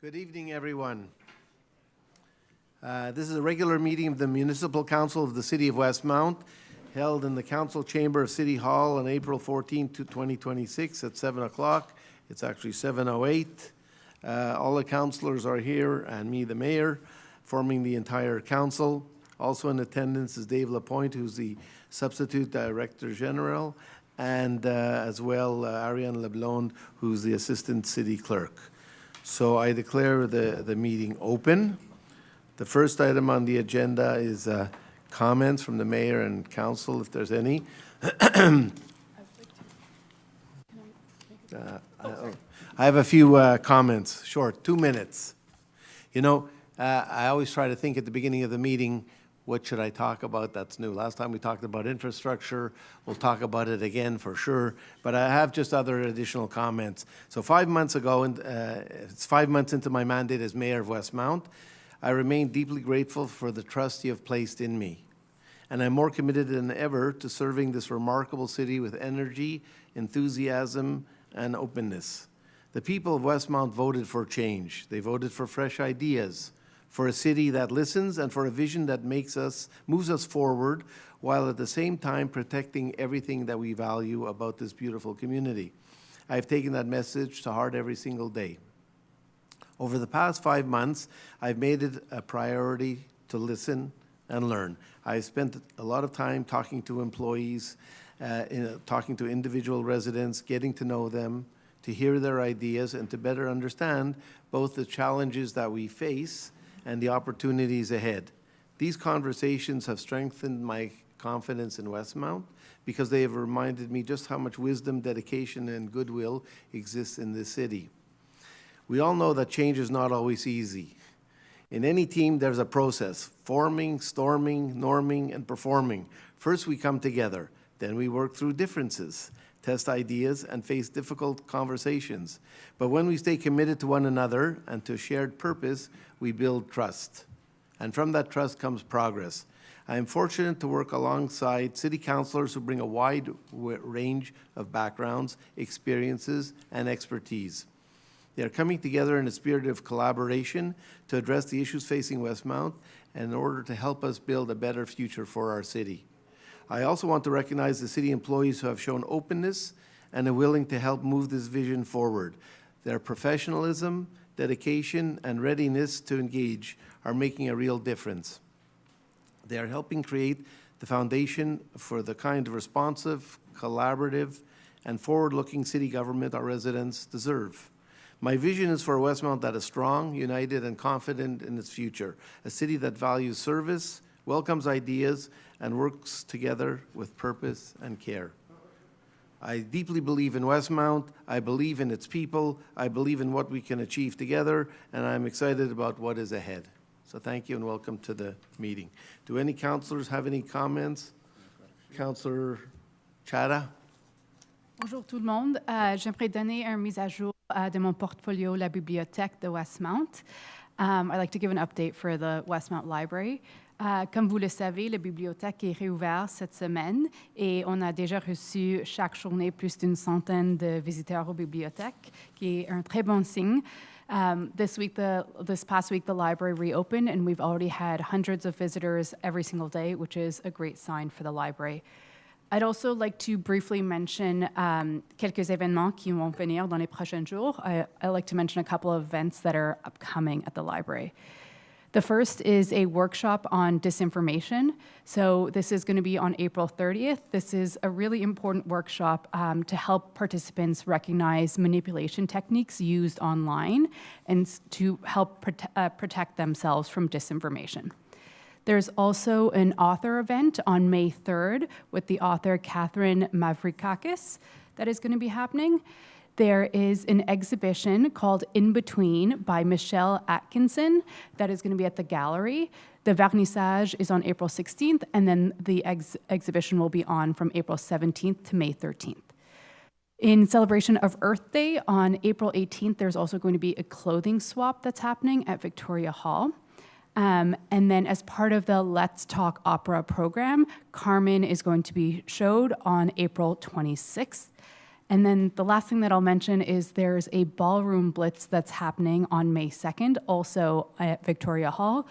Good evening, everyone. This is a regular meeting of the Municipal Council of the City of Westmount, held in the Council Chamber of City Hall on April 14, 2026 at 7 o'clock. It's actually 7:08. All the councillors are here, and me, the mayor, forming the entire council. Also in attendance is Dave Lapointe, who's the Substitute Director General, and as well Ariane Leblonde, who's the Assistant City Clerk. So I declare the meeting open. The first item on the agenda is comments from the mayor and council, if there's any. I have a few comments, short, 2 minutes. You know, I always try to think at the beginning of the meeting, what should I talk about that's new? Last time we talked about infrastructure. We'll talk about it again for sure. But I have just other additional comments. So 5 months ago, and it's 5 months into my mandate as mayor of Westmount, I remain deeply grateful for the trust you have placed in me. And I'm more committed than ever to serving this remarkable city with energy, enthusiasm, and openness. The people of Westmount voted for change. They voted for fresh ideas, for a city that listens, and for a vision that moves us forward, while at the same time protecting everything that we value about this beautiful community. I've taken that message to heart every single day. Over the past 5 months, I've made it a priority to listen and learn. I've spent a lot of time talking to employees, talking to individual residents, getting to know them, to hear their ideas, and to better understand both the challenges that we face and the opportunities ahead. These conversations have strengthened my confidence in Westmount because they have reminded me just how much wisdom, dedication, and goodwill exists in this city. We all know that change is not always easy. In any team, there's a process: forming, storming, norming, and performing. First, we come together. Then we work through differences, test ideas, and face difficult conversations. But when we stay committed to one another and to a shared purpose, we build trust. And from that trust comes progress. I am fortunate to work alongside city councillors who bring a wide range of backgrounds, experiences, and expertise. They are coming together in a spirit of collaboration to address the issues facing Westmount and in order to help us build a better future for our city. I also want to recognize the city employees who have shown openness and are willing to help move this vision forward. Their professionalism, dedication, and readiness to engage are making a real difference. They are helping create the foundation for the kind of responsive, collaborative, and forward-looking city government our residents deserve. My vision is for a Westmount that is strong, united, and confident in its future, a city that values service, welcomes ideas, and works together with purpose and care. I deeply believe in Westmount. I believe in its people. I believe in what we can achieve together, and I'm excited about what is ahead. So thank you and welcome to the meeting. Do any councillors have any comments? Councillor Chada? Bonjour tout le monde. J'aimerais donner une mise à jour de mon portfolio, la bibliothèque de Westmount. I'd like to give an update for the Westmount Library. Comme vous le savez, la bibliothèque est réouverte cette semaine et on a déjà reçu chaque journée plus d'une centaine de visiteurs aux bibliothèques, qui est un très bon signe. This past week, the library reopened and we've already had hundreds of visitors every single day, which is a great sign for the library. I'd also like to briefly mention quelques événements qui vont venir dans les prochains jours. I'd like to mention a couple of events that are upcoming at the library. The first is a workshop on disinformation. So this is going to be on April 30th. This is a really important workshop to help participants recognize manipulation techniques used online and to help protect themselves from disinformation. There's also an author event on May 3rd with the author Catherine Mavrikakis that is going to be happening. There is an exhibition called In Between by Michelle Atkinson that is going to be at the gallery. The vernissage is on April 16th, and then the exhibition will be on from April 17th to May 13th. In celebration of Earth Day on April 18th, there's also going to be a clothing swap that's happening at Victoria Hall. And then as part of the Let's Talk Opera program, Carmen is going to be showed on April 26th. And then the last thing that I'll mention is there's a ballroom blitz that's happening on May 2nd, also at Victoria Hall.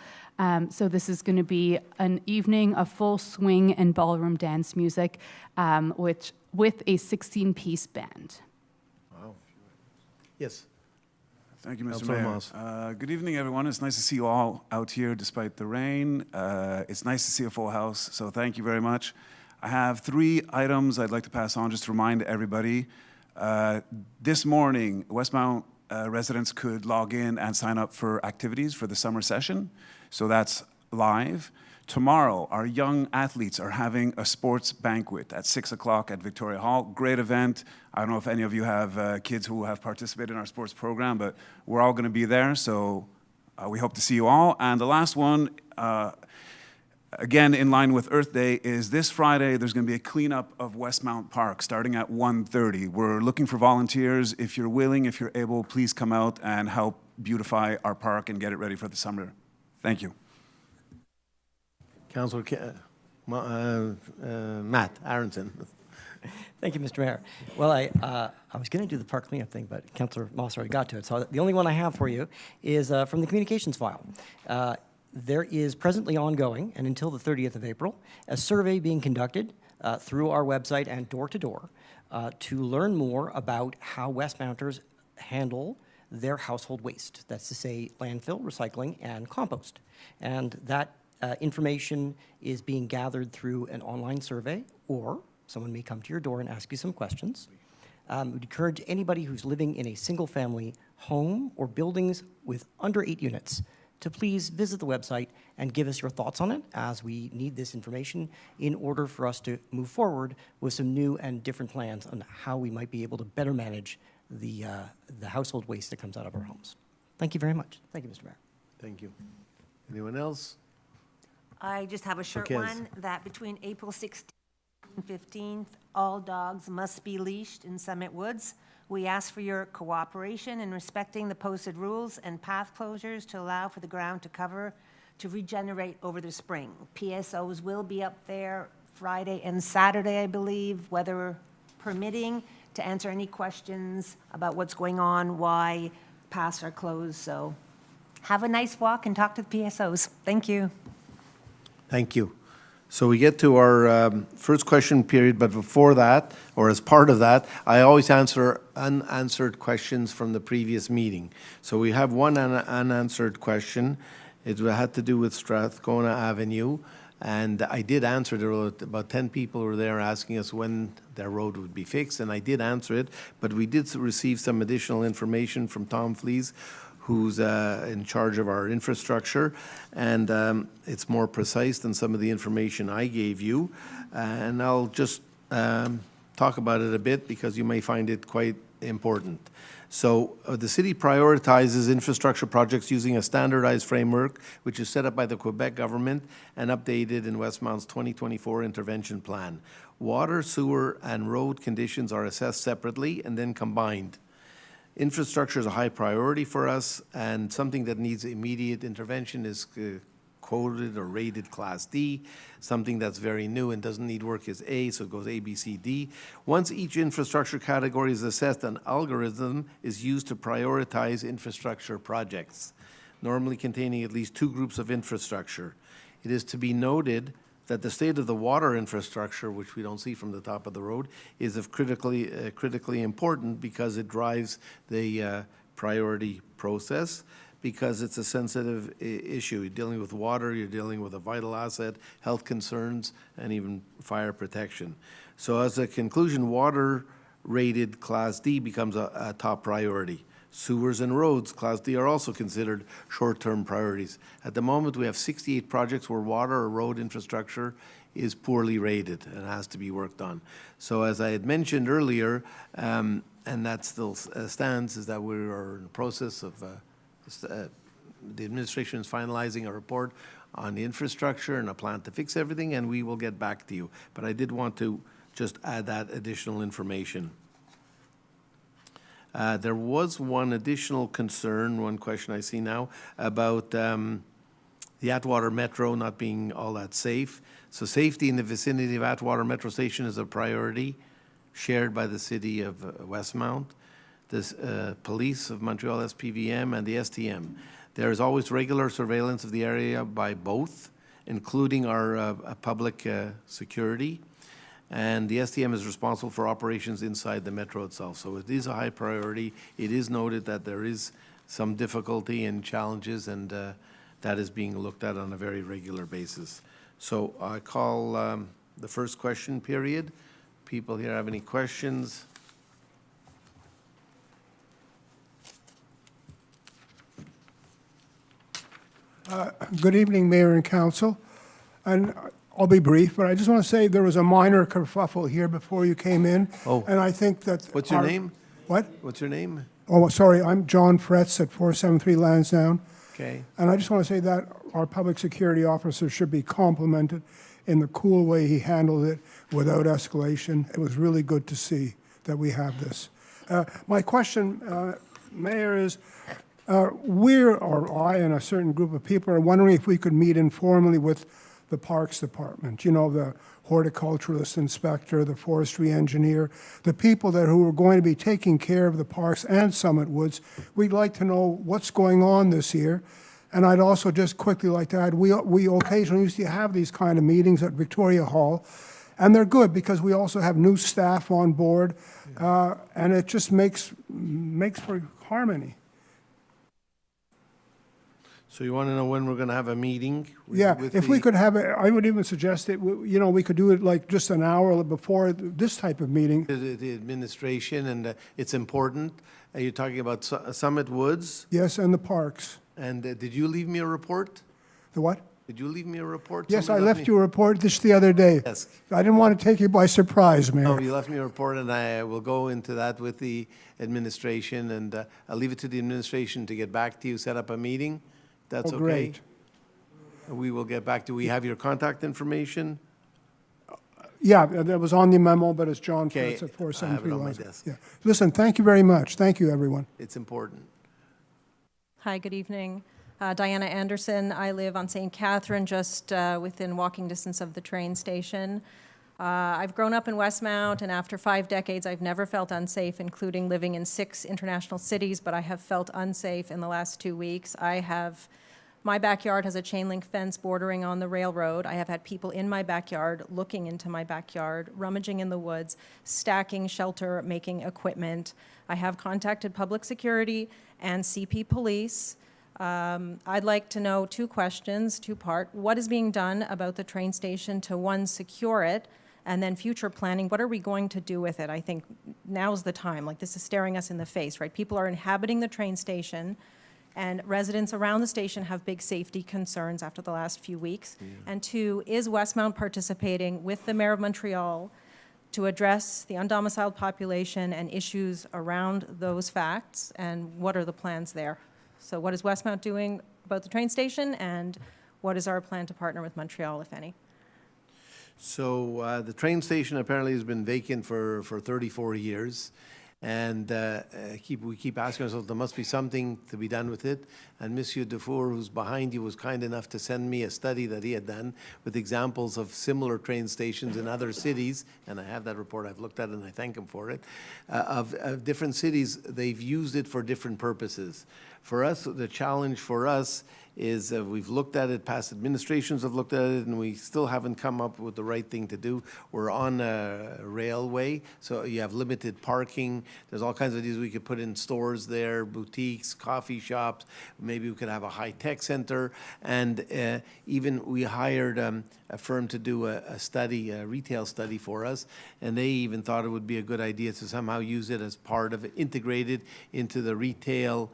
So this is going to be an evening of full swing and ballroom dance music, with a 16-piece band. Wow. Yes. Thank you, Mr. Councillor Mayor. Moss. Good evening, everyone. It's nice to see you all out here despite the rain. It's nice to see a full house, so thank you very much. I have 3 items I'd like to pass on just to remind everybody. This morning, Westmount residents could log in and sign up for activities for the summer session, so that's live. Tomorrow, our young athletes are having a sports banquet at 6 o'clock at Victoria Hall. Great event. I don't know if any of you have kids who have participated in our sports program, but we're all going to be there, so we hope to see you all. And the last one, again, in line with Earth Day, is this Friday, there's going to be a cleanup of Westmount Park starting at 1:30. We're looking for volunteers. If you're willing, if you're able, please come out and help beautify our park and get it ready for the summer. Thank you. Councillor Matt Aronson. Thank you, Mr. Mayor. Well, I was going to do the park cleanup thing, but Councillor Moss already got to it. So the only one I have for you is from the communications file. There is presently ongoing, and until the 30th of April, a survey being conducted through our website and door-to-door to learn more about how Westmounters handle their household waste. That's to say, landfill, recycling, and compost. And that information is being gathered through an online survey, or someone may come to your door and ask you some questions. We'd encourage anybody who's living in a single-family home or buildings with under 8 units to please visit the website and give us your thoughts on it, as we need this information in order for us to move forward with some new and different plans on how we might be able to better manage the household waste that comes out of our homes. Thank you very much. Thank you, Mr. Mayor. Thank you. Anyone else? I just have a short Okay. one, that between April 16th and 15th, all dogs must be leashed in Summit Woods. We ask for your cooperation in respecting the posted rules and path closures to allow for the ground to cover to regenerate over the spring. PSOs will be up there Friday and Saturday, I believe, weather permitting, to answer any questions about what's going on, why paths are closed. So have a nice walk and talk to the PSOs. Thank you. Thank you. So we get to our first question period, but before that, or as part of that, I always answer unanswered questions from the previous meeting. So we have one unanswered question. It had to do with Strathcona Avenue, and I did answer. There were about 10 people were there asking us when their road would be fixed, and I did answer it, but we did receive some additional information from Tom Flees, who's in charge of our infrastructure, and it's more precise than some of the information I gave you. And I'll just talk about it a bit because you may find it quite important. So the city prioritizes infrastructure projects using a standardized framework, which is set up by the Quebec government and updated in Westmount's 2024 intervention plan. Water, sewer, and road conditions are assessed separately and then combined. Infrastructure is a high priority for us, and something that needs immediate intervention is quoted or rated Class D. Something that's very new and doesn't need work is A, so it goes A, B, C, D. Once each infrastructure category is assessed, an algorithm is used to prioritize infrastructure projects, normally containing at least 2 groups of infrastructure. It is to be noted that the state of the water infrastructure, which we don't see from the top of the road, is of critically important because it drives the priority process, because it's a sensitive issue. You're dealing with water, you're dealing with a vital asset, health concerns, and even fire protection. So as a conclusion, water rated Class D becomes a top priority. Sewers and roads, Class D, are also considered short-term priorities. At the moment, we have 68 projects where water or road infrastructure is poorly rated and has to be worked on. So as I had mentioned earlier, and that still stands, is that we are in the process of, the administration is finalizing a report on the infrastructure and a plan to fix everything, and we will get back to you. But I did want to just add that additional information. There was one additional concern, one question I see now, about the Atwater Metro not being all that safe. So safety in the vicinity of Atwater Metro Station is a priority. shared by the city of Westmount, the police of Montreal SPVM, and the STM. There is always regular surveillance of the area by both, including our public security. And the STM is responsible for operations inside the metro itself. So it is a high priority. It is noted that there is some difficulty and challenges, and that is being looked at on a very regular basis. So I call the first question period. People here have any questions? Good evening, Mayor and Council. And I'll be brief, but I just want to say there was a minor kerfuffle here before you came in. Oh. And I think that... What's your name? What? What's your name? Oh, sorry, I'm John Fretz at 473 Lansdowne. Okay. And I just want to say that our public security officer should be complimented in the cool way he handled it without escalation. It was really good to see that we have this. My question, Mayor, is or I and a certain group of people are wondering if we could meet informally with the Parks Department, you know, the horticulturalist inspector, the forestry engineer, the people who are going to be taking care of the parks and Summit Woods. We'd like to know what's going on this year. And I'd also just quickly like to add, we occasionally used to have these kind of meetings at Victoria Hall, and they're good because we also have new staff on board, and it just makes for harmony. So you want to know when we're going to have a meeting? Yeah, with if we the- could have it, I would even suggest that, you know, we could do it like just an hour before this type of meeting. The administration, and it's important. You're talking about Summit Woods, Yes, and the parks. and did you leave me a report? The what? Did you leave me a report? Yes, I Somebody left me- you a report just the other day. Yes. I didn't want to take you by surprise, No, Mayor. you left me a report, and I will go into that with the administration, and I'll leave it to the administration to get back to you, set up a meeting. That's Oh, okay? great. We will get back to, we have your contact information? Yeah, that was on the memo, but it's John Okay, Fritz at I have it 473 on my Lansdowne. desk. Yeah. Listen, thank you very much. Thank you, everyone. It's important. Hi, good evening. Diana Anderson. I live on St. Catherine, just within walking distance of the train station. I've grown up in Westmount, and after 5 decades, I've never felt unsafe, including living in 6 international cities, but I have felt unsafe in the last 2 weeks. My backyard has a chain link fence bordering on the railroad. I have had people in my backyard, looking into my backyard, rummaging in the woods, stacking shelter, making equipment. I have contacted public security and CP police. I'd like to know 2 questions, 2-part. What is being done about the train station to, 1, secure it, and then future planning? What are we going to do with it? I think now's the time. Like, this is staring us in the face, right? People are inhabiting the train station, and residents around the station have big safety concerns after the last few weeks. Yeah. And 2, is Westmount participating with the Mayor of Montreal to address the undomiciled population and issues around those facts, and what are the plans there? So what is Westmount doing about the train station, and what is our plan to partner with Montreal, if any? So the train station apparently has been vacant for 34 years. And we keep asking ourselves, there must be something to be done with it. And Monsieur Dufour, who's behind you, was kind enough to send me a study that he had done with examples of similar train stations in other cities. And I have that report, I've looked at it, and I thank him for it. Of different cities, they've used it for different purposes. For us, the challenge for us is we've looked at it, past administrations have looked at it, and we still haven't come up with the right thing to do. We're on a railway, so you have limited parking. There's all kinds of these. We could put in stores there, boutiques, coffee shops. Maybe we could have a high-tech center. And even we hired a firm to do a study, a retail study for us, and they even thought it would be a good idea to somehow use it as part of it, integrated into the retail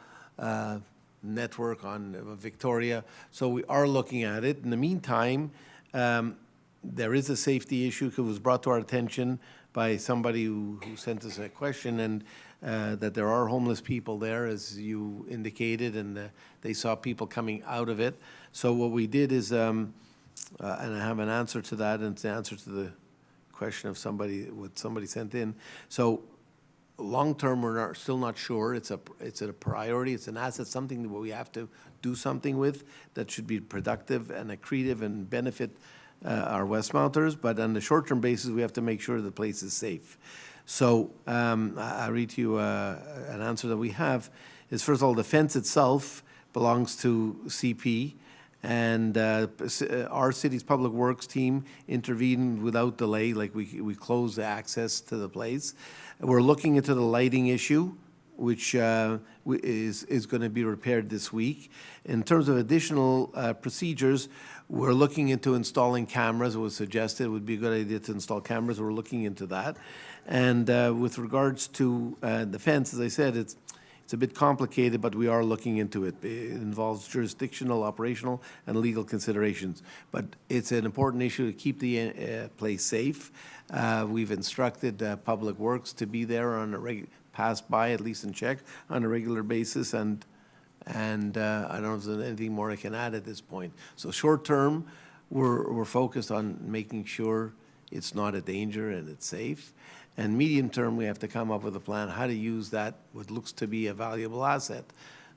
network on Victoria. So we are looking at it. In the meantime, there is a safety issue that was brought to our attention by somebody who sent us a question, and that there are homeless people there, as you indicated, and they saw people coming out of it. So what we did is, and I have an answer to that, and it's the answer to the question of what somebody sent in. So long-term, we're still not sure. It's a priority. It's an asset, something that we have to do something with that should be productive and accretive and benefit our Westmounters. But on the short-term basis, we have to make sure the place is safe. So I read to you an answer that we have is, first of all, the fence itself belongs to CP, and our city's public works team intervened without delay, like we closed the access to the place. We're looking into the lighting issue, which is going to be repaired this week. In terms of additional procedures, we're looking into installing cameras. It was suggested it would be a good idea to install cameras. We're looking into that. And with regards to the fence, as I said, it's a bit complicated, but we are looking into it. It involves jurisdictional, operational, and legal considerations. But it's an important issue to keep the place safe. We've instructed Public Works to be there on a pass by, at least and check on a regular basis, and I don't know if there's anything more I can add at this point. So short term, we're focused on making sure it's not a danger and it's safe. And medium term, we have to come up with a plan how to use that, what looks to be a valuable asset,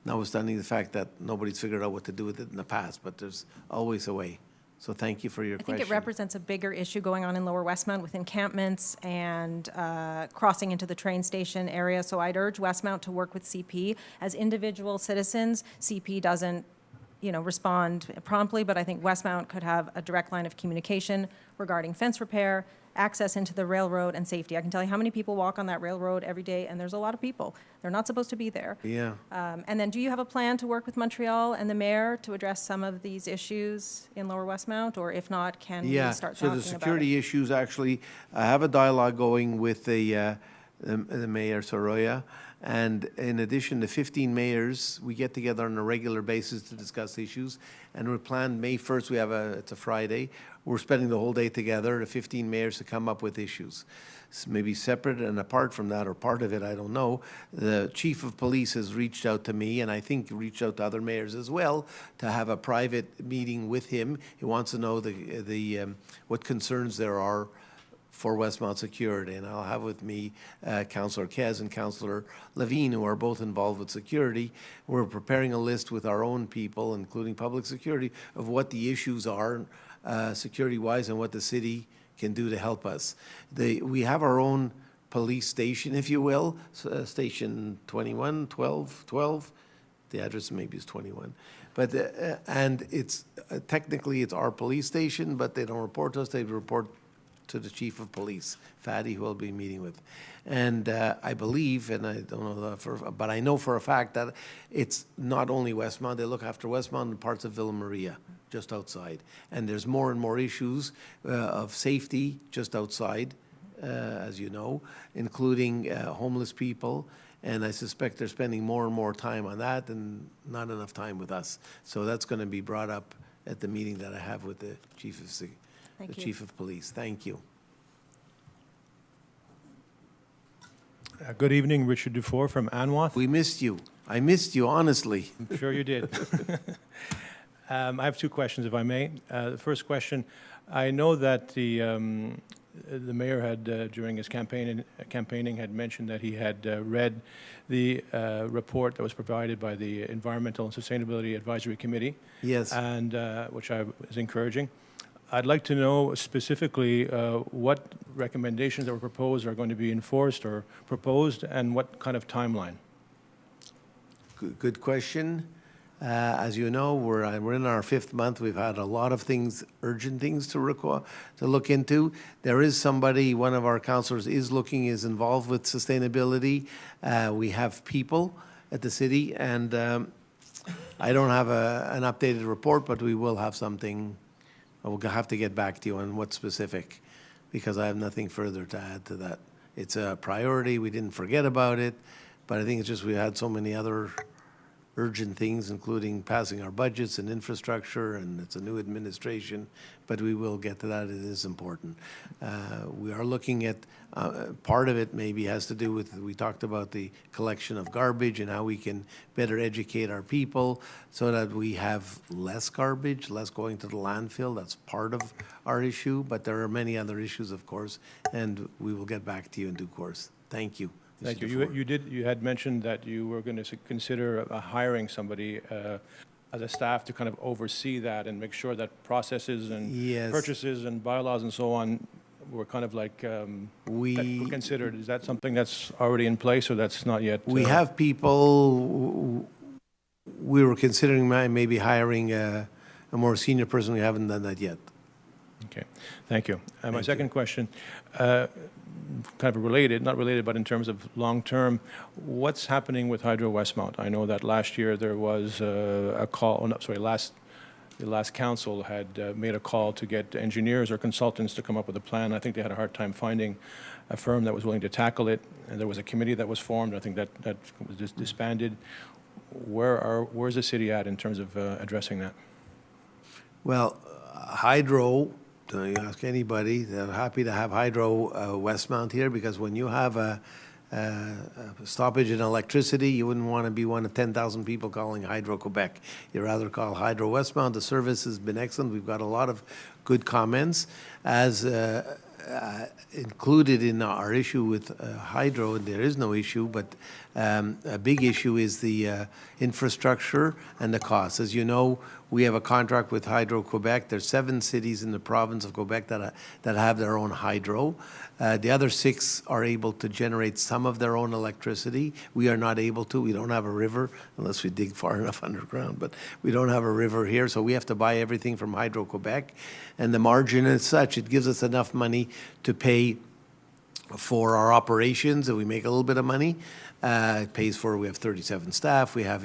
notwithstanding the fact that nobody's figured out what to do with it in the past, but there's always a way. So thank you for your question. I think it represents a bigger issue going on in Lower Westmount with encampments and crossing into the train station area. So I'd urge Westmount to work with CP. As individual citizens, CP doesn't, respond promptly, but I think Westmount could have a direct line of communication regarding fence repair, access into the railroad, and safety. I can tell you how many people walk on that railroad every day, and there's a lot of people. They're not supposed to be there. Yeah. And then do you have a plan to work with Montreal and the mayor to address some of these issues in Lower Westmount? Or if not, can we start talking about it? So the security issues, actually, I have a dialogue going with the mayor, Soroya, and in addition to 15 mayors, we get together on a regular basis to discuss issues. And we planned May 1st, it's a Friday, we're spending the whole day together, the 15 mayors, to come up with issues. So maybe separate and apart from that, or part of it, I don't know. The chief of police has reached out to me, and I think reached out to other mayors as well, to have a private meeting with him. He wants to know what concerns there are for Westmount security, and I'll have with me Councillor Kez and Councillor Levine, who are both involved with security. We're preparing a list with our own people, including public security, of what the issues are security-wise and what the city can do to help us. We have our own police station, if you will, station 21, 12, the address maybe is 21. But, and it's, technically it's our police station, but they don't report to us, they report to the chief of police, Fadi, who I'll be meeting with. And I believe, and I don't know that but I know for a fact that it's not only Westmount, they look after Westmount and parts of Villa Maria, just outside. And there's more and more issues of safety just outside, as you know, including homeless people. And I suspect they're spending more and more time on that and not enough time with us. So that's going to be brought up at the meeting that I have with the chief of police. Thank you. Good evening, Richard Dufour from Anwath. We missed you. I missed you, honestly. I'm sure you did. I have two questions, if I may. The first question, I know that the mayor had, during his campaigning, had mentioned that he had read the report that was provided by the Environmental and Sustainability Advisory Committee. Yes. And which I was encouraging. I'd like to know specifically what recommendations that were proposed are going to be enforced or proposed, and what kind of timeline. Good question. As you know, we're in our 5th month. We've had a lot of things, urgent things to look into. There is somebody, one of our councillors is involved with sustainability. We have people at the city, and I don't have an updated report, but we will have something. I will have to get back to you on what's specific, because I have nothing further to add to that. It's a priority. We didn't forget about it, but I think it's just we had so many other urgent things, including passing our budgets and infrastructure, and it's a new administration, but we will get to that. It is important. We are looking at, part of it maybe has to do with, we talked about the collection of garbage and how we can better educate our people so that we have less garbage, less going to the landfill. That's part of our issue, but there are many other issues, of course, and we will get back to you in due course. Thank you. Thank you. You had mentioned that you were going to consider hiring somebody as a staff to kind of oversee that and make sure that processes and Yes. purchases and bylaws and so on were kind of like, that We, were considered, is that something that's already in place, or that's not yet? we have people, we were considering maybe hiring a more senior person. We haven't done that yet. Okay, thank you. My Thank you. second question, kind of related, not related, but in terms of long-term, what's happening with Hydro Westmount? I know that last year there was a call, the last council had made a call to get engineers or consultants to come up with a plan. I think they had a hard time finding a firm that was willing to tackle it, and there was a committee that was formed. I think that was disbanded. Where's the city at in terms of addressing that? Well, Hydro, you ask anybody, they're happy to have Hydro Westmount here, because when you have a stoppage in electricity, you wouldn't want to be one of 10,000 people calling Hydro Quebec. You'd rather call Hydro Westmount. The service has been excellent. We've got a lot of good comments. As included in our issue with Hydro, there is no issue, but a big issue is the infrastructure and the costs. As you know, we have a contract with Hydro Quebec. There's 7 cities in the province of Quebec that have their own hydro. The other 6 are able to generate some of their own electricity. We are not able to. We don't have a river, unless we dig far enough underground, but we don't have a river here, so we have to buy everything from Hydro Quebec. And the margin is such, it gives us enough money to pay for our operations, and we make a little bit of money. It pays for, we have 37 staff, we have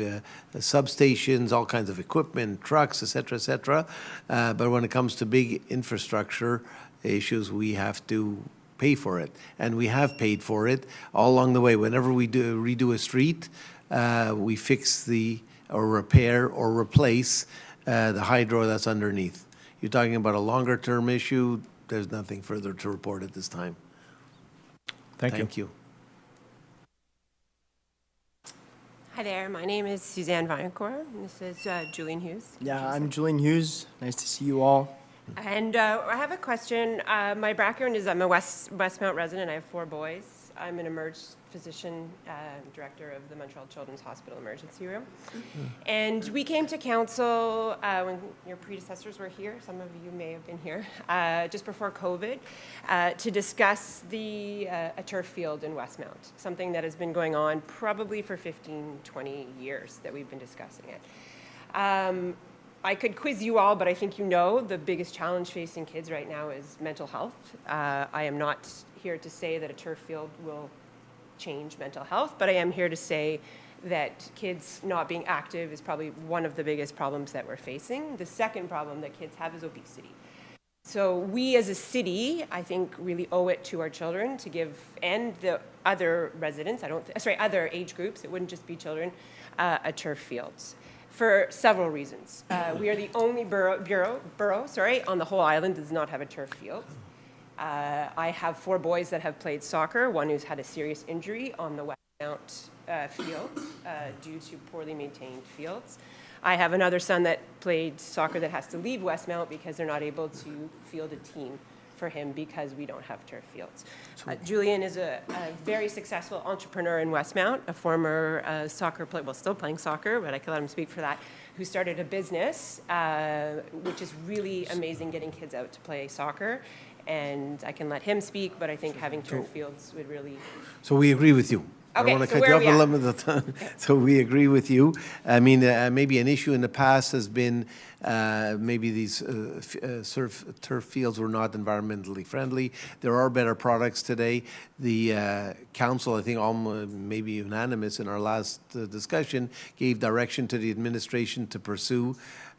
substations, all kinds of equipment, trucks, et cetera, but when it comes to big infrastructure issues, we have to pay for it. And we have paid for it all along the way. Whenever we redo a street, we fix or repair or replace the hydro that's underneath. You're talking about a longer term issue, there's nothing further to report at this time. Thank you. Hi there, my name is Suzanne Viancourt, and this is Julian Hughes. Yeah, I'm Julian Hughes. Nice to see you all. And I have a question. My background is I'm a Westmount resident. I have 4 boys. I'm an emergency physician, director of the Montreal Children's Hospital Emergency Room. And we came to council when your predecessors were here. Some of you may have been here, just before COVID, to discuss a turf field in Westmount, something that has been going on probably for 15, 20 years that we've been discussing it. I could quiz you all, but I think you know the biggest challenge facing kids right now is mental health. I am not here to say that a turf field will change mental health, but I am here to say that kids not being active is probably one of the biggest problems that we're facing. The second problem that kids have is obesity. So we as a city, I think, really owe it to our children to give, and the other residents, other age groups, it wouldn't just be children, a turf fields. For several reasons. We are the only borough on the whole island that does not have a turf field. I have 4 boys that have played soccer, one who's had a serious injury on the Westmount field due to poorly maintained fields. I have another son that played soccer that has to leave Westmount because they're not able to field a team for him because we don't have turf fields. Julian is a very successful entrepreneur in Westmount, a former soccer player, well, still playing soccer, but I can let him speak for that, who started a business, which is really amazing, getting kids out to play soccer. And I can let him speak, but I think having turf fields would really... So we agree with you. I Okay, don't want to so cut you where off are we a at? limit of time. So we agree with you. I mean, maybe an issue in the past has been maybe these turf fields were not environmentally friendly. There are better products today. The council, I think, maybe unanimous in our last discussion, gave direction to the administration to pursue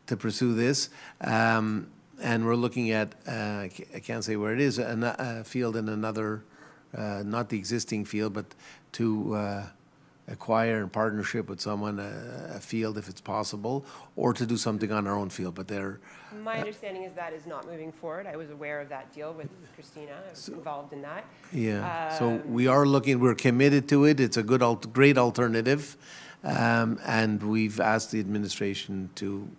this. And we're looking at, I can't say where it is, a field in another, not the existing field, but to acquire in partnership with someone a field if it's possible, or to do something on our own field. But they're... My understanding is that is not moving forward. I was aware of that deal with Christina. I was involved in that. Yeah, so we are looking, we're committed to it. It's a great alternative. And we've asked the administration to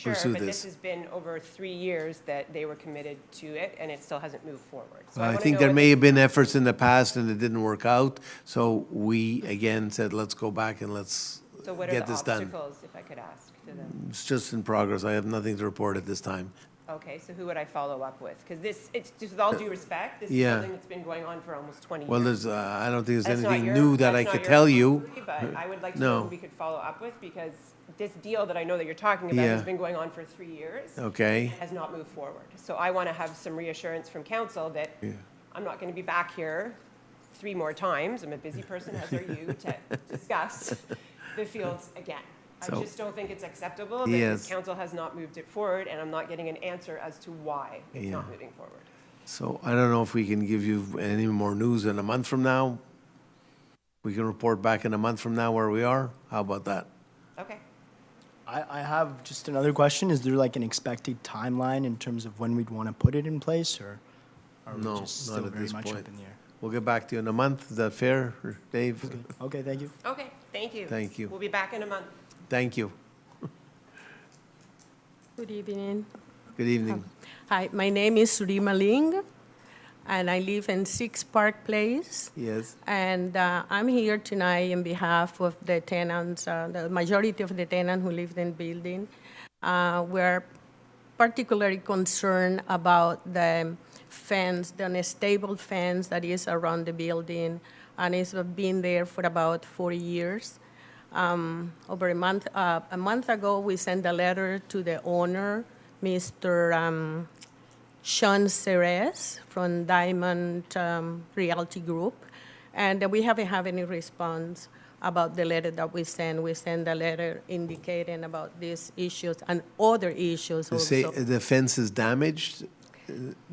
pursue but this. this has been over 3 years that they were committed to it, and it still hasn't moved forward. So I wanna think know there what may have been efforts in the past and it didn't work out. So we, again, said, let's go back and let's So what are get the this done. obstacles, if I could ask, to them? It's just in progress. I have nothing to report at this time. Okay, so who would I follow up with? Because this, it's just with all due respect, this is Yeah. something that's been going on for almost 20 years. Well, there's, I don't think there's That's not anything your- new that I that's not could your tell you. responsibility, But I would like to No. know who we could follow up with, because this deal that I know that you're talking about Yeah. has been going on for 3 years. Okay, Has not moved forward. So I want to have some reassurance from council that I'm not going to be back here 3 more times, I'm a busy person, as are you, to discuss the fields again. I So- just don't think it's acceptable that Yes. this council has not moved it forward, and I'm not getting an answer as to why it's not Yeah. moving forward. so I don't know if we can give you any more news in a month from now. We can report back in a month from now where we are. How about that? Okay. I have just another question. Is there like an expected timeline in terms of when we'd want to put it in place, or are we No, just not still at very this much point. up in the air? We'll get back to you in a month. Is that fair, Dave? Okay, thank you. Okay, thank you. Thank you. We'll be back in a month. Thank you. Good evening. Good evening. Hi, my name is Surima Ling, and I live in 6 Park Place. Yes, And I'm here tonight on behalf of the tenants, the majority of the tenants who live in the building. We're particularly concerned about the fence, the unstable fence that is around the building, and it's been there for about 40 years. Over a month ago, we sent a letter to the owner, Mr. Sean Ceres from Diamond Realty Group, and we haven't had any response about the letter that we sent. We sent a letter indicating about these issues and other issues you say also. the fence is damaged?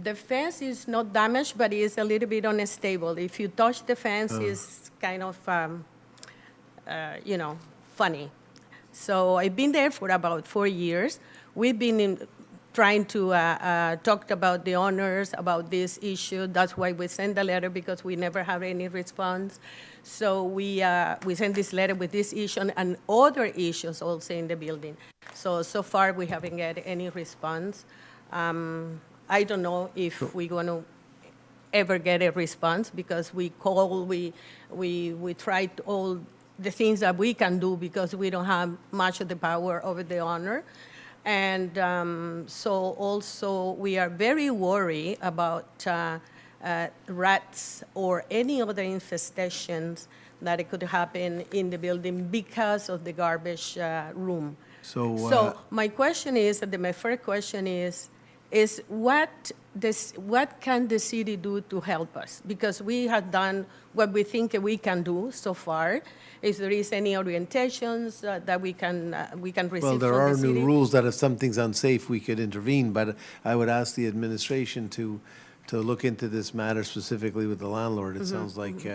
The fence is not damaged, but it's a little bit unstable. If you touch the fence, it's kind of, funny. So I've been there for about 4 years. We've been trying to talk about the owners about this issue. That's why we sent the letter, because we never have any response. So we sent this letter with this issue and other issues also in the building. So far, we haven't got any response. I don't know if we're going to ever get a response, because we call, we tried all the things that we can do, because we don't have much of the power over the owner. And so also we are very worried about rats or any other infestations that it could happen in the building because of the garbage room. So my question is, my first question is what can the city do to help us? Because we have done what we think we can do so far. If there is any orientations that we can receive Well, there from are the city. new rules that if something's unsafe, we could intervene, but I would ask the administration to look into this matter specifically with the landlord. It sounds like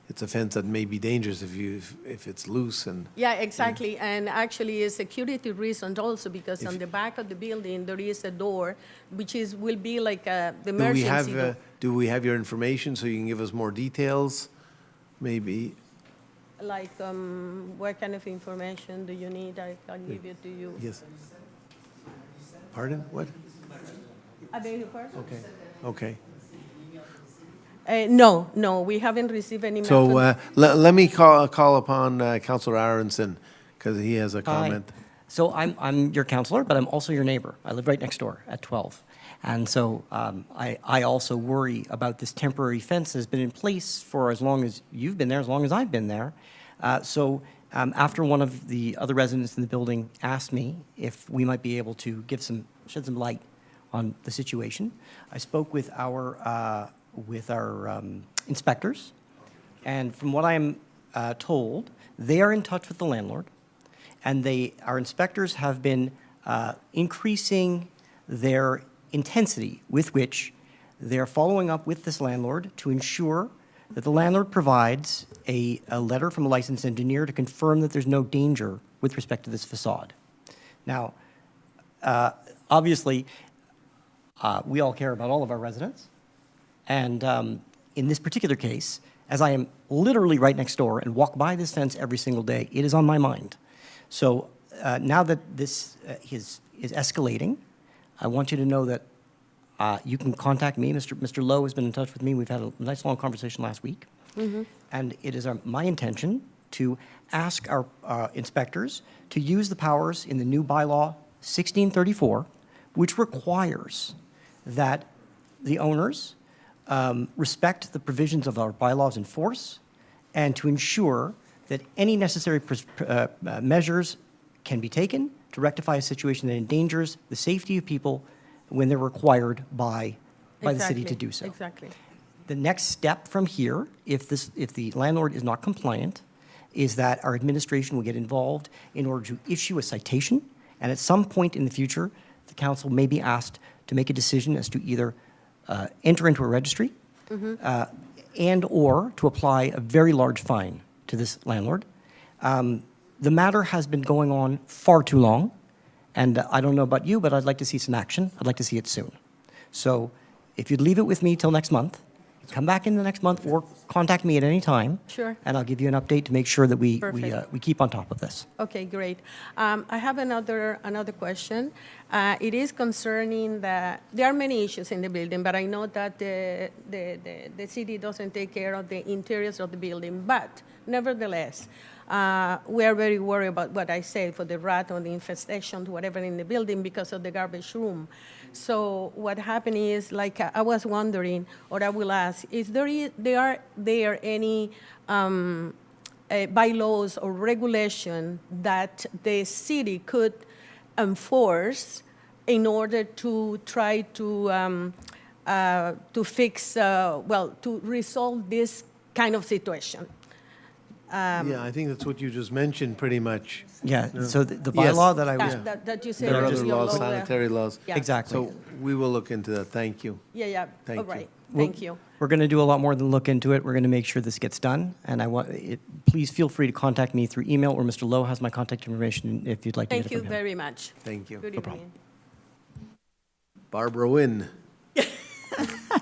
it's a fence that may be dangerous if it's loose and. Yeah, exactly. And actually, a security reason also, because on the back of the building, there is a door, which will be like the emergency door. Do we have your information so you can give us more details? Maybe, Like, what kind of information do you need? I can give it to you. yes. Pardon, what? I beg your pardon? Okay. No, we haven't received any So message. let me call upon Councillor Aronson, because he has a comment. So I'm your counselor, but I'm also your neighbor. I live right next door at 12. And so I also worry about this temporary fence that has been in place for as long as you've been there, as long as I've been there. After one of the other residents in the building asked me if we might be able to shed some light on the situation, I spoke with our inspectors, and from what I'm told, they are in touch with the landlord, and our inspectors have been increasing their intensity with which they're following up with this landlord to ensure that the landlord provides a letter from a licensed engineer to confirm that there's no danger with respect to this facade. Now, obviously, we all care about all of our residents, and in this particular case, as I am literally right next door and walk by this fence every single day, it is on my mind. So now that this is escalating, I want you to know that you can contact me. Mr. Lowe has been in touch with me. We've had a nice long conversation last week. And it is my intention to ask our inspectors to use the powers in the new bylaw 1634, which requires that the owners respect the provisions of our bylaws in force and to ensure that any necessary measures can be taken to rectify a situation that endangers the safety of people when they're required by the city to do so. Exactly. The next step from here, if the landlord is not compliant, is that our administration will get involved in order to issue a citation, and at some point in the future, the council may be asked to make a decision as to either enter into a registry and/or to apply a very large fine to this landlord. The matter has been going on far too long, and I don't know about you, but I'd like to see some action. I'd like to see it soon. So if you'd leave it with me till next month, come back in the next month or contact me at any time. Sure. And I'll give you an update to make sure that we keep on top of this. Okay, great. I have another question. It is concerning that there are many issues in the building, but I know that the city doesn't take care of the interiors of the building. But nevertheless, we are very worried about what I said for the rat or the infestation, whatever in the building because of the garbage room. So what happened is, like I was wondering, or I will ask, is there any bylaws or regulation that the city could enforce in order to try to fix, to resolve this kind of situation? Yeah, I think that's what you just mentioned, pretty much. Yeah, so the Yes. bylaw that I was, That you said. There are that other your laws, law- sanitary laws. Yeah. exactly. So we will look into that. Thank you. Yeah, Thank all you. right, Well, thank you. We're going to do a lot more than look into it. We're going to make sure this gets done. And please feel free to contact me through email, or Mr. Lowe has my contact information if you'd like to get Thank it you from him. very much. Thank you. Good evening. Barbara Wynn.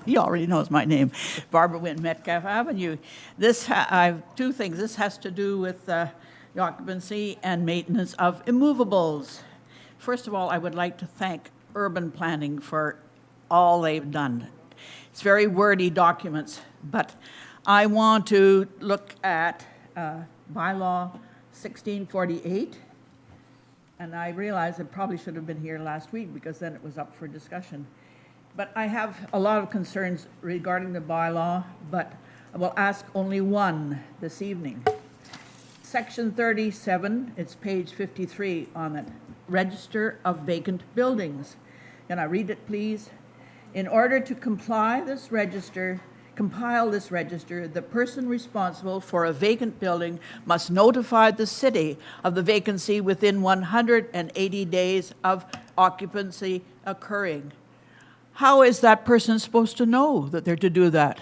He already knows my name, Barbara Wynn, Metcalf Avenue. I have two things. This has to do with the occupancy and maintenance of immovables. First of all, I would like to thank urban planning for all they've done. It's very wordy documents, but I want to look at bylaw 1648. And I realize it probably should have been here last week because then it was up for discussion. But I have a lot of concerns regarding the bylaw, but I will ask only one this evening. Section 37, it's page 53 on it, Register of Vacant Buildings. Can I read it, please? In order to compile this register, the person responsible for a vacant building must notify the city of the vacancy within 180 days of occupancy occurring. How is that person supposed to know that they're to do that?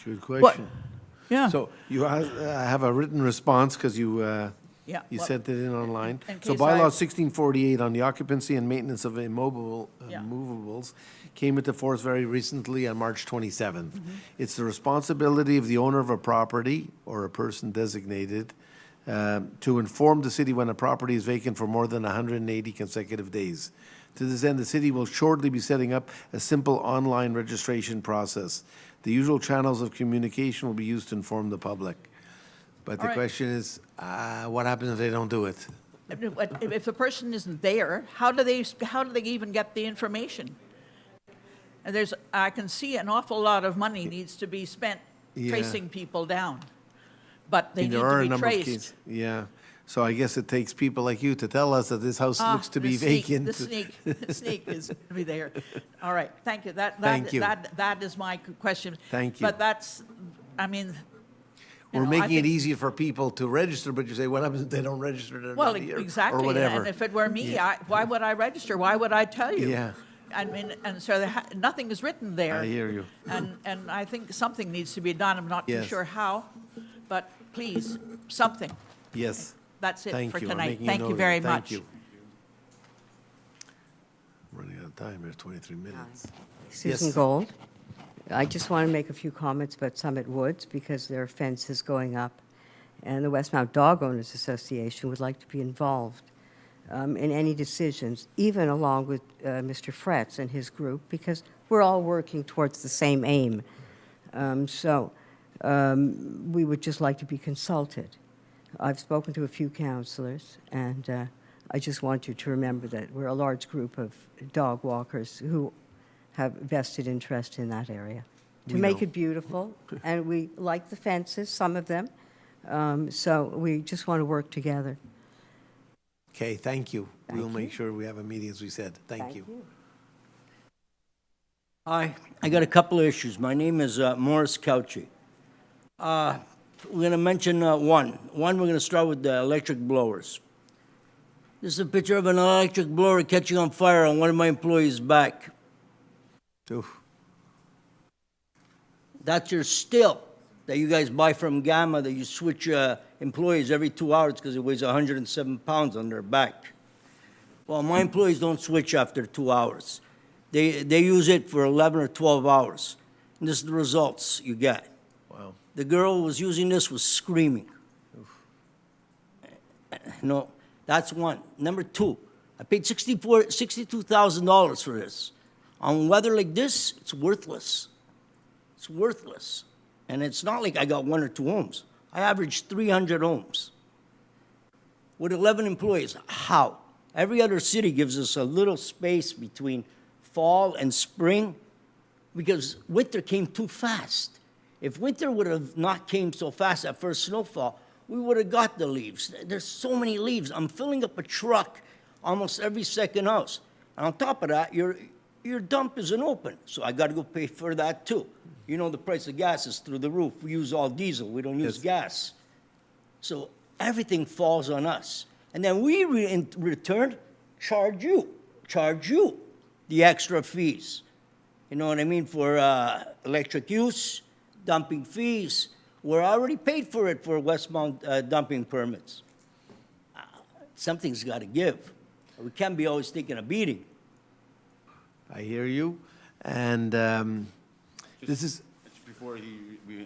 Good question. Yeah. So you have a written response because you Yeah, you well, sent it in online. in So case bylaw I- 1648 on the occupancy and maintenance of Yeah. movables came into force very recently on March 27th. Mm-hmm. It's the responsibility of the owner of a property or a person designated to inform the city when a property is vacant for more than 180 consecutive days. To this end, the city will shortly be setting up a simple online registration process. The usual channels of communication will be used to inform the public. But the All right. question is, what happens if they don't do it? If the person isn't there, how do they even get the information? And I can see an awful lot of money needs to be spent Yeah. tracing people down, but they And need there are to a be number of traced. cases. Yeah. So I guess it takes people like you to tell us that this house looks to be The sneak- vacant. The sneak is going to be there. All right, thank you. Thank you. That is my question. Thank you. But that's, I mean. We're I making it think- easier for people to register, but you say, what happens if they don't register? They're Well, not here, exactly. Or whatever. And if it were me, why would I register? Why would I tell you? Yeah. I mean, and so nothing is written there. I hear you. And I think something needs to be done. I'm not too Yes. sure how, but please, something. Yes. That's it Thank for you. I'm tonight. making a Thank note you of very it. Thank much. you. Running out of time, there's 23 minutes. Susan Yes. Gold. I just want to make a few comments about Summit Woods because their fence is going up, and the Westmount Dog Owners Association would like to be involved in any decisions, even along with Mr. Fretz and his group, because we're all working towards the same aim. We would just like to be consulted. I've spoken to a few councillors, and I just want you to remember that we're a large group of dog walkers who have vested interest in that area. To We make know. it beautiful, and we like the fences, some of them, so we just want to work together. Okay, thank you. Thank We'll make you. sure we have a meeting, as we said. Thank you. Hi, I got a couple of issues. My name is Morris Couchy. We're going to mention one. One, we're going to start with the electric blowers. This is a picture of an electric blower catching on fire on one of my employees' back. Oof. That's your still that you guys buy from Gamma that you switch employees every 2 hours because it weighs 107 pounds on their back. Well, my employees don't switch after 2 hours. They use it for 11 or 12 hours. And this is the results you get. Wow. The girl who was using this was screaming. No, that's one. Number two, I paid $62,000 for this. On weather like this, it's worthless. It's worthless. And it's not like I got 1 or 2 homes. I averaged 300 homes. With 11 employees, how? Every other city gives us a little space between fall and spring because winter came too fast. If winter would have not came so fast at first snowfall, we would have got the leaves. There's so many leaves. I'm filling up a truck almost every second house. And on top of that, your dump isn't open. So I got to go pay for that too. You know, the price of gas is through the roof. We use all diesel. We don't use gas. So everything falls on us. And then we, in return, charge you the extra fees. You know what I mean? For electric use, dumping fees. We're already paid for it for Westmount dumping permits. Something's got to give. We can't be always taking a beating. I hear you. And this is, Before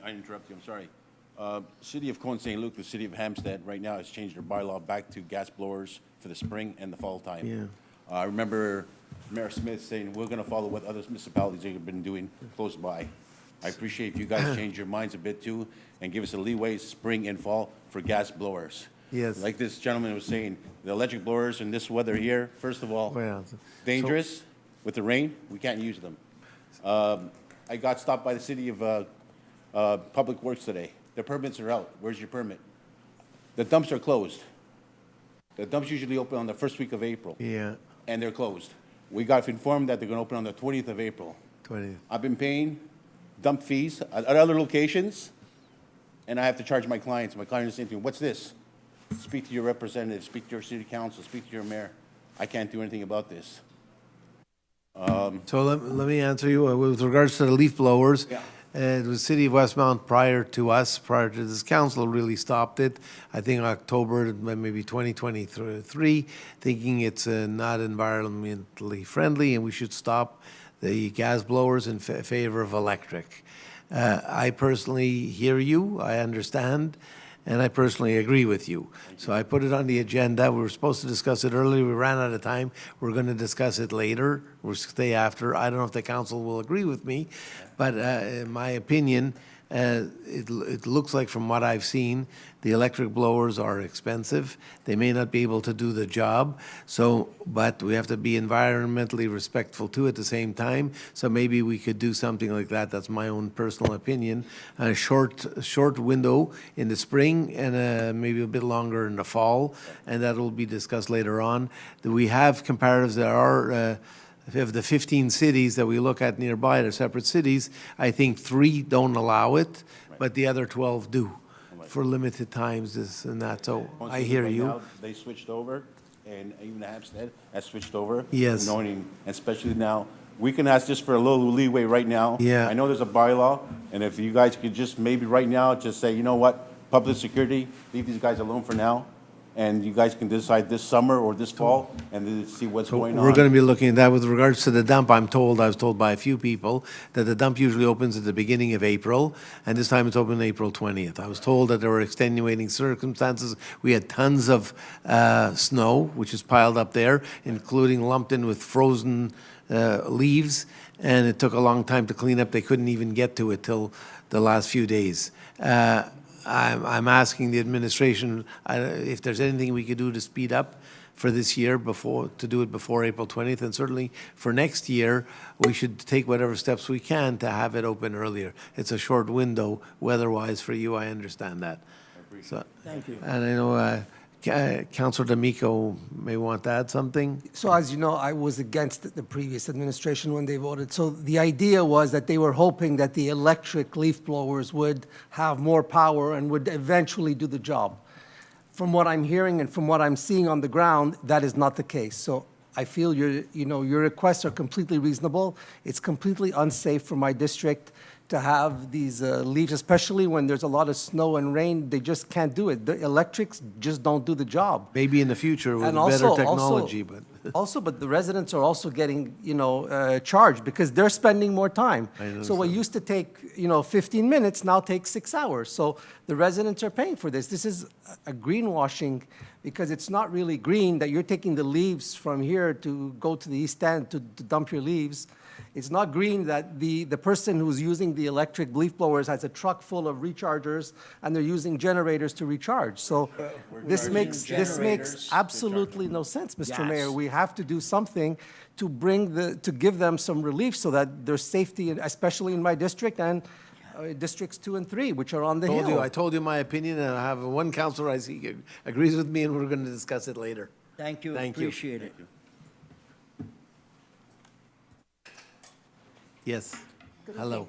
I interrupt you, I'm sorry. City of Conseil, the city of Hampstead, right now has changed their bylaw back to gas blowers for the spring and the fall time. Yeah. I remember Mayor Smith saying, we're going to follow what other municipalities have been doing close by. I appreciate if you guys change your minds a bit too and give us a leeway spring and fall for gas blowers. Yes. Like this gentleman was saying, the electric blowers in this weather here, first of all, well, dangerous. With the rain, we can't use them. I got stopped by the city of Public Works today. The permits are out. Where's your permit? The dumps are closed. The dumps usually open on the first week of April. Yeah, And they're closed. We got informed that they're going to open on the 20th of April. 20th. I've been paying dump fees at other locations, and I have to charge my clients. My client is saying to me, what's this? Speak to your representative, speak to your city council, speak to your mayor. I can't do anything about this. So let me answer you. With regards to the leaf blowers, Yeah. it was City of Westmount prior to this council really stopped it. I think October, maybe 2023, thinking it's not environmentally friendly and we should stop the gas blowers in favor of electric. I personally hear you, I understand, and I personally agree with you. So I put it on the agenda. We were supposed to discuss it earlier. We ran out of time. We're going to discuss it later. We'll stay after. I don't know if the council will agree with me, but in my opinion, it looks like from what I've seen, the electric blowers are expensive. They may not be able to do the job, but we have to be environmentally respectful too at the same time. So maybe we could do something like that. That's my own personal opinion. A short window in the spring and maybe a bit longer in the fall, and that will be discussed later on. We have comparatives that are of the 15 cities that we look at nearby, they're separate cities, I think 3 don't allow it, but the other 12 do for limited times, this and that. So I hear Right you. now, they switched over, and even Hampstead has switched over. Yes. Knowing, especially now, we can ask just for a little leeway right now. Yeah. I know there's a bylaw, and if you guys could just maybe right now, just say, you know what, public security, leave these guys alone for now, and you guys can decide this summer or this fall, and then see what's going on. We're going to be looking at that. With regards to the dump, I was told by a few people that the dump usually opens at the beginning of April, and this time it's open April 20th. I was told that there were extenuating circumstances. We had tons of snow, which is piled up there, including lumped in with frozen leaves, and it took a long time to clean up. They couldn't even get to it till the last few days. I'm asking the administration if there's anything we could do to speed up for this year to do it before April 20th, and certainly for next year, we should take whatever steps we can to have it open earlier. It's a short window weather-wise for you, I understand that. So, Thank you. and I know Councillor D'Amico may want to add something. So as you know, I was against the previous administration when they voted. So the idea was that they were hoping that the electric leaf blowers would have more power and would eventually do the job. From what I'm hearing and from what I'm seeing on the ground, that is not the case. So I feel your requests are completely reasonable. It's completely unsafe for my district to have these leaves, especially when there's a lot of snow and rain. They just can't do it. The electrics just don't do the job. Maybe in the future with And better technology, but. But the residents are also getting, charged because they're spending more time. So what used to take, 15 minutes now takes 6 hours. So the residents are paying for this. This is a greenwashing because it's not really green that you're taking the leaves from here to go to the East End to dump your leaves. It's not green that the person who's using the electric leaf blowers has a truck full of rechargers and they're using generators to recharge. So this makes absolutely no sense, Mr. Mayor. We have to do something to to give them some relief so that there's safety, especially in my district and districts 2 and 3, which are on the hill. I told you my opinion, and I have one councillor I see agrees with me, and we're going to discuss it later. Thank you. Thank you. Appreciate it. Yes. Hello.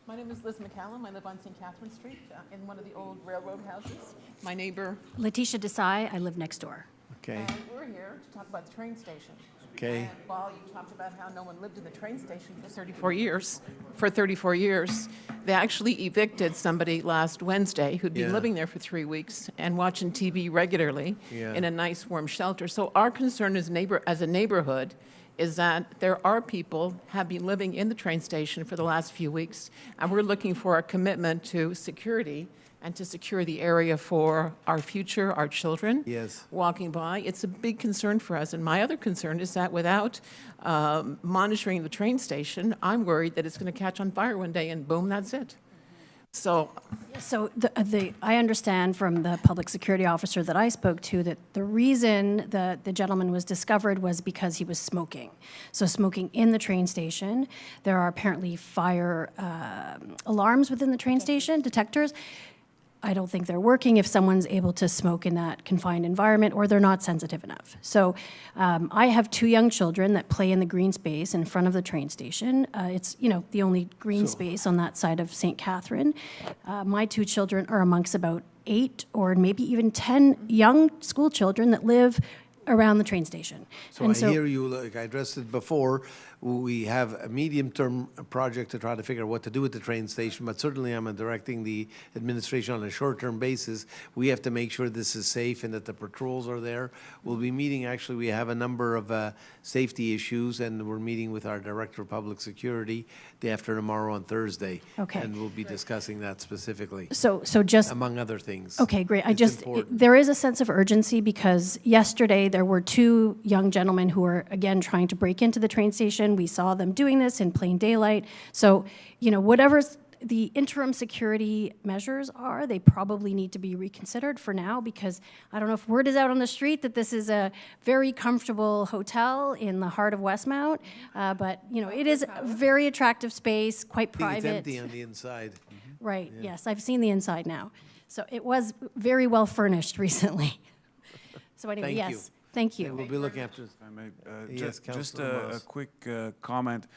My name is Liz McCallum. I live on St. Catherine Street in one of the old railroad houses. My neighbor. Letitia Desai, I live next door. Okay. And we're here to talk about the train station. Okay. And while you talked about how no one lived in the train station for 34 years, they actually evicted somebody last Wednesday who'd been living there for 3 weeks and watching TV regularly in a nice warm shelter. So our concern as a neighborhood is that there are people have been living in the train station for the last few weeks, and we're looking for a commitment to security and to secure the area for our future, our children walking by. It's a big concern for us. And my other concern is that without monitoring the train station, I'm worried that it's going to catch on fire one day and boom, that's it. So I understand from the public security officer that I spoke to that the reason the gentleman was discovered was because he was smoking. So smoking in the train station. There are apparently fire alarms within the train station, detectors. I don't think they're working if someone's able to smoke in that confined environment or they're not sensitive enough. So I have 2 young children that play in the green space in front of the train station. It's, the only green space on that side of St. Catherine. My 2 children are amongst about 8 or maybe even 10 young school children that live around the train station. So I hear you, like I addressed it before, we have a medium-term project to try to figure out what to do with the train station, but certainly I'm directing the administration on a short-term basis. We have to make sure this is safe and that the patrols are there. We'll be meeting, actually, we have a number of safety issues, and we're meeting with our Director of Public Security day after tomorrow on Thursday. Okay. And we'll be discussing that specifically. So just among other things. Okay, great. Important. There is a sense of urgency because yesterday there were 2 young gentlemen who were again trying to break into the train station. We saw them doing this in plain daylight. So, whatever the interim security measures are, they probably need to be reconsidered for now because I don't know if word is out on the street that this is a very comfortable hotel in the heart of Westmount, but it is a very attractive space, quite private. It's empty on the inside. Right, yes, I've seen the inside now. So it was very well furnished recently. So anyway, Thank yes, thank you. We'll be looking after. If I may, Yes, just Councillor a Moss. quick comment.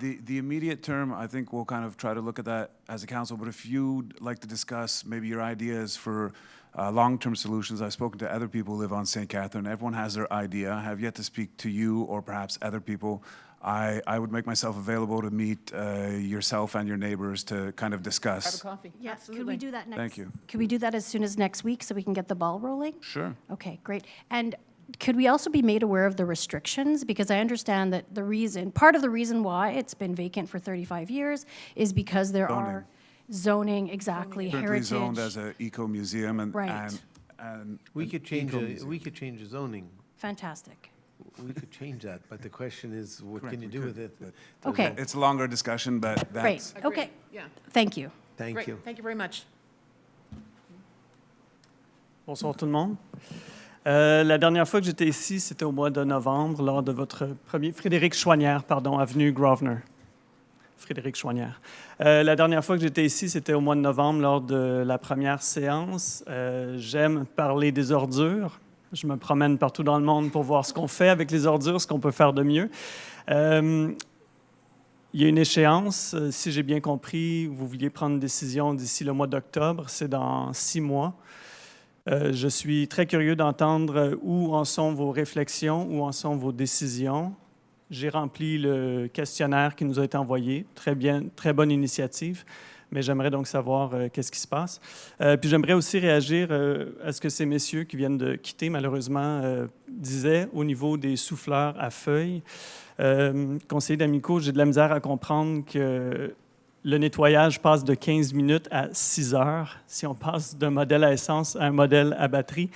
The immediate term, I think we'll kind of try to look at that as a council, but if you'd like to discuss maybe your ideas for long-term solutions, I've spoken to other people who live on St. Catherine. Everyone has their idea. I have yet to speak to you or perhaps other people. I would make myself available to meet yourself and your neighbors to kind of discuss. Have a coffee. Yes, Absolutely. could we do that next? Thank you. Could we do that as soon as next week so we can get the ball rolling? Sure. Okay, great. And could we also be made aware of the restrictions? Because I understand that part of the reason why it's been vacant for 35 years is because there are zoning, exactly, Currently heritage. zoned as an eco-museum and, Right. and We could change eco-museum. the zoning. Fantastic. We could change that, but the question is, what Correct, can you we do could, with it? but Okay. It's a longer discussion, but Great, that's... okay. Yeah. Thank you. Thank Great. you. Thank you very much. Bonsoir tout le monde. La dernière fois que j'étais ici, c'était au mois de novembre, lors de votre premier... Frédéric Chouanière, pardon, avenue Grosvenor. Frédéric Chouanière. La dernière fois que j'étais ici, c'était au mois de novembre, lors de la première séance. J'aime parler des ordures. Je me promène partout dans le monde pour voir ce qu'on fait avec les ordures, ce qu'on peut faire de mieux. Il y a une échéance. Si j'ai bien compris, vous vouliez prendre une décision d'ici le mois d'octobre. C'est dans 6 mois. Je suis très curieux d'entendre où en sont vos réflexions, où en sont vos décisions. J'ai rempli le questionnaire qui nous a été envoyé. Très bien, très bonne initiative. Mais j'aimerais donc savoir qu'est-ce qui se passe. Puis j'aimerais aussi réagir à ce que ces messieurs qui viennent de quitter, malheureusement, disaient au niveau des souffleurs à feuilles. Conseiller d'Amico, j'ai de la misère à comprendre que le nettoyage passe de 15 minutes à 6 heures si on passe d'un modèle à essence à un modèle à batterie.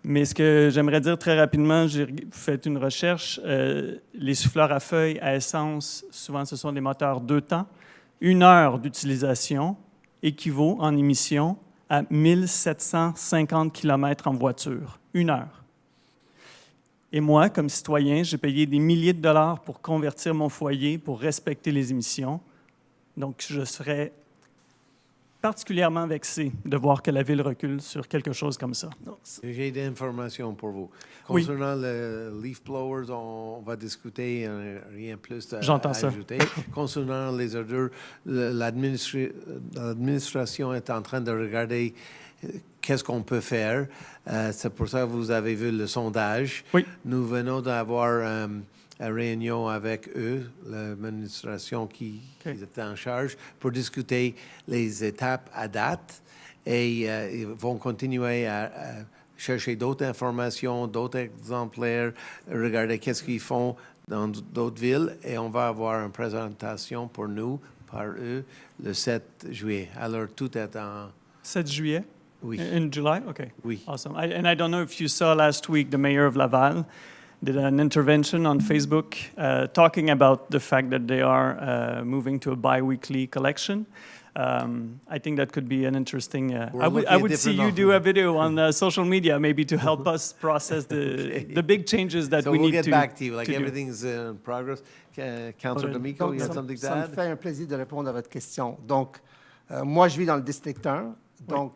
Mais ce que j'aimerais dire très rapidement, j'ai fait une recherche. Les souffleurs à feuilles à essence, souvent ce sont des moteurs 2 temps. 1 heure d'utilisation équivaut en émission à 1750 km en voiture. 1 heure. Et moi, comme citoyen, j'ai payé des milliers de dollars pour convertir mon foyer, pour respecter les émissions. Donc, je serais particulièrement vexé de voir que la Ville recule sur quelque chose comme ça. J'ai des informations pour vous. Oui. Concernant le leaf blowers, on va discuter, rien plus à J'entends ça. ajouter. Concernant les ordures, l'administration est en train de regarder qu'est-ce qu'on peut faire. C'est pour ça que vous avez vu le sondage. Oui. Nous venons d'avoir une réunion avec eux, l'administration qui était en charge, pour discuter les étapes à date. Et ils vont continuer à chercher d'autres informations, d'autres exemplaires, regarder qu'est-ce qu'ils font dans d'autres villes. Et on va avoir une présentation pour nous, par eux, le 7 juillet. Alors, tout est en... 7 juillet? Oui. In July? Okay. Oui. Awesome. And I don't know if you saw last week, the mayor of Laval did an intervention on Facebook talking about the fact that they are moving to a bi-weekly collection. I think that could be an interesting... I would see you do a video on social media maybe to help us process the big changes that we need to... So we'll get back to you, like to do. everything's in progress. Councilor D'Amico, you have something to Ça me add? fait un plaisir de répondre à votre question. Donc, moi, je vis dans le district 1, donc...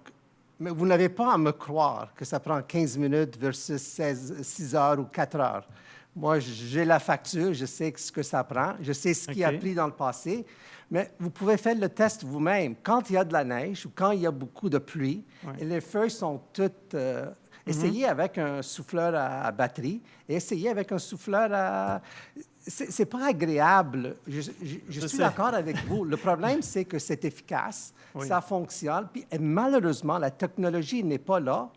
Mais vous n'avez pas à me croire que ça prend 15 minutes versus 6 heures ou 4 heures. Moi, j'ai la facture, je sais ce que ça prend, je sais ce qui a pris dans le passé, mais vous pouvez faire le test vous-même. Quand il y a de la neige ou quand il y a beaucoup de pluie, et les feuilles sont toutes... essayez avec un souffleur à batterie et essayez avec un souffleur à... C'est pas agréable. Je suis d'accord avec vous. Le problème, c'est que c'est efficace, ça fonctionne, puis malheureusement, la technologie n'est pas là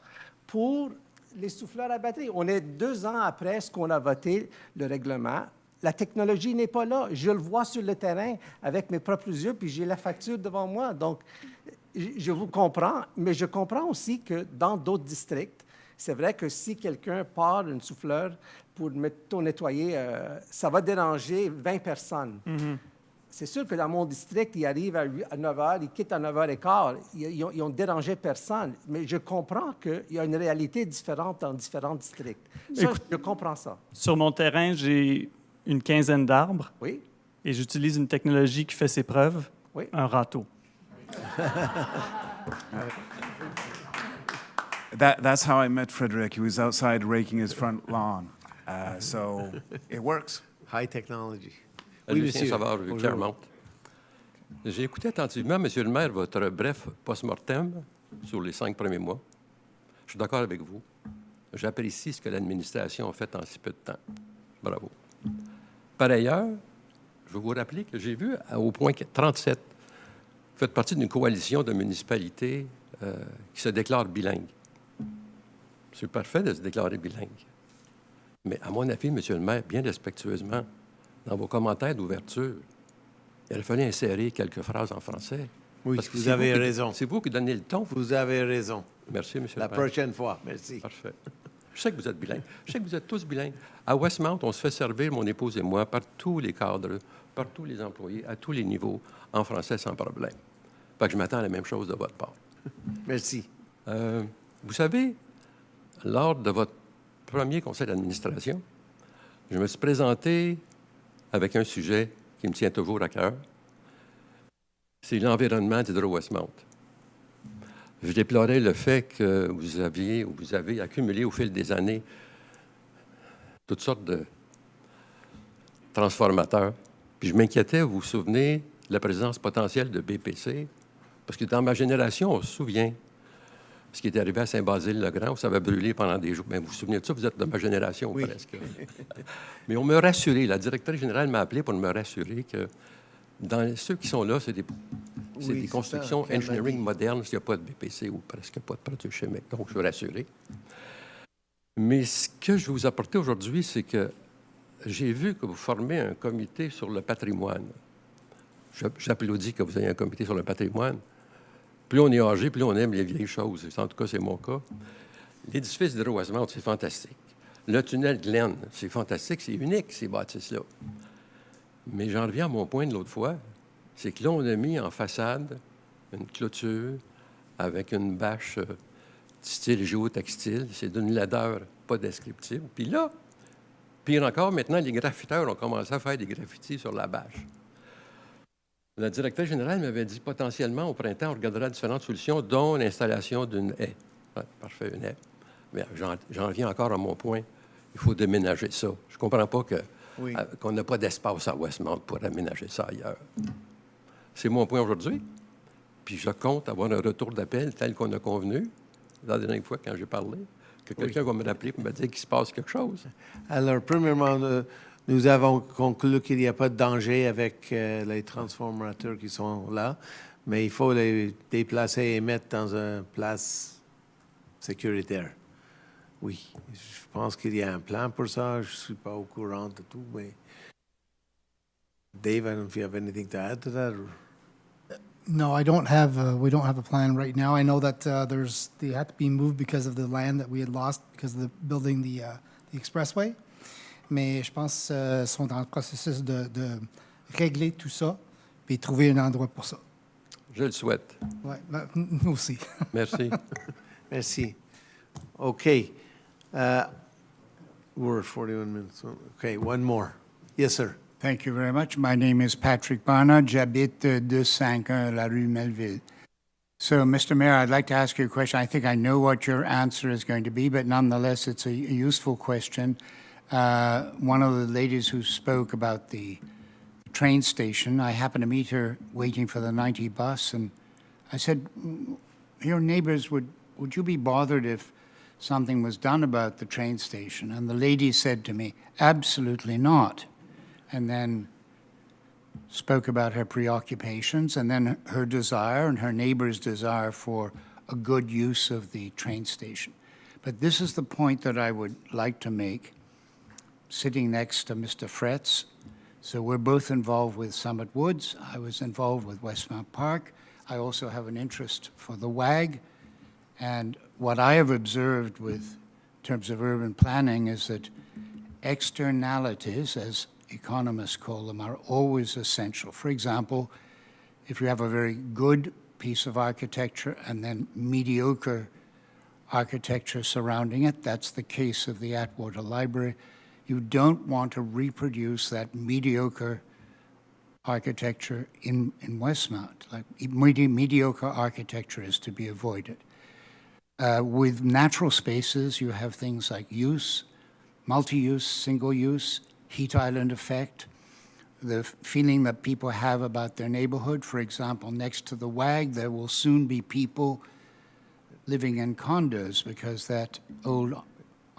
pour les souffleurs à batterie. On est 2 ans après ce qu'on a voté, le règlement. La technologie n'est pas là. Je le vois sur le terrain avec mes propres yeux, puis j'ai la facture devant moi. Donc, je vous comprends, mais je comprends aussi que dans d'autres districts, c'est vrai que si quelqu'un part une souffleur pour nettoyer, ça va déranger 20 personnes. C'est sûr que dans mon district, ils arrivent à 9 h, ils quittent à 9 h 15. Ils ont dérangé personne. Mais je comprends qu'il y a une réalité différente dans différents districts. Ça, écoute, je comprends ça. Sur mon terrain, j'ai une quinzaine d'arbres. Oui. Et j'utilise une technologie qui fait ses preuves, un râteau. That's how I met Frederick. He was outside raking his front lawn. So it works. High technology. Oui, Lucien Savard, Clermont. J'ai écouté attentivement, Monsieur le maire, votre bref post-mortem sur les 5 premiers mois. Je suis d'accord avec vous. J'apprécie ce que l'administration a fait en si peu de temps. Bravo. Par ailleurs, je veux vous rappeler que j'ai vu au point 37, vous faites partie d'une coalition de municipalités qui se déclarent bilingues. C'est parfait de se déclarer bilingue. Mais à mon avis, Monsieur le maire, bien respectueusement, dans vos commentaires d'ouverture, il aurait fallu insérer quelques phrases en français. Oui, Parce que vous avez raison. C'est vous qui donnez le ton. Vous avez raison. Merci, Monsieur La le maire. prochaine fois, merci. Parfait. Je sais que vous êtes bilingue. Je sais que vous êtes tous bilingues. À Westmount, on se fait servir, mon épouse et moi, par tous les cadres, par tous les employés, à tous les niveaux, en français sans problème. Fait que je m'attends à la même chose de votre part. Merci. Vous savez, lors de votre premier conseil d'administration, je me suis présenté avec un sujet qui me tient toujours à cœur. C'est l'environnement d'Hydro-Westmount. Je déplorais le fait que vous avez accumulé au fil des années toutes sortes de transformateurs. Puis je m'inquiétais, vous vous souvenez, de la présence potentielle de BPC, parce que dans ma génération, on se souvient ce qui est arrivé à Saint-Basile-le-Grand, où ça avait brûlé pendant des jours. Mais vous vous souvenez de ça, vous êtes de ma génération presque. Mais on me rassurait, la directrice générale m'a appelé pour me rassurer que dans ceux qui sont là, c'est des constructions engineering modernes, s'il n'y a pas de BPC ou presque pas de produits chimiques. Donc, je suis rassuré. Mais ce que je vais vous apporter aujourd'hui, c'est que j'ai vu que vous formez un comité sur le patrimoine. J'applaudis que vous ayez un comité sur le patrimoine. Plus on est âgé, plus on aime les vieilles choses. En tout cas, c'est mon cas. L'édifice d'Hydro-Westmount, c'est fantastique. Le tunnel Glen, c'est fantastique, c'est unique, ces bâtisses-là. Mais j'en reviens à mon point de l'autre fois, c'est que là, on a mis en façade une clôture avec une bâche style géotextile. C'est d'une laideur pas descriptible. Puis là, pire encore, maintenant, les graffiteurs ont commencé à faire des graffitis sur la bâche. La directrice générale m'avait dit potentiellement au printemps, on regardera différentes solutions, dont l'installation d'une haie. Ouais, parfait, une haie. Mais j'en reviens encore à mon point. Il faut déménager ça. Je ne comprends pas qu'on n'a pas d'espace à Westmount pour aménager ça ailleurs. C'est mon point aujourd'hui. Puis je compte avoir un retour d'appel tel qu'on a convenu la dernière fois quand j'ai parlé, que quelqu'un va me rappeler pour me dire qu'il se passe quelque chose. Alors, premièrement, nous avons conclu qu'il n'y a pas de danger avec les transformateurs qui sont là, mais il faut les déplacer et mettre dans une place sécuritaire. Oui, je pense qu'il y a un plan pour ça. Je ne suis pas au courant de tout, mais Dave, I don't know if you have anything to add to that. Or... No, I don't have. We don't have a plan right now. I know that they had to be moved because of the land that we had lost because of the building the expressway. Mais je pense qu'ils sont dans le processus de régler tout ça et trouver un endroit pour ça. Je le souhaite. Oui, nous aussi. Merci. Merci. Okay. We're at 41 minutes. Okay, one more. Yes, sir. Thank you very much. My name is Patrick Barnard. J'habite 251 La Rue Melville. So, Mr. Mayor, I'd like to ask you a question. I think I know what your answer is going to be, but nonetheless, it's a useful question. One of the ladies who spoke about the train station, I happened to meet her waiting for the 90 bus, and I said, your neighbors, would you be bothered if something was done about the train station? And the lady said to me, absolutely not. And then spoke about her preoccupations and then her desire and her neighbor's desire for a good use of the train station. But this is the point that I would like to make, sitting next to Mr. Fretz. So we're both involved with Summit Woods. I was involved with Westmount Park. I also have an interest for the WAG. And what I have observed with in terms of urban planning is that externalities, as economists call them, are always essential. For example, if you have a very good piece of architecture and then mediocre architecture surrounding it, that's the case of the Atwater Library, you don't want to reproduce that mediocre architecture in Westmount. Like mediocre architecture is to be avoided. With natural spaces, you have things like use, multi-use, single-use, heat island effect, the feeling that people have about their neighborhood. For example, next to the WAG, there will soon be people living in condos because that old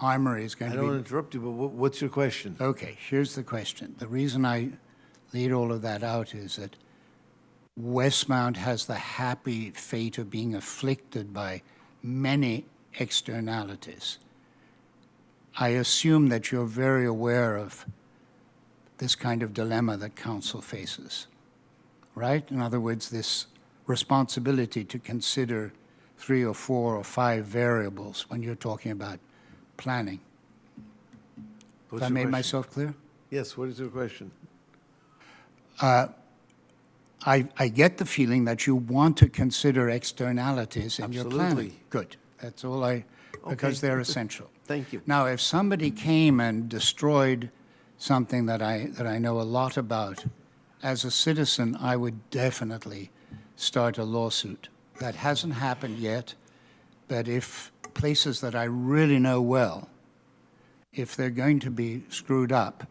armory is going to be... I don't interrupt you, but what's your question? Okay, here's the question. The reason I laid all of that out is that Westmount has the happy fate of being afflicted by many externalities. I assume that you're very aware of this kind of dilemma that council faces, right? In other words, this responsibility to consider 3 or 4 or 5 variables when you're talking about planning. Have I made myself clear? Yes, what is your question? I get the feeling that you want to consider externalities in your planning. Absolutely. Good. That's all I because they're essential. Thank you. Now, if somebody came and destroyed something that I know a lot about, as a citizen, I would definitely start a lawsuit. That hasn't happened yet, but if places that I really know well, if they're going to be screwed up,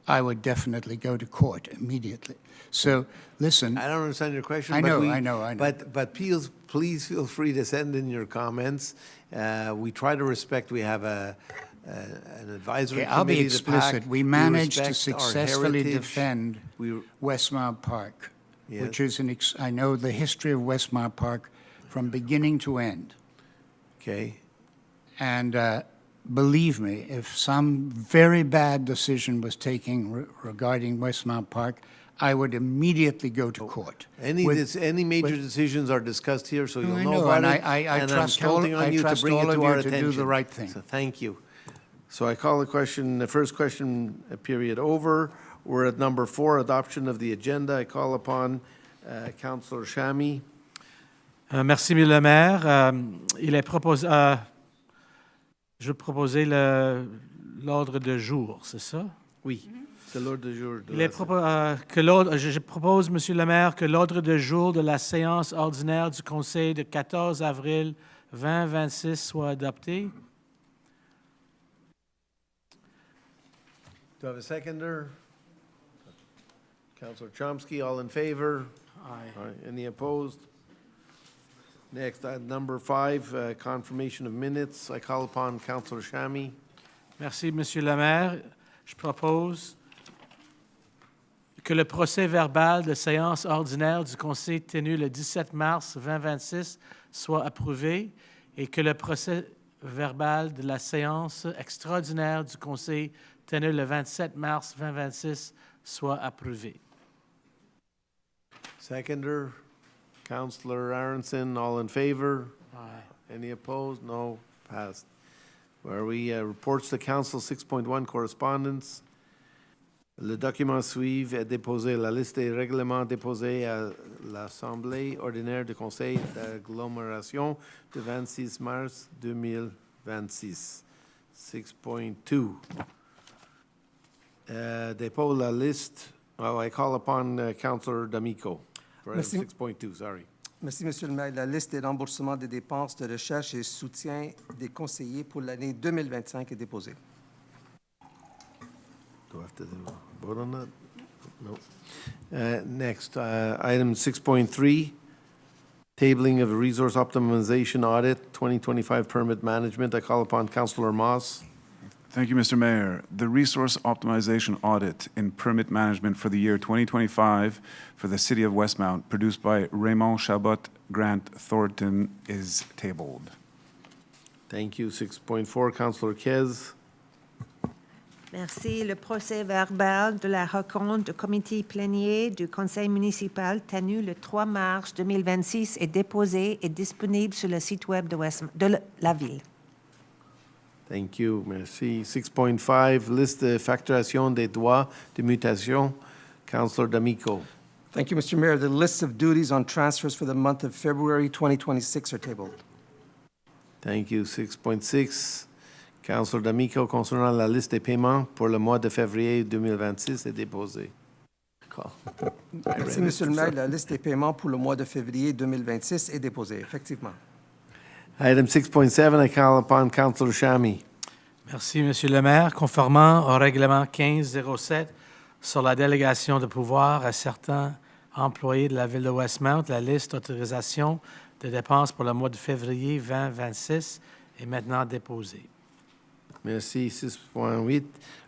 I would definitely go to court immediately. So, listen. I don't understand your question. I know. But please feel free to send in your comments. We try to respect, we have an advisory committee. I'll be explicit. We managed to respect our successfully heritage. defend Westmount Park, Yes. which is I know the history of Westmount Park from beginning to end. Okay. And believe me, if some very bad decision was taken regarding Westmount Park, I would immediately go to court. Any major decisions are discussed here, so you'll know know, about and it. I and trust I'm counting all- on I you to trust bring it all to of our you to do attention. the right thing. So thank you. So I call the first question period over. We're at number 4, adoption of the agenda. I call upon Councillor Chamy. Merci, M. le maire. Il est proposé, je vais proposer l'ordre de jour, c'est ça? Oui, c'est l'ordre du jour. Je propose, M. le maire, que l'ordre de jour de la séance ordinaire du Conseil de 14 avril 2026 soit adopté. Do I have a seconder? Councillor Chomsky, all in favor? Aye. Any opposed? Next, number 5, confirmation of minutes. I call upon Councillor Chamy. Merci, Monsieur le maire. Je propose que le procès-verbal de séance ordinaire du Conseil tenu le 17 mars 2026 soit approuvé et que le procès-verbal de la séance extraordinaire du Conseil tenu le 27 mars 2026 soit approuvé. Seconder, Councillor Aronson, all in favor? Aye. Any opposed? No. Passed. Where we reports to Council 6.1 correspondence. Le document suivant est déposé. La liste des règlements déposés à l'Assemblée ordinaire du Conseil d'agglomération du 26 mars 2026. 6.2. Dépôt la liste. Oh, I call upon Councillor D'Amico for item Merci. 6.2. Sorry. Merci, Monsieur le maire. La liste des remboursements des dépenses de recherche et soutien des conseillers pour l'année 2025 est déposée. Do I have to vote on that? No. Next, item 6.3, tabling of a resource optimization audit, 2025 permit management. I call upon Councillor Moss. Thank you, Mr. Mayor. The resource optimization audit in permit management for the year 2025 for the City of Westmount, produced by Raymond Chabot Grant Thornton, is tabled. Thank you. 6.4, Councillor Kez. Merci. Le procès-verbal de la rencontre du comité plénier du Conseil municipal tenu le 3 mars 2026 est déposé et disponible sur le site web de la ville. Thank you. Merci. 6.5, liste de facturation des droits de mutation. Councillor D'Amico. Thank you, Mr. Mayor. The lists of duties on transfers for the month of February 2026 are tabled. Thank you. 6.6, Councillor D'Amico concernant la liste des paiements pour le mois de février 2026 est déposée. Merci, Monsieur le maire. La liste des paiements pour le mois de février 2026 est déposée, effectivement. Item 6.7, I call upon Councillor Chamy. Merci, Monsieur le maire. Conformément au règlement 1507 sur la délégation de pouvoir à certains employés de la Ville de Westmount, la liste d'autorisation de dépenses pour le mois de février 2026 est maintenant déposée. Merci. 6.8,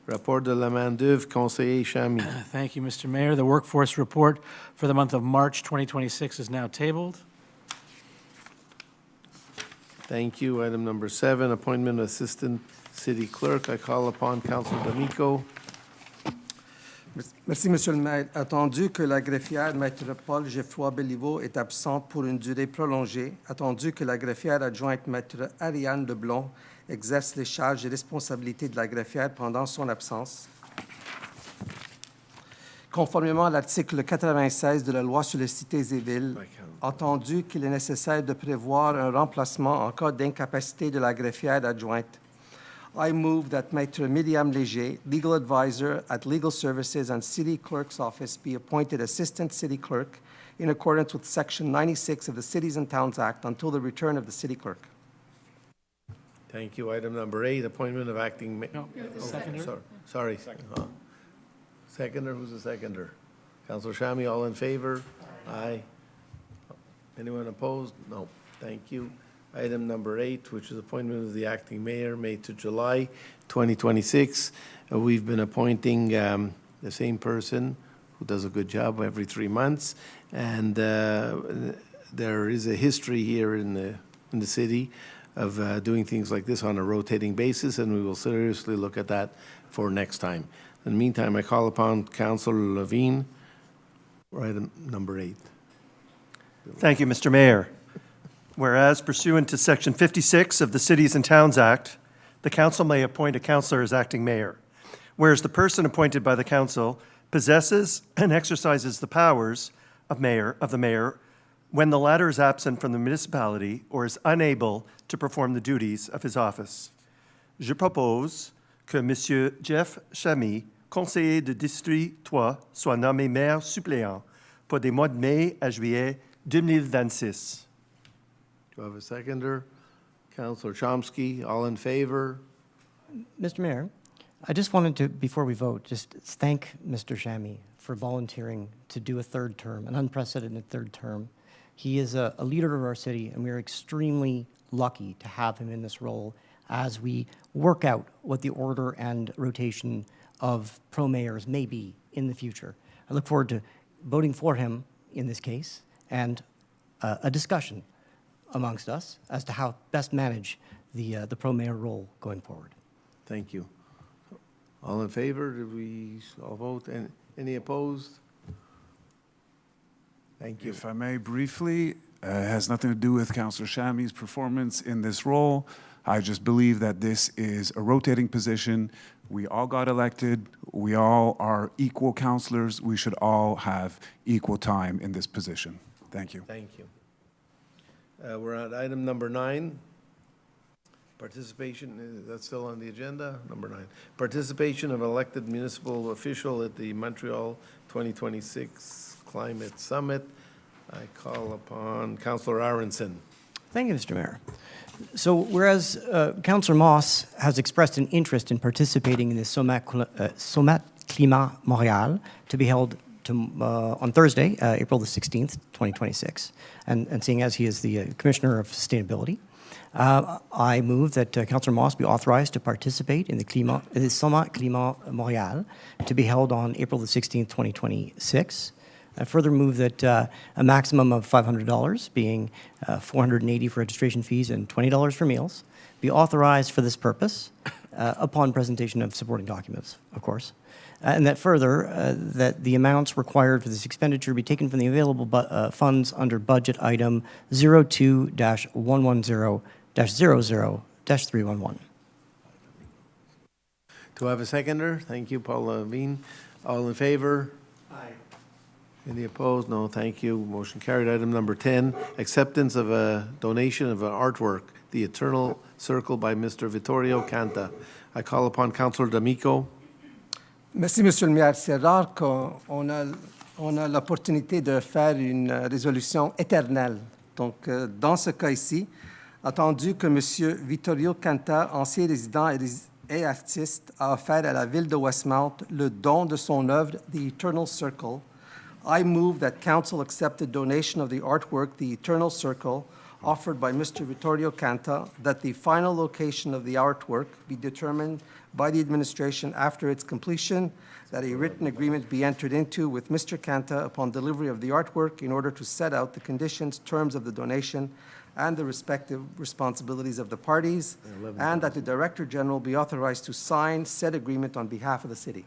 rapport de la main-d'œuvre, conseiller Chamy. Thank you, Mr. Mayor. The workforce report for the month of March 2026 is now tabled. Thank you. Item number 7, appointment of assistant city clerk. I call upon Councillor D'Amico. Merci, Monsieur le maire. Attendu que la greffière Maître Paul Geoffroy Béliveau est absente pour une durée prolongée, attendu que la greffière adjointe Maître Ariane Leblond exerce les charges et responsabilités de la greffière pendant son absence, conformément à l'article 96 de la loi sur les cités et villes, entendu qu'il est nécessaire de prévoir un remplacement en cas d'incapacité de la greffière adjointe. I move that Maître Myriam Léger, legal advisor at Legal Services and City Clerk's Office, be appointed Assistant City Clerk in accordance with Section 96 of the Cities and Towns Act until the return of the City Clerk. Thank you. Item number 8, appointment of acting. No, seconder. Sorry. Seconder, who's the seconder? Councilor Shami, all in favor? Aye. Anyone opposed? No. Thank you. Item number 8, which is appointment of the acting mayor, May to July 2026. We've been appointing the same person who does a good job every 3 months. And there is a history here in the city of doing things like this on a rotating basis, and we will seriously look at that for next time. In the meantime, I call upon Councilor Levine for item number 8. Thank you, Mr. Mayor. Whereas pursuant to Section 56 of the Cities and Towns Act, the council may appoint a councillor as acting mayor. Whereas the person appointed by the council possesses and exercises the powers of the mayor when the latter is absent from the municipality or is unable to perform the duties of his office. Je propose que M. Jeff Chamy, conseiller de district 3, soit nommé maire suppléant pour des mois de mai à juillet 2026. Do I have a seconder? Councilor Chomsky, all in favor? Mr. Mayor, I just wanted to, before we vote, just thank Mr. Chamy for volunteering to do a third term, an unprecedented third term. He is a leader of our city, and we are extremely lucky to have him in this role as we work out what the order and rotation of pro-mayors may be in the future. I look forward to voting for him in this case and a discussion amongst us as to how best manage the pro-mayor role going forward. Thank you. All in favor? Did we all vote? Any opposed? Thank you. If I may briefly, it has nothing to do with Councillor Chamy's performance in this role. I just believe that this is a rotating position. We all got elected. We all are equal councillors. We should all have equal time in this position. Thank you. Thank you. We're at item number 9. Participation, that's still on the agenda, number 9. Participation of elected municipal official at the Montreal 2026 Climate Summit. I call upon Councillor Aronson. Thank you, Mr. Mayor. So whereas Councillor Moss has expressed an interest in participating in the Sommet Climat Montréal to be held on Thursday, April the 16th, 2026, and seeing as he is the Commissioner of Sustainability, I move that Councillor Moss be authorized to participate in the Sommet Climat Montréal to be held on April the 16th, 2026. I further move that a maximum of $500, being $480 for registration fees and $20 for meals, be authorized for this purpose upon presentation of supporting documents, of course. And that further, that the amounts required for this expenditure be taken from the available funds under budget item 02-110-00-311. Do I have a seconder? Thank you, Paul Levine. All in favor? Aye. Any opposed? No, thank you. Motion carried. Item number 10, acceptance of a donation of an artwork, The Eternal Circle by Mr. Vittorio Canta. I call upon Councilor D'Amico. Merci, Monsieur le Maire. C'est rare qu'on a l'opportunité de faire une résolution éternelle. Donc, dans ce cas ici, attendu que Monsieur Vittorio Canta, ancien résident et artiste, a offert à la ville de Westmount le don de son œuvre, The Eternal Circle, I move that Council accept the donation of the artwork, The Eternal Circle, offered by Mr. Vittorio Canta, that the final location of the artwork be determined by the administration after its completion, that a written agreement be entered into with Mr. Canta upon delivery of the artwork in order to set out the conditions, terms of the donation, and the respective responsibilities of the parties, and that the Director General be authorized to sign said agreement on behalf of the city.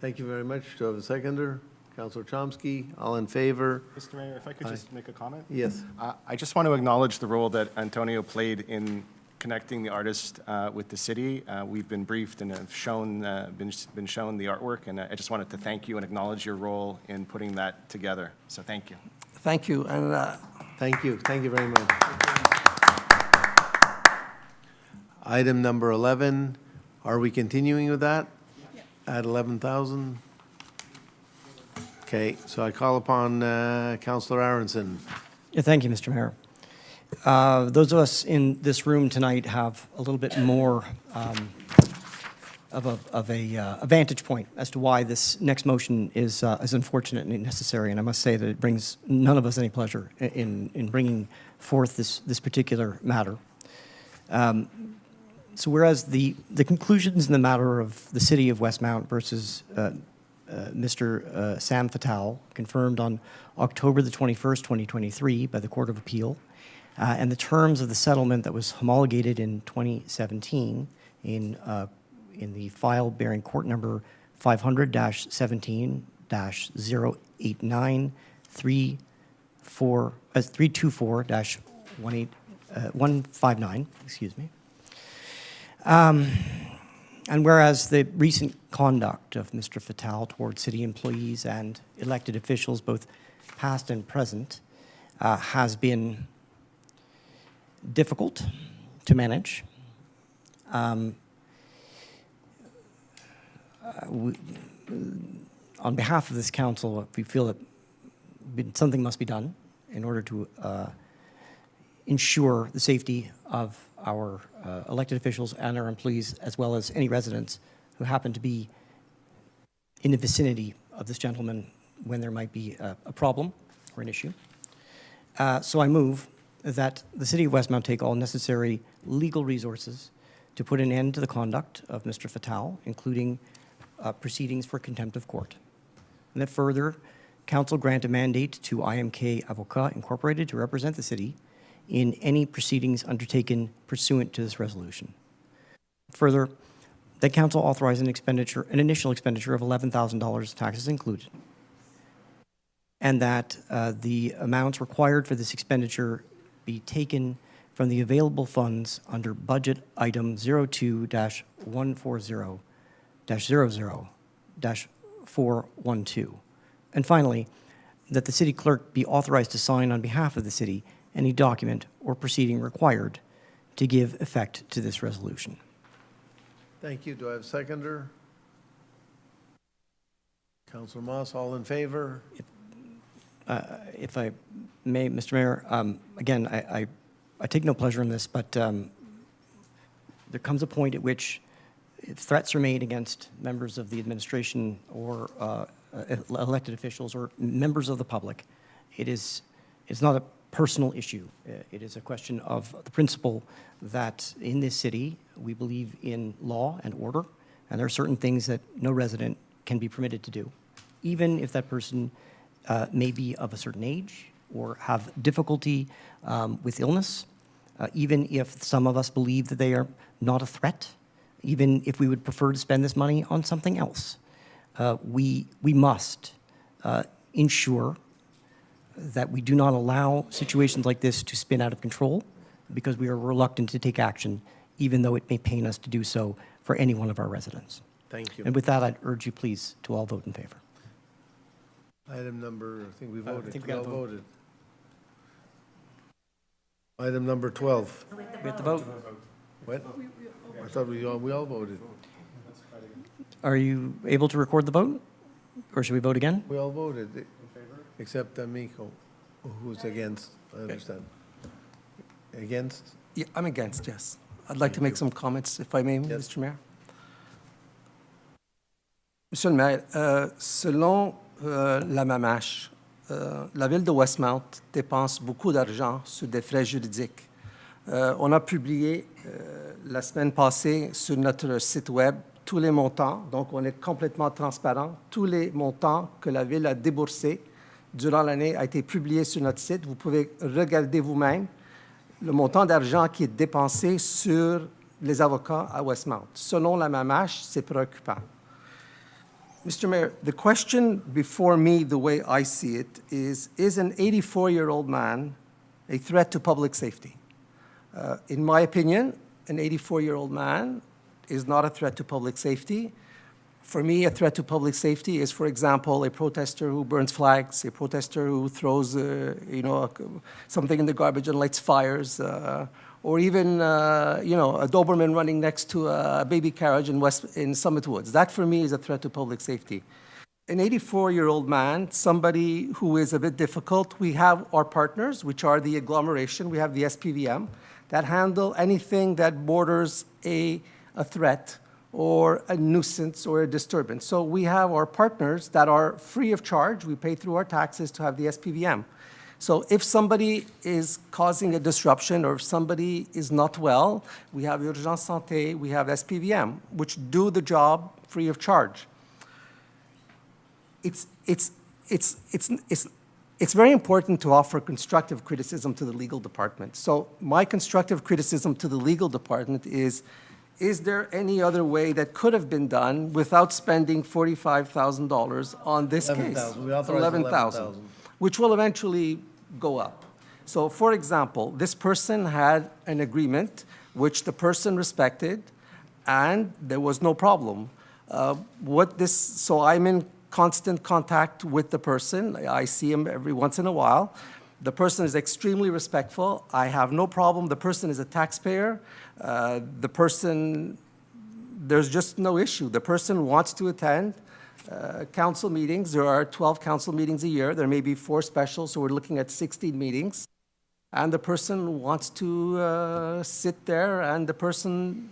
Thank you very much. Do I have a seconder? Councilor Chomsky, all in favor? Mr. Mayor, if I could just make a comment? Yes. I just want to acknowledge the role that Antonio played in connecting the artist with the city. We've been briefed and have shown, been shown the artwork, and I just wanted to thank you and acknowledge your role in putting that together. So thank you. Thank you, and Thank you. Thank you very much. Item number 11, are we continuing with that? At 11,000? Okay, so I call upon Councillor Aronson. Yeah, thank you, Mr. Mayor. Those of us in this room tonight have a little bit more of a vantage point as to why this next motion is unfortunate and necessary, and I must say that it brings none of us any pleasure in bringing forth this particular matter. So whereas the conclusions in the matter of the City of Westmount versus Mr. Sam Fatal, confirmed on October the 21st, 2023 by the Court of Appeal, and the terms of the settlement that was homologated in 2017 in the file bearing court number 500-17-324-159, excuse me. And whereas the recent conduct of Mr. Fatal towards city employees and elected officials, both past and present, has been difficult to manage, on behalf of this council, we feel that something must be done in order to ensure the safety of our elected officials and our employees, as well as any residents who happen to be in the vicinity of this gentleman when there might be a problem or an issue. So I move that the City of Westmount take all necessary legal resources to put an end to the conduct of Mr. Fatal, including proceedings for contempt of court. And that further, council grant a mandate to IMK Avocat Incorporated to represent the city in any proceedings undertaken pursuant to this resolution. Further, that council authorize an initial expenditure of $11,000, taxes included, and that the amounts required for this expenditure be taken from the available funds under budget item 02-140-00-412. And finally, that the city clerk be authorized to sign on behalf of the city any document or proceeding required to give effect to this resolution. Thank you. Do I have a seconder? Councillor Moss, all in favor? If I may, Mr. Mayor, again, I take no pleasure in this, but there comes a point at which if threats are made against members of the administration or elected officials or members of the public, it's not a personal issue. It is a question of the principle that in this city, we believe in law and order, and there are certain things that no resident can be permitted to do, even if that person may be of a certain age or have difficulty with illness, even if some of us believe that they are not a threat, even if we would prefer to spend this money on something else. We must ensure that we do not allow situations like this to spin out of control because we are reluctant to take action, even though it may pain us to do so for any one of our residents. Thank you. And with that, I'd urge you, please, to all vote in favor. Item number, I think we voted. I think we We all got to vote. voted. Item number 12. We have to vote. What? I thought we all voted. Are you able to record the vote? Or should we vote again? We all voted, except Amico, who's against, I understand. Against? yeah, I'm against, yes. I'd like to make some comments, if I may, Mr. Mayor. Monsieur le maire, selon la MAMACH, la ville de Westmount dépense beaucoup d'argent sur des frais juridiques. On a publié la semaine passée sur notre site web tous les montants, donc on est complètement transparent. Tous les montants que la ville a déboursés durant l'année a été publié sur notre site. Vous pouvez regarder vous-même le montant d'argent qui est dépensé sur les avocats à Westmount. Selon la MAMACH, c'est préoccupant. Mr. Mayor, the question before me, the way I see it, is an 84-year-old man a threat to public safety? In my opinion, an 84-year-old man is not a threat to public safety. For me, a threat to public safety is, for example, a protester who burns flags, a protester who throws, something in the garbage and lights fires, or even, a Doberman running next to a baby carriage in Summit Woods. That, for me, is a threat to public safety. An 84-year-old man, somebody who is a bit difficult, we have our partners, which are the agglomeration. We have the SPVM that handle anything that borders a threat or a nuisance or a disturbance. So we have our partners that are free of charge. We pay through our taxes to have the SPVM. So if somebody is causing a disruption or if somebody is not well, we have Urgence Santé, we have SPVM, which do the job free of charge. It's very important to offer constructive criticism to the legal department. So my constructive criticism to the legal department is there any other way that could have been done without spending $45,000 on this case? 11,000. We authorized 11,000. Which will eventually go up. So, for example, this person had an agreement which the person respected, and there was no problem. So I'm in constant contact with the person. I see him every once in a while. The person is extremely respectful. I have no problem. The person is a taxpayer. There's just no issue. The person wants to attend council meetings. There are 12 council meetings a year. There may be 4 specials, so we're looking at 16 meetings. And the person wants to sit there, and the person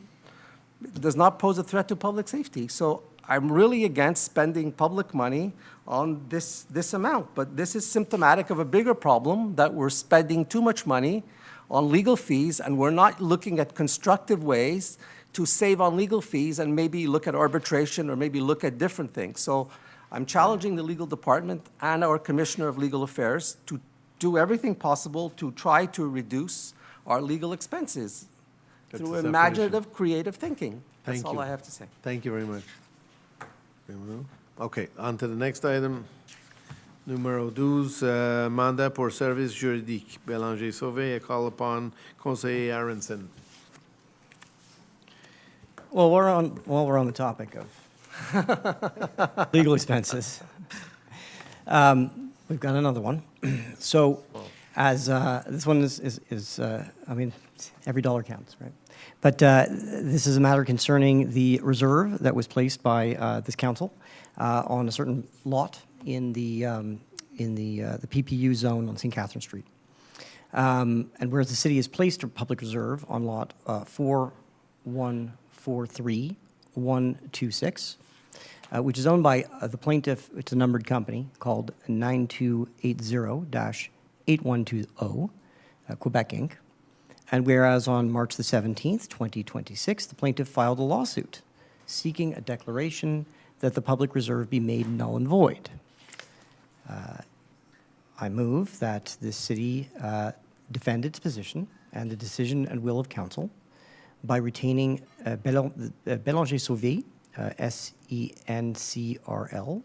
does not pose a threat to public safety. So I'm really against spending public money on this amount. But this is symptomatic of a bigger problem, that we're spending too much money on legal fees, and we're not looking at constructive ways to save on legal fees and maybe look at arbitration or maybe look at different things. So I'm challenging the legal department and our Commissioner of Legal Affairs to do everything possible to try to reduce our legal expenses through imaginative, creative thinking. That's all I have to say. Thank you very much. Okay, on to the next item. Numéro 12, mandat pour service juridique. Bélanger Sauvé, I call upon Conseiller Aronson. Well, while we're on the topic of legal expenses, we've got another one. So, as this one is every dollar counts, right? But this is a matter concerning the reserve that was placed by this council on a certain lot in the PPU zone on St. Catherine Street. And whereas the city has placed a public reserve on lot 4143126, which is owned by the plaintiff. It's a numbered company called 9280-8120, Quebec Inc. And whereas on March the 17th, 2026, the plaintiff filed a lawsuit seeking a declaration that the public reserve be made null and void. I move that the city defend its position and the decision and will of council by retaining Bélanger Sauvé, SENCRL,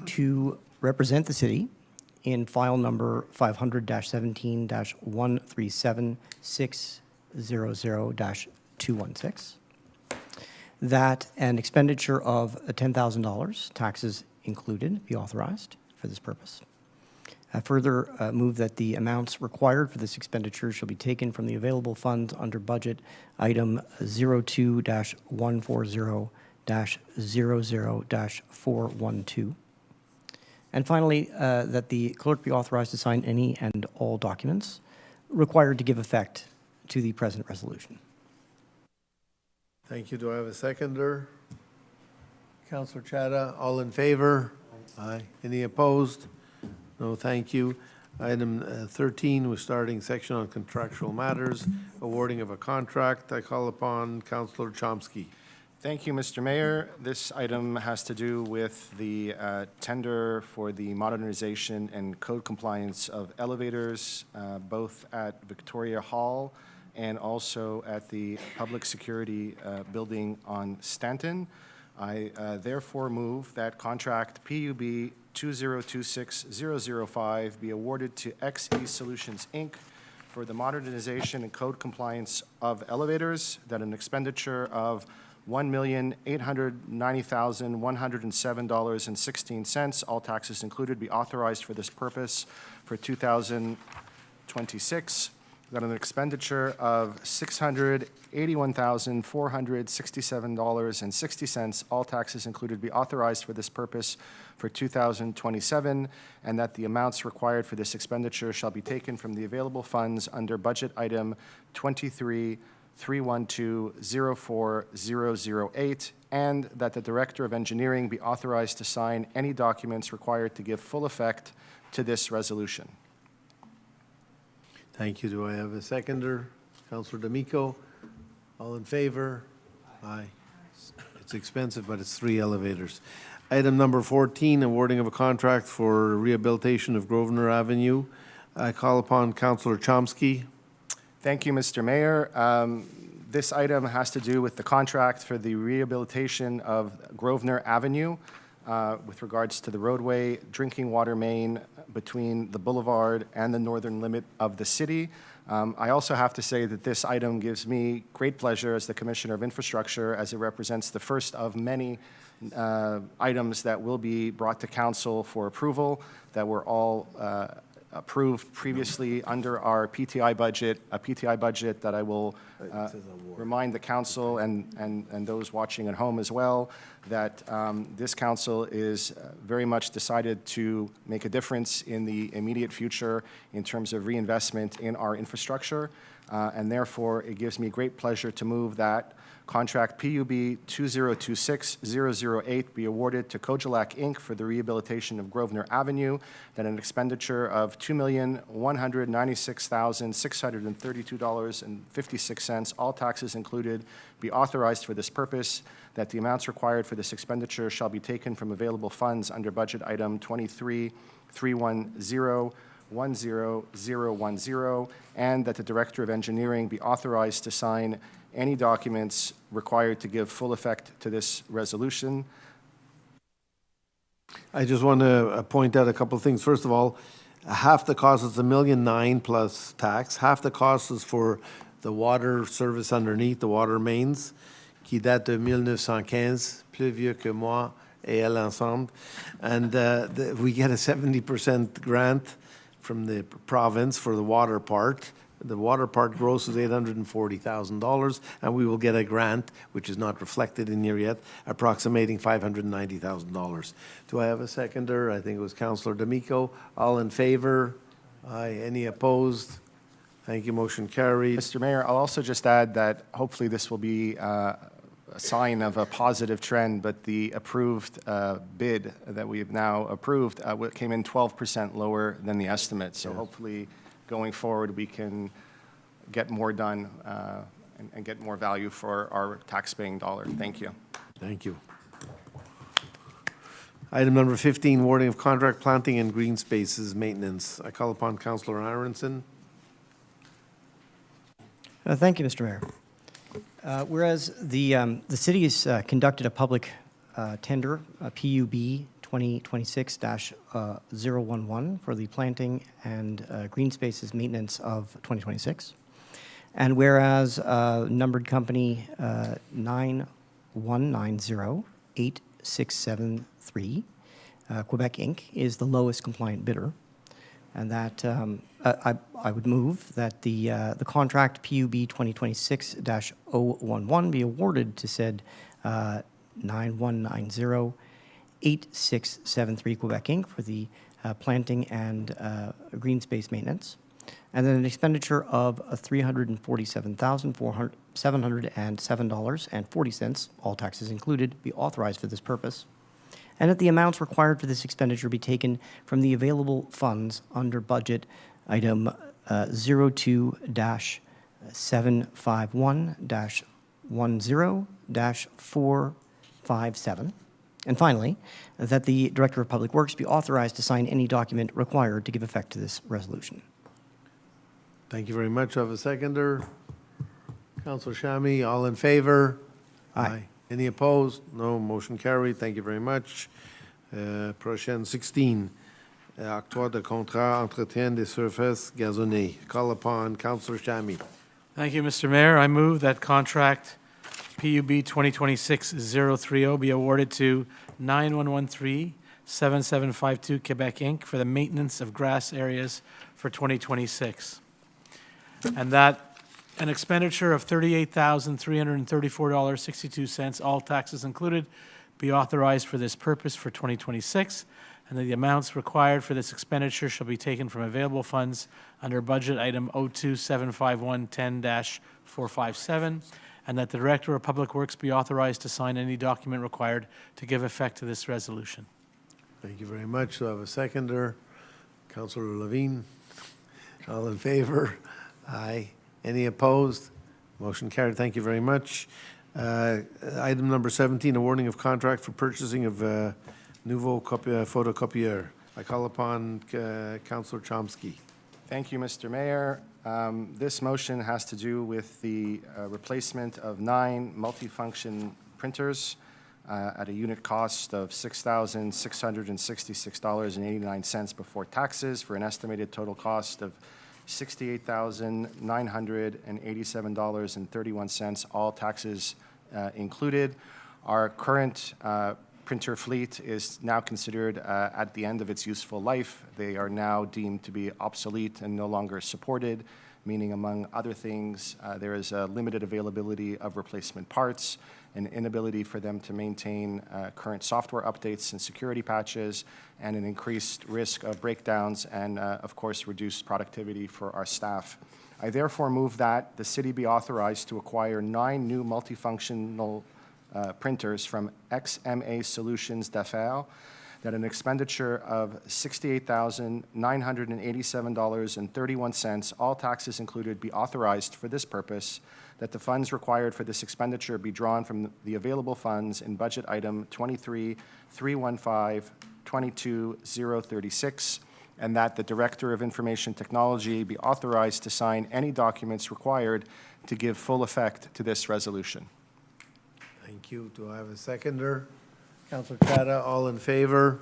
to represent the city in file number 500-17-137600-216, that an expenditure of $10,000, taxes included, be authorized for this purpose. I further move that the amounts required for this expenditure shall be taken from the available funds under budget item 02-140-00-412. And finally, that the clerk be authorized to sign any and all documents required to give effect to the present resolution. Thank you. Do I have a seconder? Councillor Chada, all in favor? Aye. Any opposed? No, thank you. Item 13, we're starting section on contractual matters, awarding of a contract. I call upon Councillor Chomsky. Thank you, Mr. Mayor. This item has to do with the tender for the modernization and code compliance of elevators, both at Victoria Hall and also at the Public Security Building on Stanton. I therefore move that contract PUB 2026-005 be awarded to XE Solutions, Inc. for the modernization and code compliance of elevators, that an expenditure of $1,890,107.16, all taxes included, be authorized for this purpose for 2026. That an expenditure of $681,467.60, all taxes included, be authorized for this purpose for 2027, and that the amounts required for this expenditure shall be taken from the available funds under budget item 23-312-04008, and that the Director of Engineering be authorized to sign any documents required to give full effect to this resolution. Thank you. Do I have a seconder? Councillor D'Amico. All in favor? Aye. It's expensive, but it's 3 elevators. Item number 14, awarding of a contract for rehabilitation of Grosvenor Avenue. I call upon Councillor Chomsky. Thank you, Mr. Mayor. This item has to do with the contract for the rehabilitation of Grosvenor Avenue with regards to the roadway drinking water main between the boulevard and the northern limit of the city. I also have to say that this item gives me great pleasure as the Commissioner of Infrastructure, as it represents the first of many items that will be brought to Council for approval that were all approved previously under our PTI budget, a PTI budget that I will remind the Council and those watching at home as well that this Council is very much decided to make a difference in the immediate future in terms of reinvestment in our infrastructure, and therefore it gives me great pleasure to move that contract PUB 2026-008 be awarded to Kojalac Inc. for the rehabilitation of Grosvenor Avenue, that an expenditure of $2,196,632.56, all taxes included, be authorized for this purpose, that the amounts required for this expenditure shall be taken from available funds under budget item 23-310-10010, and that the Director of Engineering be authorized to sign any documents required to give full effect to this resolution. I just want to point out a couple of things. First of all, half the cost is $1.9 million plus tax. Half the cost is for the water service underneath, the water mains, qui date de 1915, plus vieux que moi et elle ensemble. And we get a 70% grant from the province for the water part. The water part grosses $840,000, and we will get a grant, which is not reflected in here yet, approximating $590,000. Do I have a seconder? I think it was Councillor D'Amico. All in favor? Aye. Any opposed? Thank you. Motion carried. Mr. Mayor, I'll also just add that hopefully this will be a sign of a positive trend, but the approved bid that we have now approved came in 12% lower than the estimate. So hopefully going forward, we can get more done and get more value for our tax-paying dollar. Thank you. Thank you. Item number 15, awarding of contract planting and green spaces maintenance. I call upon Councillor Aronson. Thank you, Mr. Mayor. Whereas the city has conducted a public tender, PUB 2026-011 for the planting and green spaces maintenance of 2026. And whereas numbered company 91908673, Quebec Inc., is the lowest compliant bidder, and that I would move that the contract PUB 2026-011 be awarded to said 91908673 Quebec Inc. for the planting and green space maintenance, and then an expenditure of $347,707.40, all taxes included, be authorized for this purpose, and that the amounts required for this expenditure be taken from the available funds under budget item 02-751-10-457. And finally, that the Director of Public Works be authorized to sign any document required to give effect to this resolution. Thank you very much. I have a seconder. Councillor Chamy, all in favor? Aye. Any opposed? No. Motion carried. Thank you very much. Prochaine 16. octroi de contrat entretien des surfaces gazonnées. Call upon Councillor Chami. Thank you, Mr. Mayor. I move that contract PUB 2026-030 be awarded to 9113-7752 Quebec Inc. for the maintenance of grass areas for 2026. And that an expenditure of $38,334.62, all taxes included, be authorized for this purpose for 2026, and that the amounts required for this expenditure shall be taken from available funds under budget item 0275110-457, and that the Director of Public Works be authorized to sign any document required to give effect to this resolution. Thank you very much. So I have a seconder. Councillor Levine. All in favor? Aye. Any opposed? Motion carried. Thank you very much. Item number 17, awarding of contract for purchasing of nouveau photocopier. I call upon Councillor Chomsky. Thank you, Mr. Mayor. This motion has to do with the replacement of 9 multifunction printers at a unit cost of $6,666.89 before taxes, for an estimated total cost of $68,987.31, all taxes included. Our current printer fleet is now considered at the end of its useful life. They are now deemed to be obsolete and no longer supported, meaning, among other things, there is a limited availability of replacement parts, an inability for them to maintain current software updates and security patches, and an increased risk of breakdowns and, of course, reduced productivity for our staff. I therefore move that the city be authorized to acquire 9 new multifunctional printers from XMA Solutions d'Affaires, that an expenditure of $68,987.31, all taxes included, be authorized for this purpose, that the funds required for this expenditure be drawn from the available funds in budget item 23-315-22036, and that the Director of Information Technology be authorized to sign any documents required to give full effect to this resolution. Thank you. Do I have a seconder? Councillor Chada, all in favor?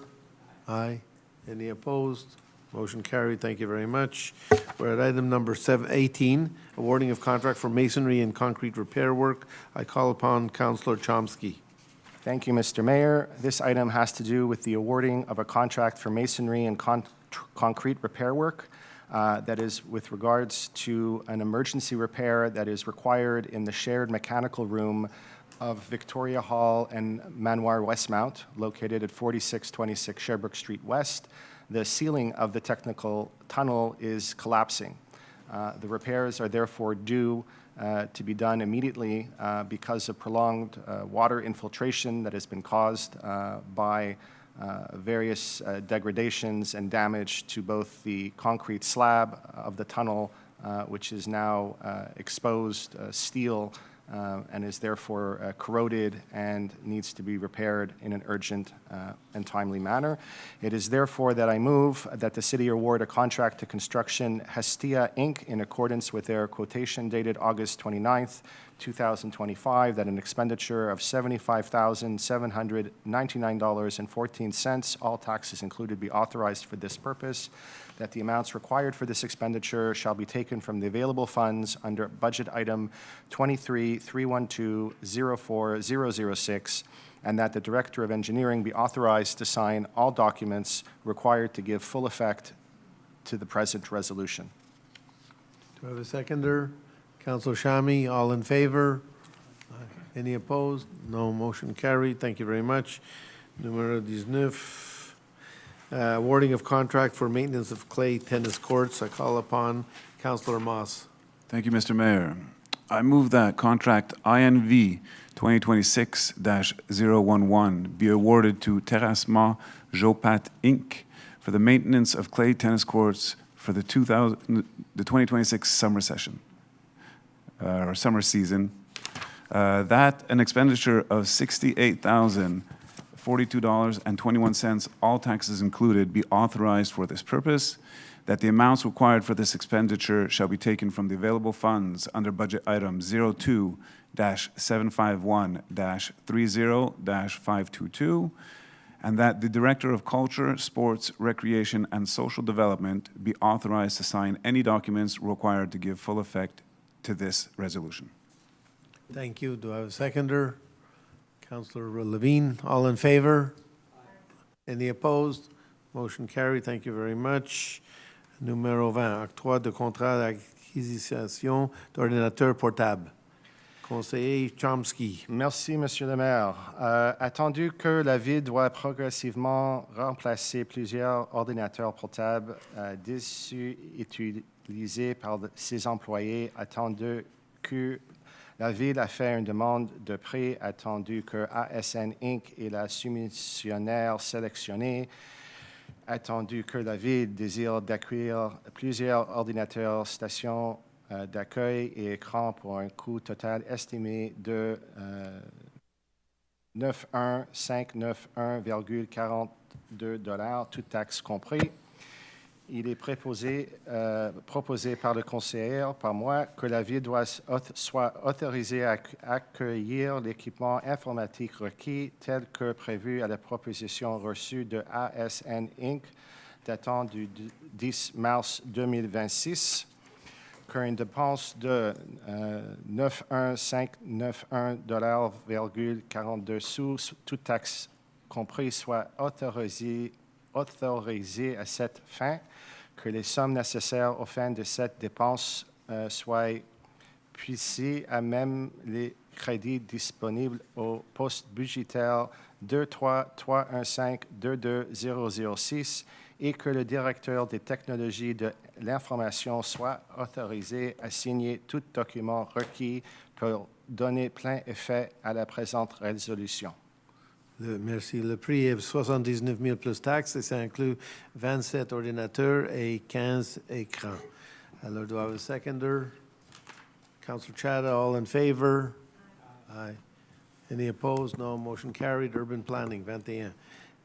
Aye. Any opposed? Motion carried. Thank you very much. We're at item number 18, awarding of contract for masonry and concrete repair work. I call upon Councillor Chomsky. Thank you, Mr. Mayor. This item has to do with the awarding of a contract for masonry and concrete repair work. That is with regards to an emergency repair that is required in the shared mechanical room of Victoria Hall and Manoir Westmount, located at 4626 Sherbrooke Street West. The ceiling of the technical tunnel is collapsing. The repairs are therefore due to be done immediately because of prolonged water infiltration that has been caused by various degradations and damage to both the concrete slab of the tunnel, which is now exposed steel and is therefore corroded and needs to be repaired in an urgent and timely manner. It is therefore that I move that the city award a contract to Construction Hestia, Inc. in accordance with their quotation dated August 29th, 2025, that an expenditure of $75,799.14, all taxes included, be authorized for this purpose, that the amounts required for this expenditure shall be taken from the available funds under budget item 23-312-04006, and that the Director of Engineering be authorized to sign all documents required to give full effect to the present resolution. Do I have a seconder? Councillor Chami, all in favor? Any opposed? No. Motion carried. Thank you very much. Numero 19, awarding of contract for maintenance of clay tennis courts. I call upon Councillor Moss. Thank you, Mr. Mayor. I move that contract INV 2026-011 be awarded to Terrassement Jopat Inc. for the maintenance of clay tennis courts for the 2026 summer session, or summer season. That an expenditure of $68,042.21, all taxes included, be authorized for this purpose, that the amounts required for this expenditure shall be taken from the available funds under budget item 02-751-30-522, and that the Director of Culture, Sports, Recreation, and Social Development be authorized to sign any documents required to give full effect to this resolution. Thank you. Do I have a seconder? Councillor Levine, all in favor? Any opposed? Motion carried. Thank you very much. Numéro 20, octroi de contrat d'acquisition d'ordinateur portable. Conseiller Chomsky. Merci, Monsieur le maire. Attendu que la ville doit progressivement remplacer plusieurs ordinateurs portables déçus utilisés par ses employés, attendu que la ville a fait une demande de prêt, attendu que ASN Inc. est la soumissionnaire sélectionnée, attendu que la ville désire d'acquérir plusieurs ordinateurs, stations d'accueil et écrans pour un coût total estimé de 91591,42 toutes taxes compris. Il est proposé par le conseiller, par moi, que la ville soit autorisée à accueillir l'équipement informatique requis tel que prévu à la proposition reçue de ASN Inc. datant du 10 mars 2026, qu'une dépense de 91591,42 sous, toute taxe compris, soit autorisée à cette fin, que les sommes nécessaires aux fins de cette dépense soient puissées à même les crédits disponibles au poste budgétaire 23315-22006 et que le directeur des technologies de l'information soit autorisé à signer tout document requis pour donner plein effet à la présente résolution. Merci. Le prix est 79 000 plus taxes et ça inclut 27 ordinateurs et 15 écrans. Alors, do I have a seconder? Councillor Chada, all in favor? Aye. Any opposed? No. Motion carried. Urban Planning, 21.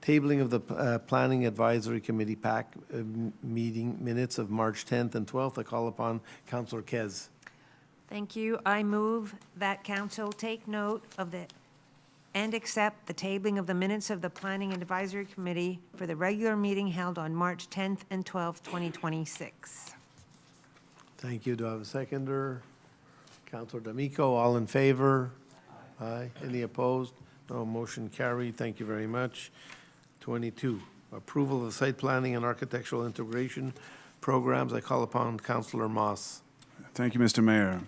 Tabling of the Planning Advisory Committee PAC meeting minutes of March 10th and 12th. I call upon Councillor Kez. Thank you. I move that council take note of and accept the tabling of the minutes of the Planning and Advisory Committee for the regular meeting held on March 10th and 12th, 2026. Thank you. Do I have a seconder? Councillor D'Amico, all in favor? Aye. Any opposed? No. Motion carried. Thank you very much. 22, approval of site planning and architectural integration programs. I call upon Councillor Moss. Thank you, Mr. Mayor.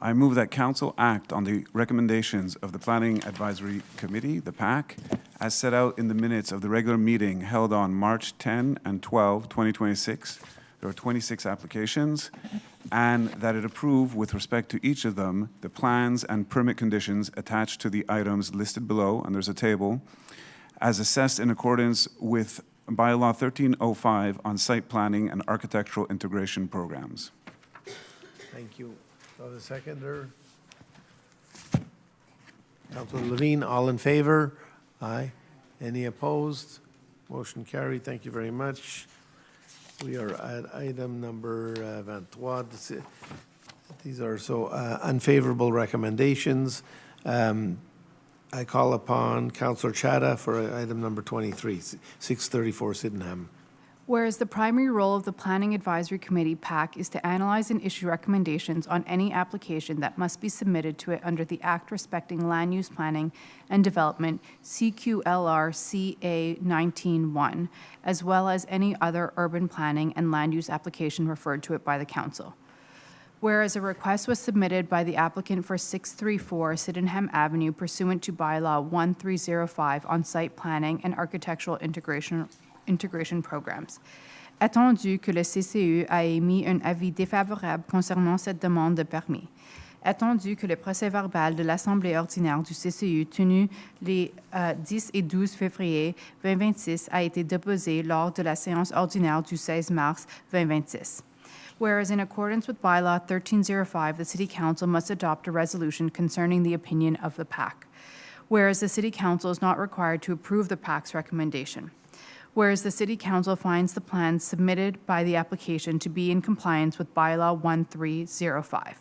I move that Council act on the recommendations of the Planning Advisory Committee, the PAC, as set out in the minutes of the regular meeting held on March 10 and 12, 2026. There are 26 applications, and that it approve, with respect to each of them, the plans and permit conditions attached to the items listed below, and there's a table, as assessed in accordance with Bylaw 1305 on site planning and architectural integration programs. Thank you. Do I have a seconder? Councillor Levine, all in favor? Aye. Any opposed? Motion carried. Thank you very much. We are at item number 23. These are unfavorable recommendations. I call upon Councillor Chada for item number 23, 634 Sydenham. Whereas the primary role of the Planning Advisory Committee, PAC, is to analyze and issue recommendations on any application that must be submitted to it under the Act Respecting Land Use Planning and Development, CQLR CA 19-1, as well as any other urban planning and land use application referred to it by the Council. Whereas a request was submitted by the applicant for 634 Sydenham Avenue pursuant to Bylaw 1305 on site planning and architectural integration programs. Attendu que le CCE a émis un avis défavorable concernant cette demande de permis. Attendu que le procès-verbal de l'Assemblée ordinaire du CCE tenu les 10 et 12 février 2026 a été déposé lors de la séance ordinaire du 16 mars 2026. Whereas in accordance with Bylaw 1305, the City Council must adopt a resolution concerning the opinion of the PAC. Whereas the City Council is not required to approve the PAC's recommendation. Whereas the City Council finds the plans submitted by the application to be in compliance with Bylaw 1305.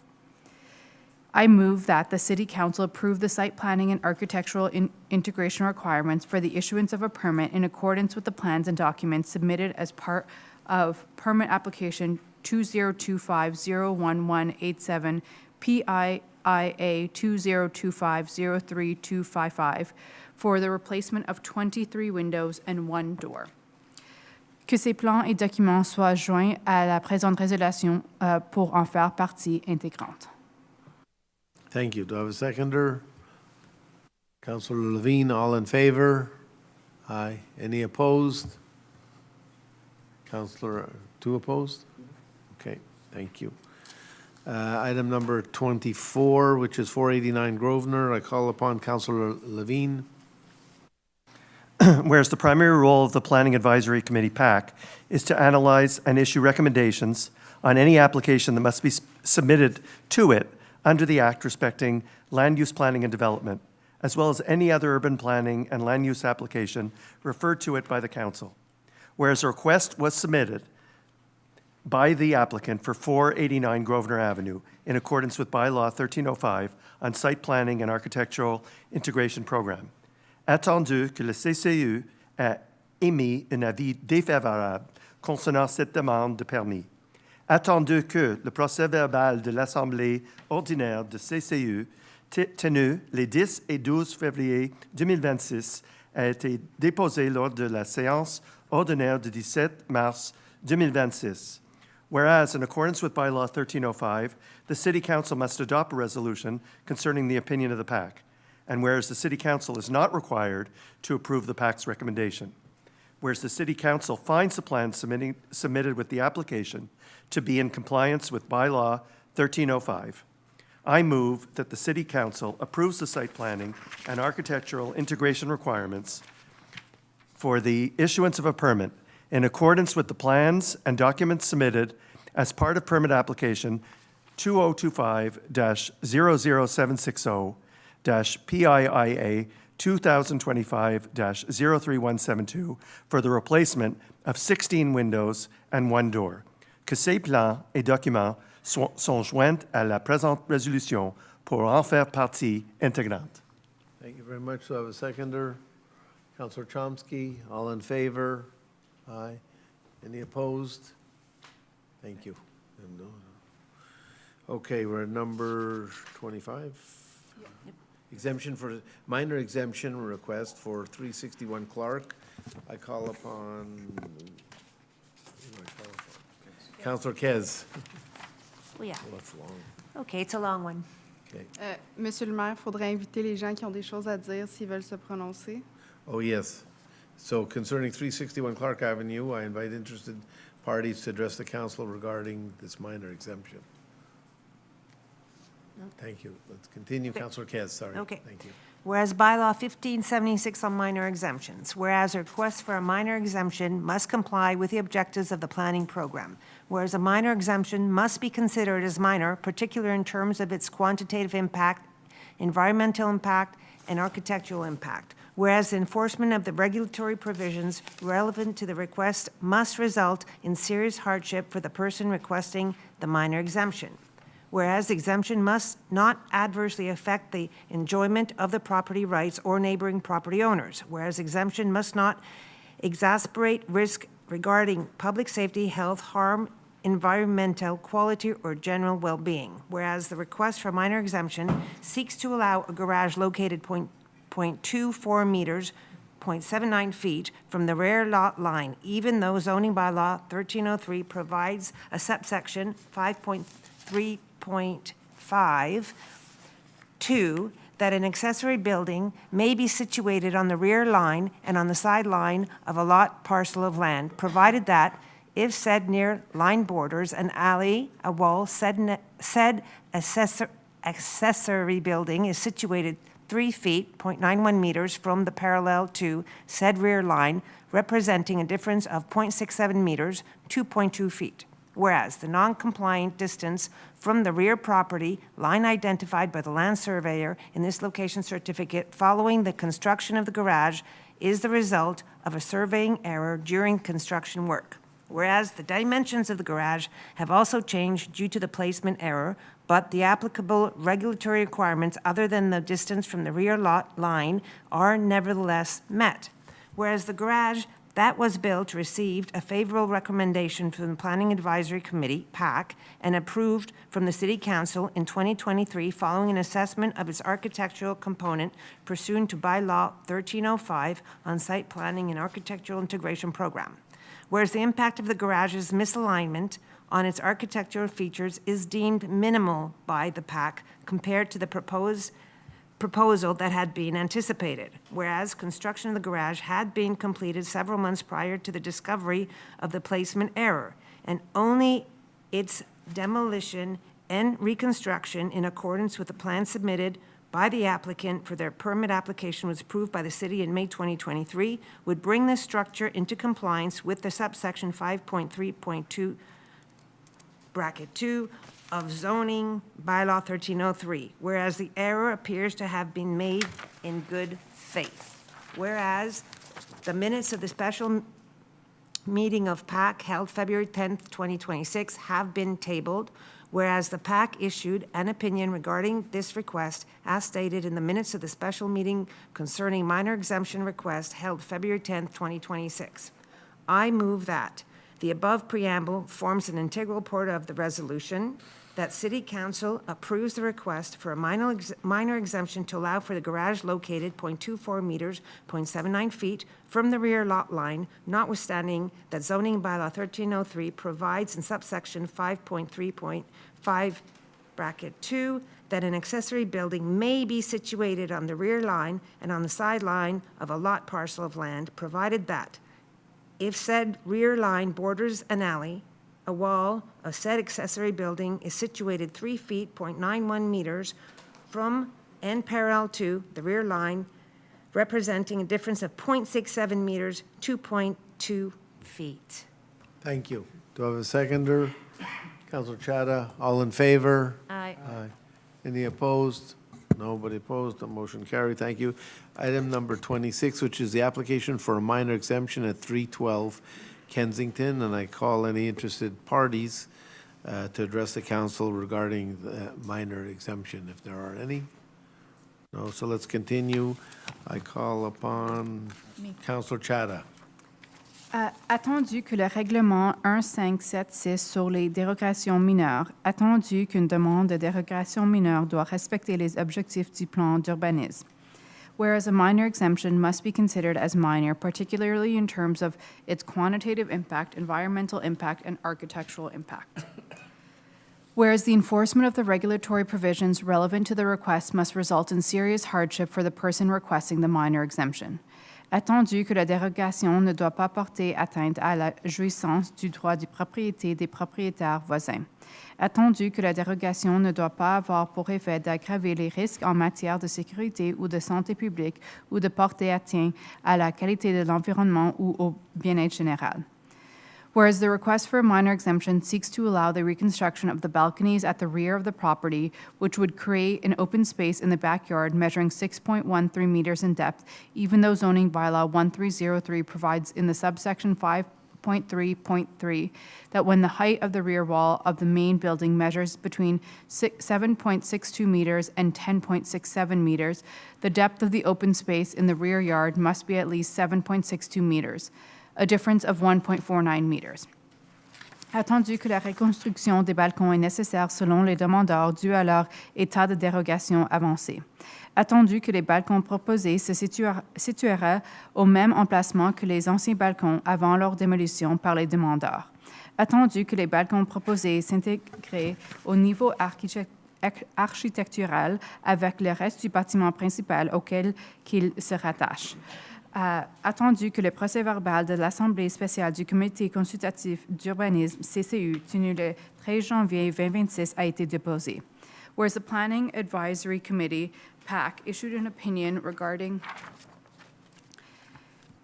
I move that the City Council approve the site planning and architectural integration requirements for the issuance of a permit in accordance with the plans and documents submitted as part of permit application 2025-01187 PIIA 2025-03255 for the replacement of 23 windows and 1 door. Que ces plans et documents soient joints à la présente résolution pour en faire partie intégrante. Thank you. Do I have a seconder? Councillor Levine, all in favor? Aye. Any opposed? Councillor, 2 opposed? Okay, thank you. Item number 24, which is 489 Grosvenor. I call upon Councillor Levine. Whereas the primary role of the Planning Advisory Committee, PAC, is to analyze and issue recommendations on any application that must be submitted to it under the Act respecting land use planning and development, as well as any other urban planning and land use application referred to it by the Council. Whereas a request was submitted by the applicant for 489 Grosvenor Avenue in accordance with Bylaw 1305 on Site Planning and Architectural Integration Program. Attendu que le CCU a émis un avis défavorable concernant cette demande de permis. Attendu que le procès-verbal de l'Assemblée ordinaire de CCU tenu les 10 et 12 février 2026 a été déposé lors de la séance ordinaire du 17 mars 2026. Whereas, in accordance with Bylaw 1305, the City Council must adopt a resolution concerning the opinion of the PAC. And whereas the City Council is not required to approve the PAC's recommendation. Whereas the City Council finds the plan submitted with the application to be in compliance with Bylaw 1305, I move that the City Council approves the site planning and architectural integration requirements for the issuance of a permit in accordance with the plans and documents submitted as part of permit application 2025-00760-PIIA 2025-03172 for the replacement of 16 windows and 1 door. Que ces plans et documents sont joints à la présente résolution pour en faire partie intégrante. Thank you very much. So I have a seconder. Councillor Chomsky, all in favor? Aye. Any opposed? Thank you. And, okay, we're at number 25. Exemption for, minor exemption request for 361 Clark. I call upon, Councillor Kez. Oh, yeah. Oh, that's long. Okay, it's a long one. Okay. Monsieur le maire, il faudrait inviter les gens qui ont des choses à dire s'ils veulent se prononcer. Oh, yes. So concerning 361 Clark Avenue, I invite interested parties to address the council regarding this minor exemption. Thank you. Let's continue. Okay. Councillor Kez, sorry. Okay. Thank you. Whereas bylaw 1576 on minor exemptions, whereas a request for a minor exemption must comply with the objectives of the planning program, whereas a minor exemption must be considered as minor, particularly in terms of its quantitative impact, environmental impact, and architectural impact, whereas the enforcement of the regulatory provisions relevant to the request must result in serious hardship for the person requesting the minor exemption. Whereas the exemption must not adversely affect the enjoyment of the property rights or neighboring property owners. Whereas exemption must not exacerbate risk regarding public safety, health, harm, environmental quality, or general well-being. Whereas the request for minor exemption seeks to allow a garage located 0.24 meters, 0.79 feet from the rear lot line, even though zoning bylaw 1303 provides a subsection 5.3.5 that an accessory building may be situated on the rear line and on the side line of a lot parcel of land, provided that if said near line borders an alley, a wall, said accessory building is situated 3 feet, 0.91 meters from the parallel to said rear line, representing a difference of 0.67 meters, 2.2 feet. Whereas the non-compliant distance from the rear property line identified by the land surveyor in this location certificate following the construction of the garage is the result of a surveying error during construction work. Whereas the dimensions of the garage have also changed due to the placement error, but the applicable regulatory requirements other than the distance from the rear lot line are nevertheless met. Whereas the garage that was built received a favorable recommendation from the Planning Advisory Committee, PAC, and approved from the City Council in 2023 following an assessment of its architectural component pursuant to Bylaw 1305 on Site Planning and Architectural Integration Program. Whereas the impact of the garage's misalignment on its architectural features is deemed minimal by the PAC compared to the proposal that had been anticipated, whereas construction of the garage had been completed several months prior to the discovery of the placement error, and only its demolition and reconstruction in accordance with the plan submitted by the applicant for their permit application was approved by the city in May 2023 would bring this structure into compliance with the subsection 5.3.2 bracket 2 of zoning bylaw 1303, whereas the error appears to have been made in good faith. Whereas the minutes of the special meeting of PAC held February 10th, 2026 have been tabled, whereas the PAC issued an opinion regarding this request as stated in the minutes of the special meeting concerning minor exemption request held February 10th, 2026. I move that the above preamble forms an integral part of the resolution, that City Council approves the request for a minor exemption to allow for the garage located 0.24 meters, 0.79 feet from the rear lot line, notwithstanding that zoning bylaw 1303 provides in subsection 5.3.5 bracket 2 that an accessory building may be situated on the rear line and on the sideline of a lot parcel of land, provided that if said rear line borders an alley, a wall of said accessory building is situated 3 feet, 0.91 meters from and parallel to the rear line, representing a difference of 0.67 meters, 2.2 feet. Thank you. Do I have a seconder? Councilor Chada, all in favor? Aye. Aye. Any opposed? Nobody opposed. The motion carried. Thank you. Item number 26, which is the application for a minor exemption at 312 Kensington, and I call any interested parties to address the council regarding the minor exemption, if there are any. No, so let's continue. I call upon Councilor Chada. Attendu que le règlement 1576 sur les dérogations mineures, attendu qu'une demande de dérogation mineure doit respecter les objectifs du plan d'urbanisme. Whereas a minor exemption must be considered as minor, particularly in terms of its quantitative impact, environmental impact, and architectural impact. Whereas the enforcement of the regulatory provisions relevant to the request must result in serious hardship for the person requesting the minor exemption. Attendu que la dérogation ne doit pas porter atteinte à la jouissance du droit de propriété des propriétaires voisins. Attendu que la dérogation ne doit pas avoir pour effet d'aggraver les risques en matière de sécurité ou de santé publique ou de porter atteinte à la qualité de l'environnement ou au bien-être général. Whereas the request for a minor exemption seeks to allow the reconstruction of the balconies at the rear of the property, which would create an open space in the backyard measuring 6.13 meters in depth, even though zoning bylaw 1303 provides in the subsection 5.3.3 that when the height of the rear wall of the main building measures between 7.62 meters and 10.67 meters, the depth of the open space in the rear yard must be at least 7.62 meters. A difference of 1.49 meters. Attendu que la reconstruction des balcons est nécessaire selon les demandeurs dû à leur état de dérogation avancé. Attendu que les balcons proposés se situeraient au même emplacement que les anciens balcons avant leur démolition par les demandeurs. Attendu que les balcons proposés s'intégreraient au niveau architectural avec le reste du bâtiment principal auquel qu'ils se rattachent. Attendu que le procès-verbal de l'Assemblée spéciale du Comité consultatif d'urbanisme, CCU, tenu le 13 janvier 2026, a été déposé. Whereas the Planning Advisory Committee, PAC, issued an opinion regarding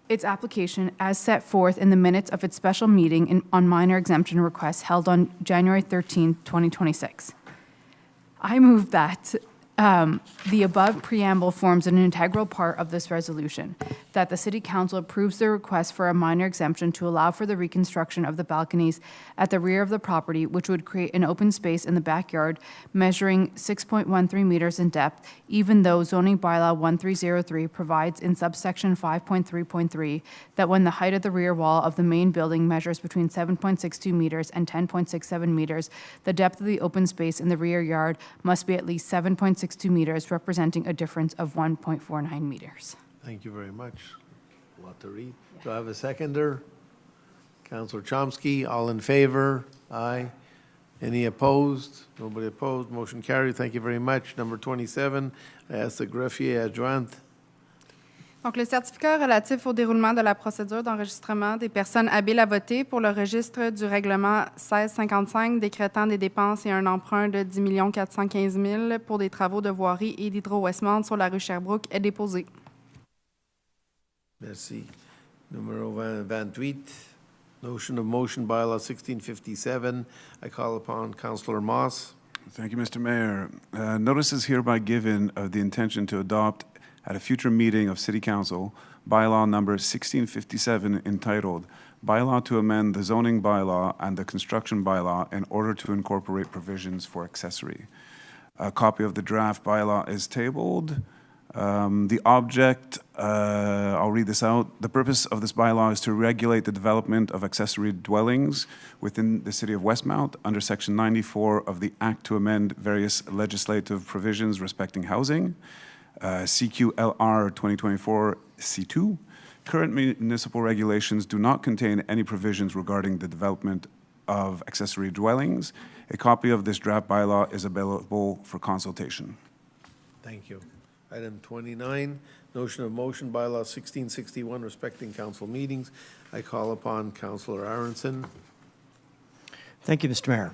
its application as set forth in the minutes of its special meeting on minor exemption requests held on January 13, 2026. I move that the above preamble forms an integral part of this resolution, that the City Council approves the request for a minor exemption to allow for the reconstruction of the balconies at the rear of the property, which would create an open space in the backyard measuring 6.13 meters in depth, even though zoning bylaw 1303 provides in subsection 5.3.3 that when the height of the rear wall of the main building measures between 7.62 meters and 10.67 meters, the depth of the open space in the rear yard must be at least 7.62 meters, representing a difference of 1.49 meters. Thank you very much. A lot to read. Do I have a seconder? Councillor Chomsky, all in favor? Aye. Any opposed? Nobody opposed. Motion carried. Thank you very much. Number 27, I ask the greffier adjointe. Donc, le certificat relatif au déroulement de la procédure d'enregistrement des personnes habiles à voter pour le registre du règlement 1655 décrétant des dépenses et un emprunt de 10 415 000 pour des travaux de voirie et d'hydro-Westmount sur la rue Sherbrooke est déposé. Merci. Numéro 28, notion of motion bylaw 1657. I call upon Councillor Moss. Thank you, Mr. Mayor. Notice is hereby given of the intention to adopt at a future meeting of City Council bylaw number 1657 entitled Bylaw to amend the zoning bylaw and the construction bylaw in order to incorporate provisions for accessory. A copy of the draft bylaw is tabled. The object, I'll read this out. The purpose of this bylaw is to regulate the development of accessory dwellings within the city of Westmount under Section 94 of the Act to amend various legislative provisions respecting housing, CQLR 2024 C2. Current municipal regulations do not contain any provisions regarding the development of accessory dwellings. A copy of this draft bylaw is available for consultation. Thank you. Item 29, notion of motion bylaw 1661 respecting council meetings. I call upon Councillor Aronson. Thank you, Mr. Mayor.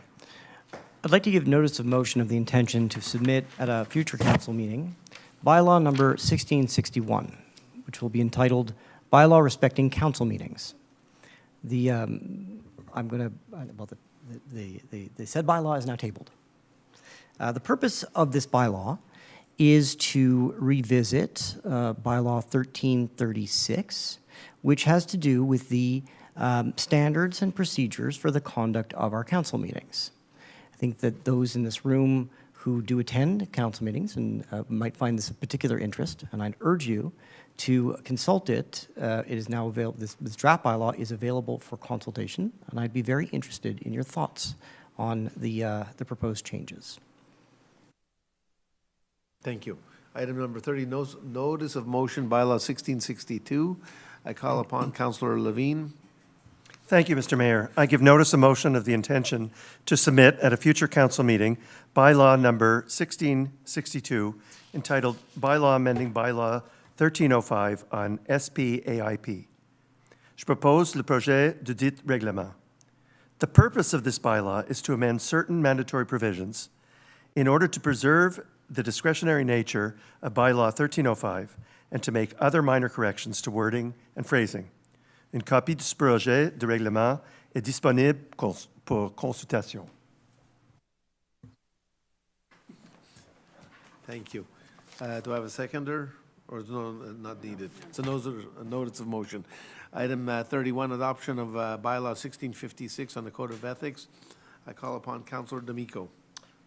I'd like to give notice of motion of the intention to submit at a future council meeting bylaw number 1661, which will be entitled Bylaw Respecting Council Meetings. The said bylaw is now tabled. The purpose of this bylaw is to revisit bylaw 1336, which has to do with the standards and procedures for the conduct of our council meetings. I think that those in this room who do attend council meetings and might find this of particular interest, and I'd urge you to consult it. It is now available. This draft bylaw is available for consultation, and I'd be very interested in your thoughts on the proposed changes. Thank you. Item number 30, notice of motion bylaw 1662. I call upon Councillor Levine. Thank you, Mr. Mayor. I give notice of motion of the intention to submit at a future council meeting bylaw number 1662 entitled Bylaw Amending Bylaw 1305 on SPAIP. Je propose le projet de dit règlement. The purpose of this bylaw is to amend certain mandatory provisions in order to preserve the discretionary nature of bylaw 1305 and to make other minor corrections to wording and phrasing. Une copie de ce projet de règlement est disponible pour consultation. Thank you. Do I have a seconder? Or is no, not needed? It's a notice of motion. Item 31, adoption of bylaw 1656 on the Code of Ethics. I call upon Councillor D'Amico.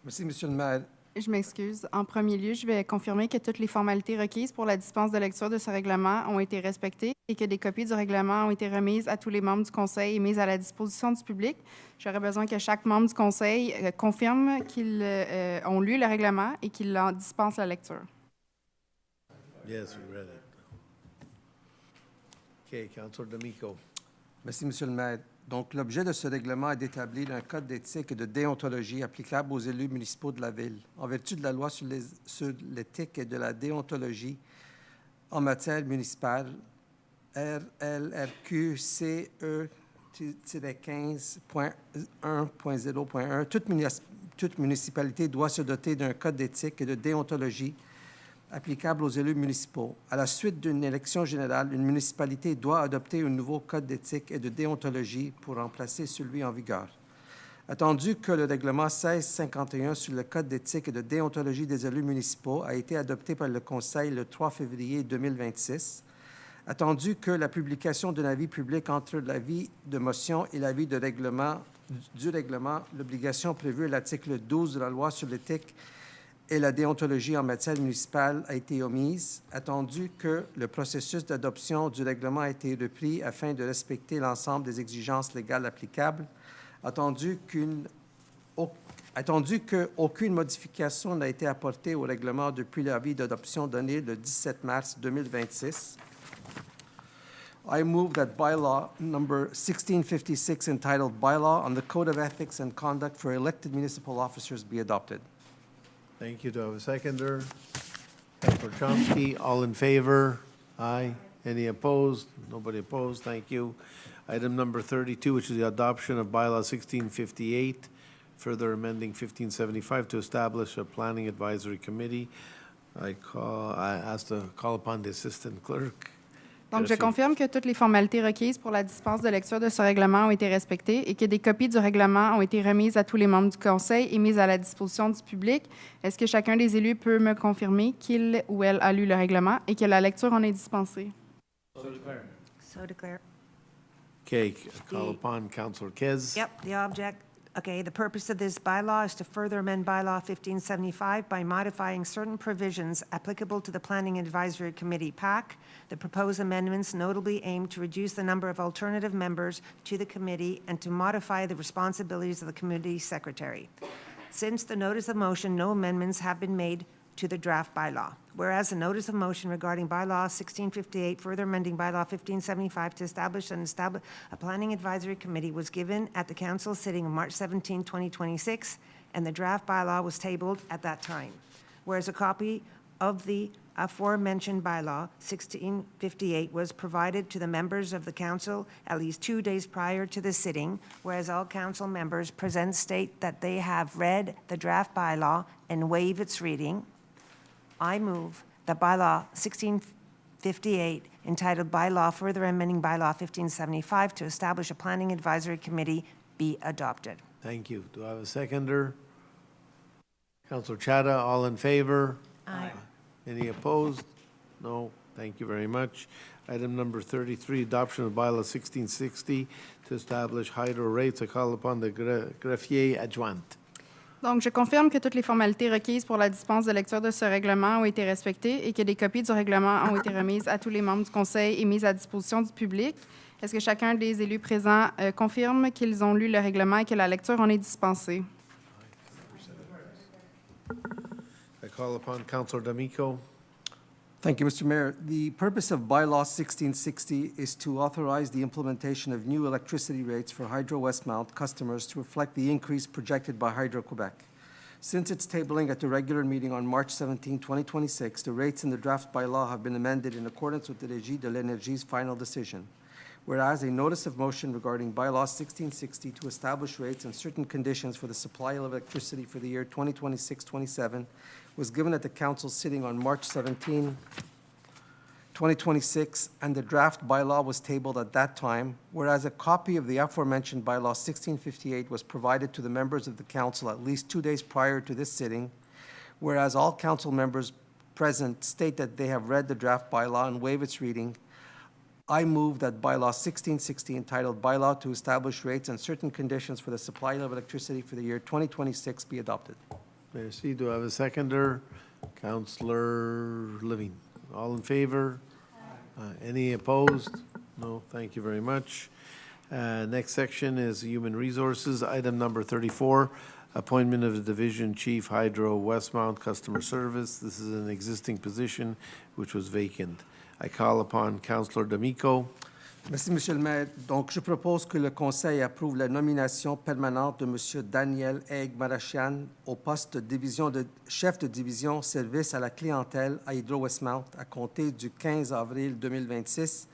Merci, Monsieur le Maire. Je m'excuse. En premier lieu, je vais confirmer que toutes les formalités requises pour la dispense de lecture de ce règlement ont été respectées et que des copies du règlement ont été remises à tous les membres du Conseil et mises à la disposition du public. J'aurais besoin que chaque membre du Conseil confirme qu'ils ont lu le règlement et qu'ils en dispensent la lecture. Yes, we read it. Okay, Councillor D'Amico. Merci, Monsieur le Maire. Donc, l'objet de ce règlement est d'établir un code d'éthique et de déontologie applicable aux élus municipaux de la Ville, en vertu de la loi sur l'éthique et de la déontologie en matière municipale, RLRQ CE-15.1.0.1. Toute municipalité doit se doter d'un code d'éthique et de déontologie applicable aux élus municipaux. À la suite d'une élection générale, une municipalité doit adopter un nouveau code d'éthique et de déontologie pour remplacer celui en vigueur. Attendu que le règlement 1651 sur le code d'éthique et de déontologie des élus municipaux a été adopté par le Conseil le 3 février 2026, Attendu que la publication d'un avis public entre l'avis de motion et l'avis de règlement, l'obligation prévue à l'article 12 de la loi sur l'éthique et la déontologie en matière municipale a été omise. Attendu que le processus d'adoption du règlement a été repris afin de respecter l'ensemble des exigences légales applicables. Attendu qu'aucune modification n'a été apportée au règlement depuis l'avis d'adoption donné le 17 mars 2026. I move that bylaw number 1656 entitled Bylaw on the Code of Ethics and Conduct for Elected Municipal Officers be adopted. Thank you. Do I have a seconder? Councilor Chomsky, all in favor? Aye. Any opposed? Nobody opposed. Thank you. Item number 32, which is the adoption of bylaw 1658, further amending 1575 to establish a planning advisory committee. I ask to call upon the assistant clerk. Donc, je confirme que toutes les formalités requises pour la dispense de lecture de ce règlement ont été respectées et que des copies du règlement ont été remises à tous les membres du Conseil et mises à la disposition du public. Est-ce que chacun des élus peut me confirmer qu'il ou elle a lu le règlement et que la lecture en est dispensée? So declare. Okay, call upon Councilor Kez. Yep, the object. Okay, the purpose of this bylaw is to further amend bylaw 1575 by modifying certain provisions applicable to the Planning Advisory Committee, PAC. The proposed amendments notably aim to reduce the number of alternative members to the committee and to modify the responsibilities of the committee secretary. Since the notice of motion, no amendments have been made to the draft bylaw. Whereas the notice of motion regarding bylaw 1658, further amending bylaw 1575 to establish a planning advisory committee was given at the council sitting on March 17, 2026, and the draft bylaw was tabled at that time. Whereas a copy of the aforementioned bylaw 1658 was provided to the members of the council at least 2 days prior to the sitting, whereas all council members present state that they have read the draft bylaw and waive its reading, I move that bylaw 1658, entitled Bylaw Further Amending Bylaw 1575 to establish a planning advisory committee, be adopted. Thank you. Do I have a seconder? Councilor Chada, all in favor? Aye. Any opposed? No. Thank you very much. Item number 33, adoption of bylaw 1660 to establish hydro rates. I call upon the greffier adjoint. Donc, je confirme que toutes les formalités requises pour la dispense de lecture de ce règlement ont été respectées et que des copies du règlement ont été remises à tous les membres du Conseil et mises à disposition du public. Est-ce que chacun des élus présents confirme qu'ils ont lu le règlement et que la lecture en est dispensée? I call upon Councilor D'Amico. Thank you, Mr. Mayor. The purpose of bylaw 1660 is to authorize the implementation of new electricity rates for Hydro Westmount customers to reflect the increase projected by Hydro Quebec. Since its tabling at the regular meeting on March 17, 2026, the rates in the draft bylaw have been amended in accordance with the Régie de l'Énergie's final decision. Whereas a notice of motion regarding bylaw 1660 to establish rates and certain conditions for the supply of electricity for the year 2026-27 was given at the council sitting on March 17, 2026, and the draft bylaw was tabled at that time, whereas a copy of the aforementioned bylaw 1658 was provided to the members of the council at least 2 days prior to this sitting, whereas all council members present state that they have read the draft bylaw and waive its reading, I move that bylaw 1660 entitled Bylaw to Establish Rates and Certain Conditions for the Supply of Electricity for the year 2026 be adopted. Merci. Do I have a seconder? Councilor Levine. All in favor? Any opposed? No. Thank you very much. Next section is Human Resources. Item number 34, appointment of the Division Chief Hydro Westmount Customer Service. This is an existing position which was vacant. I call upon Councilor D'Amico. Merci, Monsieur le maire. Donc, je propose que le Conseil approuve la nomination permanente de Monsieur Daniel Haig-Marachian au poste de chef de division service à la clientèle à Hydro-Westmount à compter du 15 avril 2026,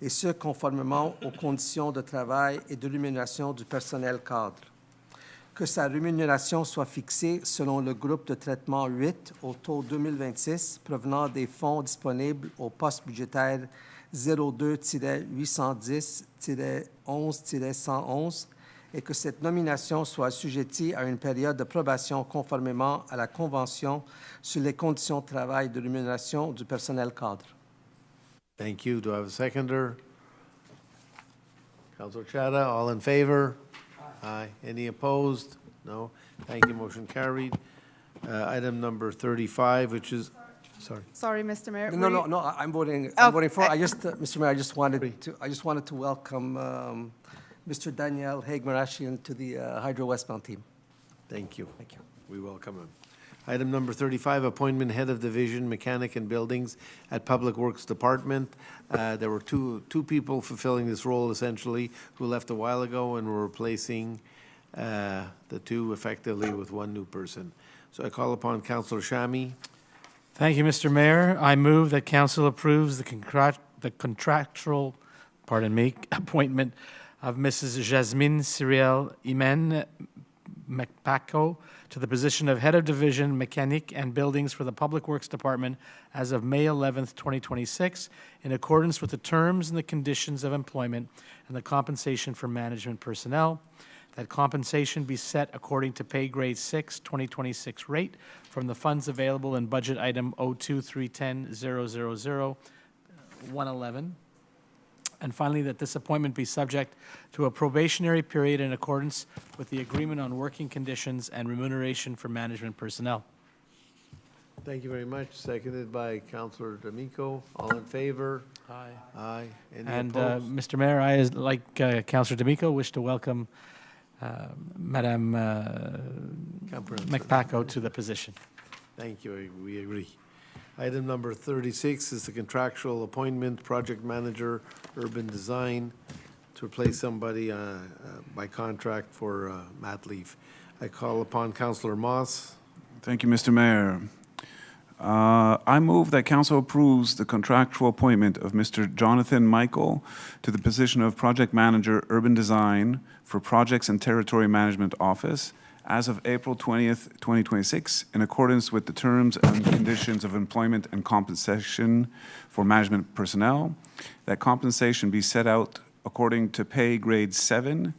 et ce, conformément aux conditions de travail et de rémunération du personnel cadre. Que sa rémunération soit fixée selon le groupe de traitement 8 au taux 2026 provenant des fonds disponibles au poste budgétaire 02-810-11-111 et que cette nomination soit assujettie à une période de probation conformément à la Convention sur les conditions de travail et de rémunération du personnel cadre. Thank you. Do I have a seconder? Councilor Chada, all in favor? Aye. Any opposed? No. Thank you. Motion carried. Item number 35, which is, sorry. Sorry, Mr. Mayor. No, I'm voting, Oh, I'm voting for, Mr. Mayor, I just wanted to welcome Mr. Daniel Haigmarashian to the Hydro Westbound team. Thank you. Thank you. We welcome him. Item number 35, appointment head of division, mechanic and buildings at Public Works Department. There were two people fulfilling this role essentially who left a while ago, and we're replacing the two effectively with one new person. So I call upon Councilor Shami. Thank you, Mr. Mayor. I move that council approves the contractual, appointment of Mrs. Jasmine Cyril Imen McPaco to the position of Head of Division, Mechanic and Buildings for the Public Works Department as of May 11th, 2026, in accordance with the terms and the conditions of employment and the compensation for management personnel. That compensation be set according to pay grade 6, 2026 rate from the funds available in budget item 0231000111. And finally, that this appointment be subject to a probationary period in accordance with the agreement on working conditions and remuneration for management personnel. Thank you very much. Seconded by Councilor D'Amico. All in favor? Aye. Aye. Any And opposed? Mr. Mayor, I, like Councilor D'Amico, wish to welcome Madame McPaco to the position. Thank you. We agree. Item number 36 is the contractual appointment, project manager, urban design, to replace somebody by contract for mat leave. I call upon Councilor Moss. Thank you, Mr. Mayor. I move that council approves the contractual appointment of Mr. Jonathan Michael to the position of Project Manager, Urban Design for Projects and Territory Management Office as of April 20th, 2026, in accordance with the terms and conditions of employment and compensation for management personnel. That compensation be set out according to pay grade 7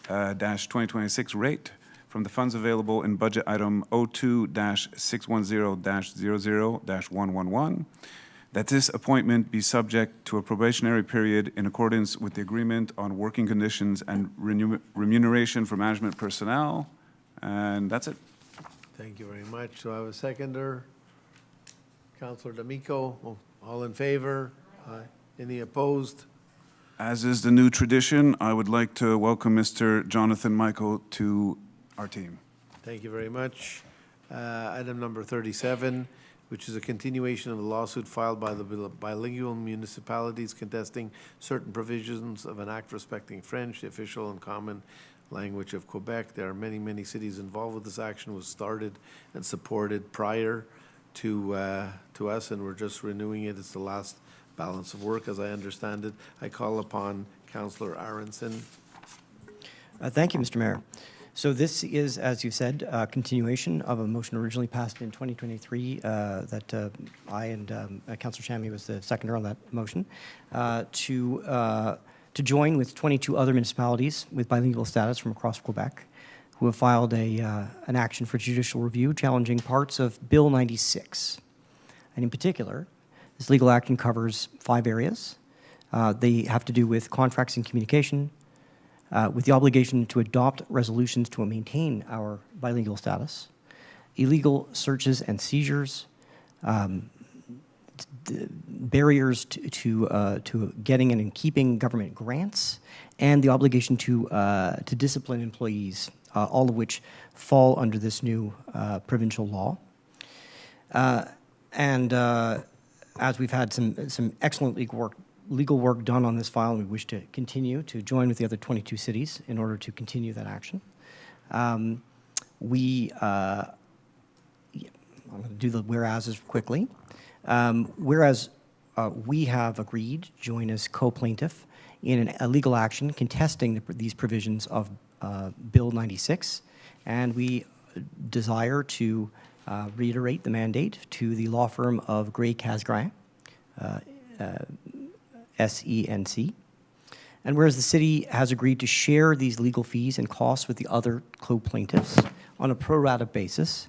-2026 rate from the funds available in budget item 02-610-00-111, that this appointment be subject to a probationary period in accordance with the agreement on working conditions and remuneration for management personnel, and that's it. Thank you very much. Do I have a seconder? Councilor D'Amico. All in favor? Aye. Any opposed? As is the new tradition, I would like to welcome Mr. Jonathan Michael to our team. Thank you very much. Item number 37, which is a continuation of a lawsuit filed by the bilingual municipalities contesting certain provisions of an act respecting French, the official and common language of Quebec. There are many, many cities involved with this action. It was started and supported prior to us, and we're just renewing it. It's the last balance of work, as I understand it. I call upon Councillor Aronson. Thank you, Mr. Mayor. So this is, as you said, a continuation of a motion originally passed in 2023 that I and Councillor Chami was the seconder on that motion, to join with 22 other municipalities with bilingual status from across Quebec who have filed an action for judicial review challenging parts of Bill 96. And in particular, this legal action covers 5 areas. They have to do with contracts and communication, with the obligation to adopt resolutions to maintain our bilingual status, illegal searches and seizures, barriers to getting and keeping government grants, and the obligation to discipline employees, all of which fall under this new provincial law. As we've had some excellent legal work done on this file, and we wish to continue to join with the other 22 cities in order to continue that action. I'm going to do the whereases quickly. Whereas we have agreed to join as co-plaintiff in a legal action contesting these provisions of Bill 96, and we desire to reiterate the mandate to the law firm of Gray Casgrain, SENC. And whereas the city has agreed to share these legal fees and costs with the other co-plaintiffs on a pro rata basis,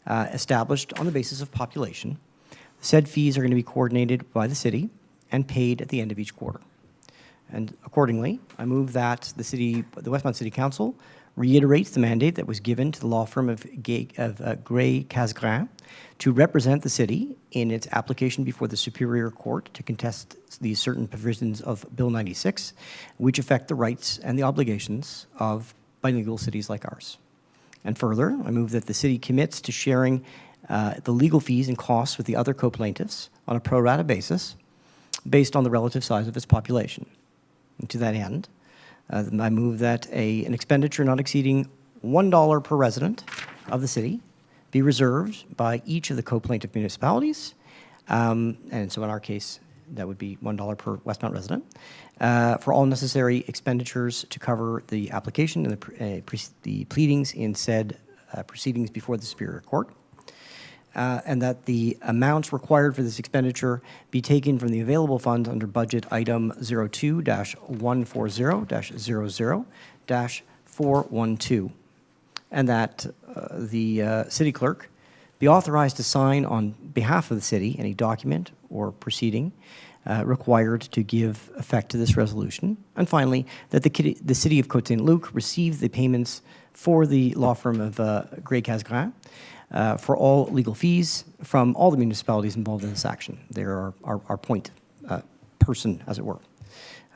established on the basis of population, said fees are going to be coordinated by the city and paid at the end of each quarter. And accordingly, I move that the Westmount City Council reiterates the mandate that was given to the law firm of Gray Casgrain to represent the city in its application before the Superior Court to contest these certain provisions of Bill 96, which affect the rights and the obligations of bilingual cities like ours. And further, I move that the city commits to sharing the legal fees and costs with the other co-plaintiffs on a pro rata basis based on the relative size of its population. And to that end, I move that an expenditure not exceeding $1 per resident of the city be reserved by each of the co-plaintiff municipalities, and so in our case, that would be $1 per Westmount resident, for all necessary expenditures to cover the application and the pleadings in said proceedings before the Superior Court, and that the amounts required for this expenditure be taken from the available funds under budget item 02-140-00-412, and that the city clerk be authorized to sign on behalf of the city any document or proceeding required to give effect to this resolution. And finally, that the city of Côte-Saint-Luc receive the payments for the law firm of Gray Casgrain for all legal fees from all the municipalities involved in this action. They are our point person, as it were.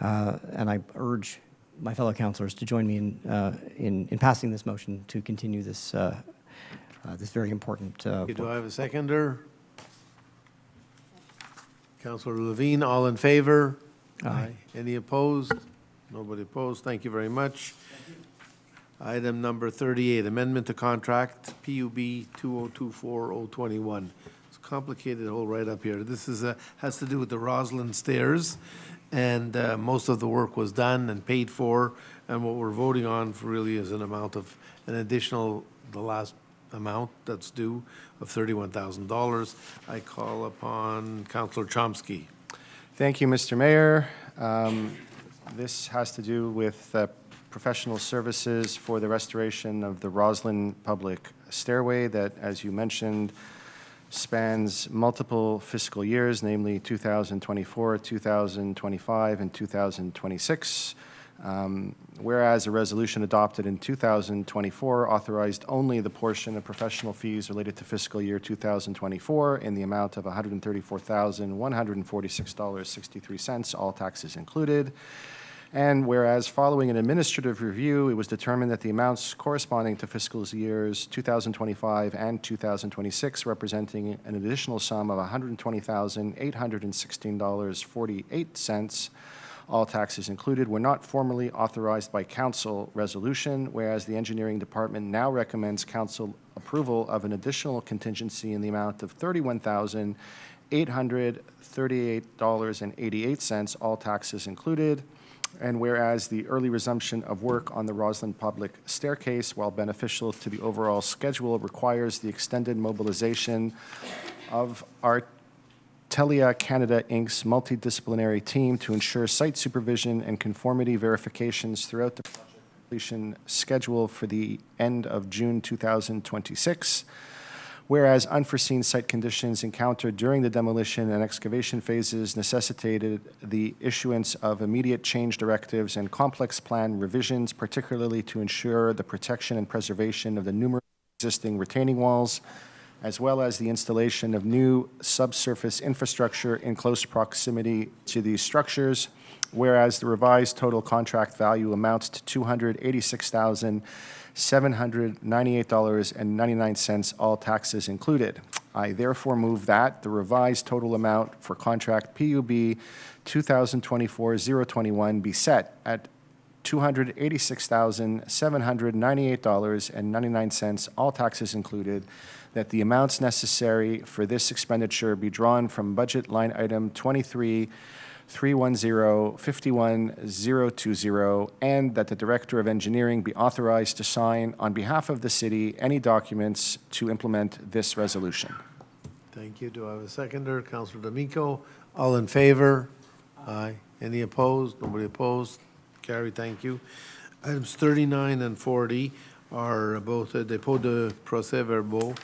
And I urge my fellow councillors to join me in passing this motion to continue this this very important. Do I have a seconder? Councillor Levine, all in favor? Aye. Any opposed? Nobody opposed. Thank you very much. Item number 38, amendment to contract PUB 2024-021. It's complicated, hold right up here. This is has to do with the Roslyn Stairs, and most of the work was done and paid for, and what we're voting on really is an amount of an additional, the last amount that's due of $31,000. I call upon Councillor Chomsky. Thank you, Mr. Mayor. This has to do with professional services for the restoration of the Roslyn Public Stairway that, as you mentioned, spans multiple fiscal years, namely 2024, 2025, and 2026. Whereas a resolution adopted in 2024 authorized only the portion of professional fees related to fiscal year 2024 in the amount of $134,146.63, all taxes included. And whereas following an administrative review, it was determined that the amounts corresponding to fiscal years 2025 and 2026, representing an additional sum of $120,816.48, all taxes included, were not formally authorized by council resolution, whereas the engineering department now recommends council approval of an additional contingency in the amount of $31,838.88, all taxes included. And whereas the early resumption of work on the Roslyn Public Staircase, while beneficial to the overall schedule, requires the extended mobilization of Artelia Canada Inc.'s multidisciplinary team to ensure site supervision and conformity verifications throughout the project completion schedule for the end of June 2026. Whereas unforeseen site conditions encountered during the demolition and excavation phases necessitated the issuance of immediate change directives and complex plan revisions, particularly to ensure the protection and preservation of the numerous existing retaining walls, as well as the installation of new subsurface infrastructure in close proximity to these structures. Whereas the revised total contract value amounts to $286,798.99, all taxes included. I therefore move that the revised total amount for contract PUB 2024-021 be set at $286,798.99, all taxes included, that the amounts necessary for this expenditure be drawn from budget line item 23-310-51020, and that the Director of Engineering be authorized to sign on behalf of the city any documents to implement this resolution. Thank you. Do I have a seconder? Councillor D'Amico. All in favor? Aye. Any opposed? Nobody opposed? Carried. Thank you. Items 39 and 40 are both dépôt de procès-verbal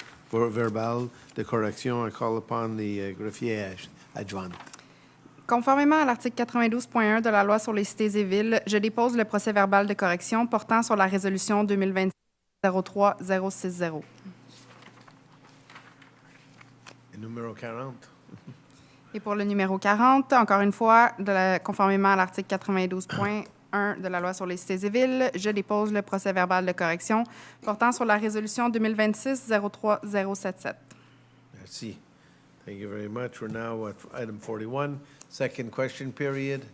de correction. I call upon the greffier adjoint. Conformément à l'article 92.1 de la loi sur les cités et villes, je dépose le procès-verbal de correction portant sur la résolution 2026-03-060. Numéro 40. Et pour le numéro 40, encore une fois, conformément à l'article 92.1 de la loi sur les cités et villes, je dépose le procès-verbal de correction portant sur la résolution 2026-03-077. Merci. Thank you very much. We're now at item 41, second question period.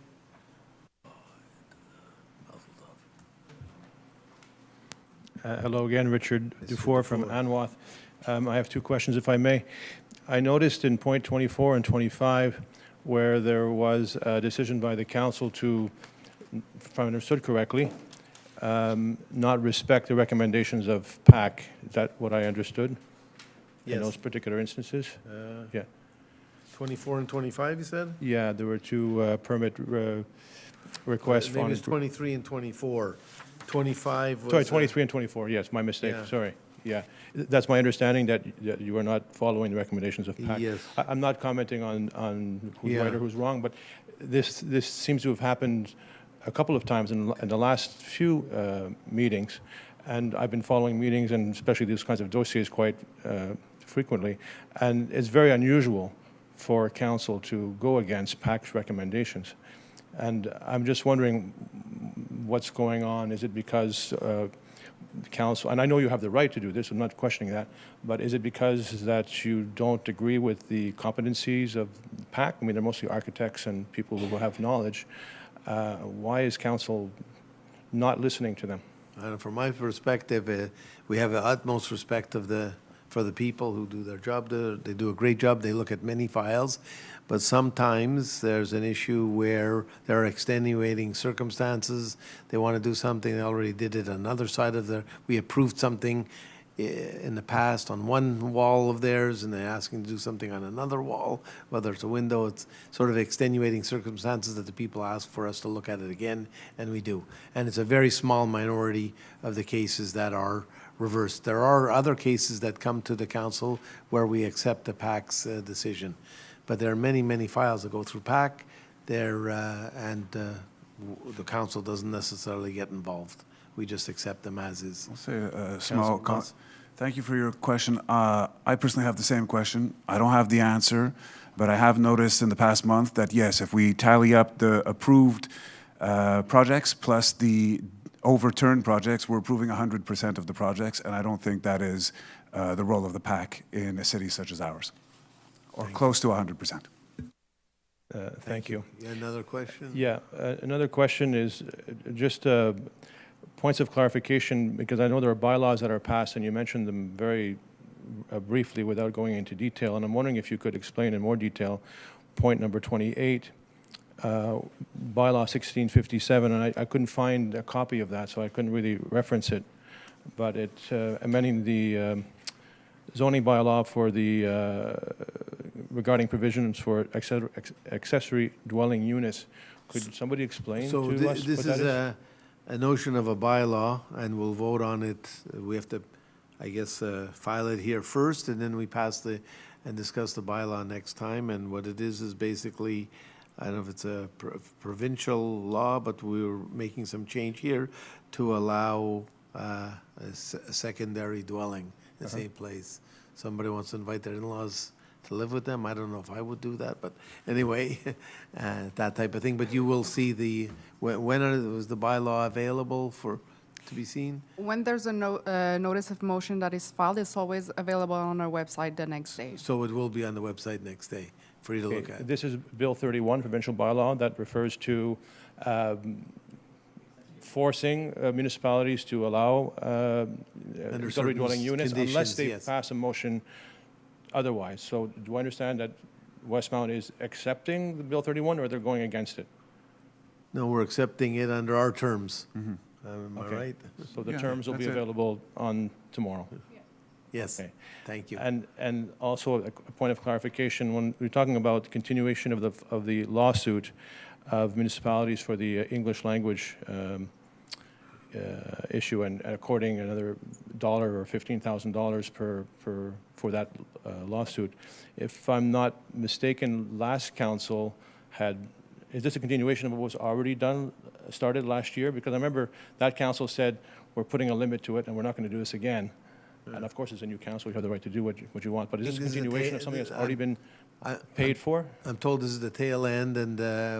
Hello again, Richard Dufour from Anwath. I have two questions, if I may. I noticed in point 24 and 25 where there was a decision by the council to, if I understood correctly, not respect the recommendations of PAC. Is that what I understood? Yes. In those particular instances? Yeah. 24 and 25, you said? Yeah, there were two permit requests. Maybe it's 23 and 24. 25 was... Sorry, 23 and 24, yes, my mistake, Yeah. sorry. Yeah, that's my understanding that you are not following the recommendations of PAC. Yes. I'm not commenting on who's Yeah. right or who's wrong, but this seems to have happened a couple of times in the last few meetings, and I've been following meetings and especially these kinds of dossiers quite frequently, and it's very unusual for council to go against PAC's recommendations. And I'm just wondering what's going on. Is it because council, and I know you have the right to do this, I'm not questioning that, but is it because that you don't agree with the competencies of PAC? I mean, they're mostly architects and people who have knowledge. Why is council not listening to them? From my perspective, we have the utmost respect for the people who do their job. They do a great job. They look at many files. But sometimes there's an issue where there are extenuating circumstances. They want to do something. They already did it on another side of we approved something in the past on one wall of theirs, and they're asking to do something on another wall, whether it's a window. It's sort of extenuating circumstances that the people ask for us to look at it again, and we do. And it's a very small minority of the cases that are reversed. There are other cases that come to the council where we accept the PAC's decision. But there are many, many files that go through PAC and the council doesn't necessarily get involved. We just accept them as is. I'll say a small comment. Thank you for your question. I personally have the same question. I don't have the answer, but I have noticed in the past month that, yes, if we tally up the approved projects plus the overturned projects, we're approving 100% of the projects, and I don't think that is the role of the PAC in a city such as ours, or close to 100%. Thank you. Another question? Yeah, another question is just points of clarification, because I know there are bylaws that are passed, and you mentioned them very briefly without going into detail, and I'm wondering if you could explain in more detail point number 28, bylaw 1657, and I couldn't find a copy of that, so I couldn't really reference it, but it's amending the zoning bylaw for the regarding provisions for accessory dwelling units. Could somebody explain So to us this what that is a notion of a bylaw, and we'll vote on it. We have to, I guess, file it here first, and then we pass and discuss the bylaw next time. And what it is basically, I don't know if it's a provincial law, but we're making some change here to allow a secondary dwelling in the same place. Somebody wants to invite their in-laws to live with them. I don't know if I would do that, but anyway, that type of thing. But you will see when was the bylaw available to be seen? When there's a notice of motion that is filed, it's always available on our website the next day. So it will be on the website next day for you to look at. This is Bill 31, provincial bylaw, that refers to forcing municipalities to allow accessory dwelling units unless they pass a motion otherwise. So do I understand that Westmount is accepting the Bill 31, or they're going against it? No, we're accepting it under our terms. Mm-hmm. Am I right? So the terms will be available on tomorrow? Yes. Okay. Thank you. And also a point of clarification, when we're talking about continuation of the lawsuit of municipalities for the English language issue and according another $1 or $15,000 for that lawsuit. If I'm not mistaken, last council is this a continuation of what was already done, started last year? Because I remember that council said, we're putting a limit to it and we're not going to do this again. And of course, as a new council, you have the right to do what you want. But is this a continuation of something that's already been paid for? I'm told this is the tail end, and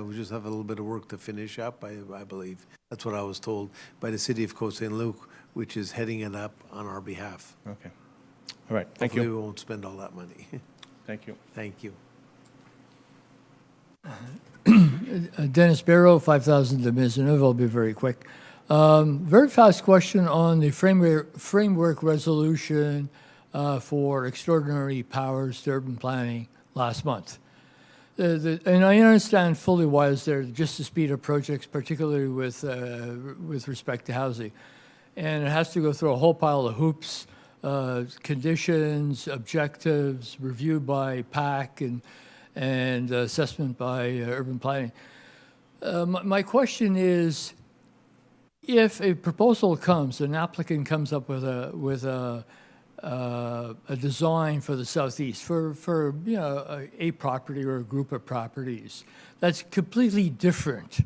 we just have a little bit of work to finish up, I believe. That's what I was told by the city of Côte-Saint-Luc, which is heading it up on our behalf. Okay. All right, thank you. Hopefully we won't spend all that money. Thank you. Thank you. Dennis Barrow, 5,000 de Maisonneuve. I'll be very quick. Very fast question on the framework resolution for extraordinary powers to urban planning last month. And I understand fully why it's there, just to speed up projects, particularly with respect to housing. And it has to go through a whole pile of hoops, conditions, objectives, reviewed by PAC, and assessment by urban planning. My question is, if a proposal comes, an applicant comes up with a design for the southeast for you know a property or a group of properties that's completely different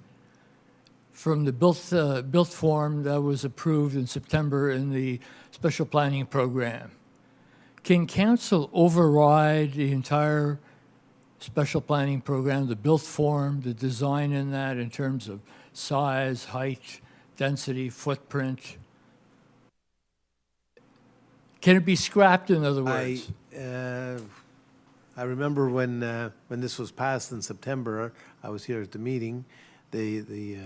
from the built form that was approved in September in the special planning program, can council override the entire special planning program, the built form, the design in that in terms of size, height, density, footprint? Can it be scrapped, in other words? I remember when this was passed in September, I was here at the meeting, the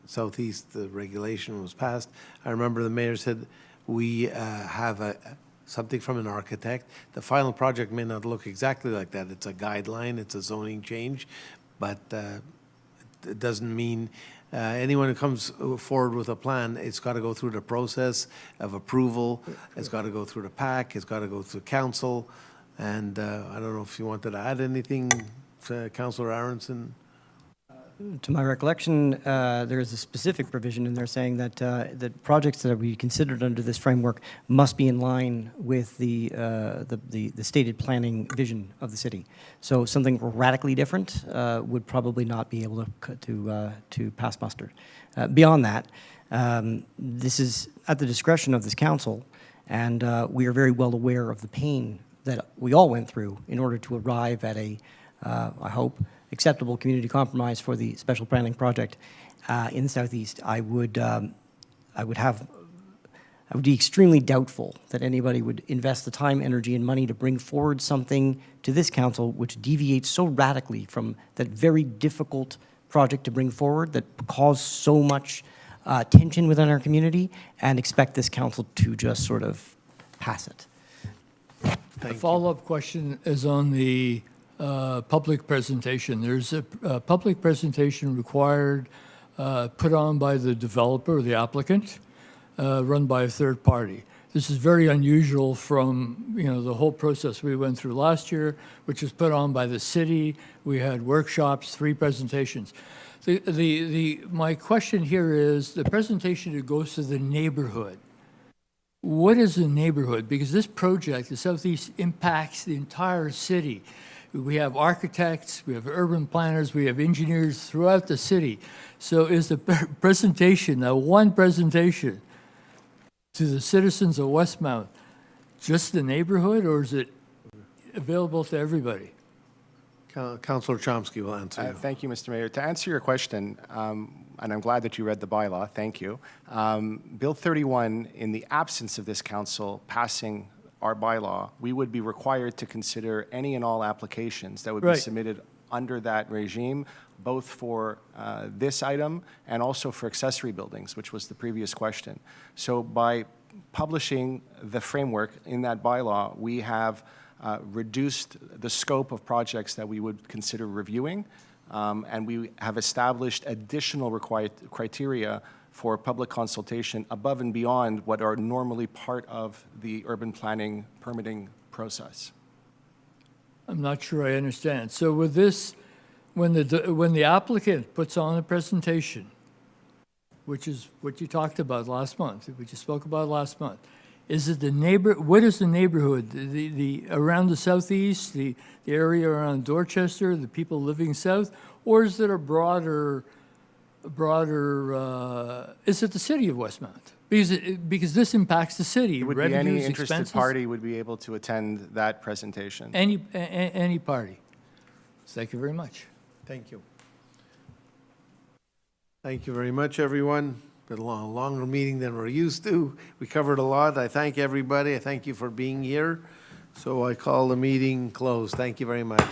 Southeast regulation was passed. I remember the mayor said, we have something from an architect. The final project may not look exactly like that. It's a guideline, it's a zoning change, but it doesn't mean anyone who comes forward with a plan, it's got to go through the process of approval. It's got to go through the PAC. It's got to go through council. And I don't know if you wanted to add anything, Councillor Aronson. To my recollection, there is a specific provision in there saying that that projects that we considered under this framework must be in line with the stated planning vision of the city. So something radically different would probably not be able to pass muster. Beyond that, this is at the discretion of this council, and we are very well aware of the pain that we all went through in order to arrive at a, I hope, acceptable community compromise for the special planning project in the Southeast. I would be extremely doubtful that anybody would invest the time, energy, and money to bring forward something to this council which deviates so radically from that very difficult project to bring forward that caused so much tension within our community, and expect this council to just sort of pass it. The follow-up question is on the public presentation. There's a public presentation required, put on by the developer or the applicant, run by a third party. This is very unusual from the whole process we went through last year, which was put on by the city. We had workshops, 3 presentations. My question here is the presentation that goes to the neighborhood. What is a neighborhood? Because this project, the Southeast, impacts the entire city. We have architects, we have urban planners, we have engineers throughout the city. So is the presentation, that one presentation to the citizens of Westmount, just the neighborhood, or is it available to everybody? Councillor Chomsky will answer you. Thank you, Mr. Mayor. To answer your question, and I'm glad that you read the bylaw, thank you. Bill 31, in the absence of this council passing our bylaw, we would be required to consider any and all applications that would be submitted under that regime, both for this item and also for accessory buildings, which was the previous question. So by publishing the framework in that bylaw, we have reduced the scope of projects that we would consider reviewing, and we have established additional criteria for public consultation above and beyond what are normally part of the urban planning permitting process. I'm not sure I understand. So with this, when the applicant puts on a presentation, which is what you talked about last month, which you spoke about last month, Is it the neighbor, what is the neighborhood? The around the southeast, the area around Dorchester, the people living south? Or is it a broader, is it the city of Westmount? Because this impacts the city, It would be any revenues, interested expenses. party would be able to attend that presentation. Any party. Thank you very much. Thank you. Thank you very much, everyone. Been a longer meeting than we're used to. We covered a lot. I thank everybody. I thank you for being here. So I call the meeting closed. Thank you very much.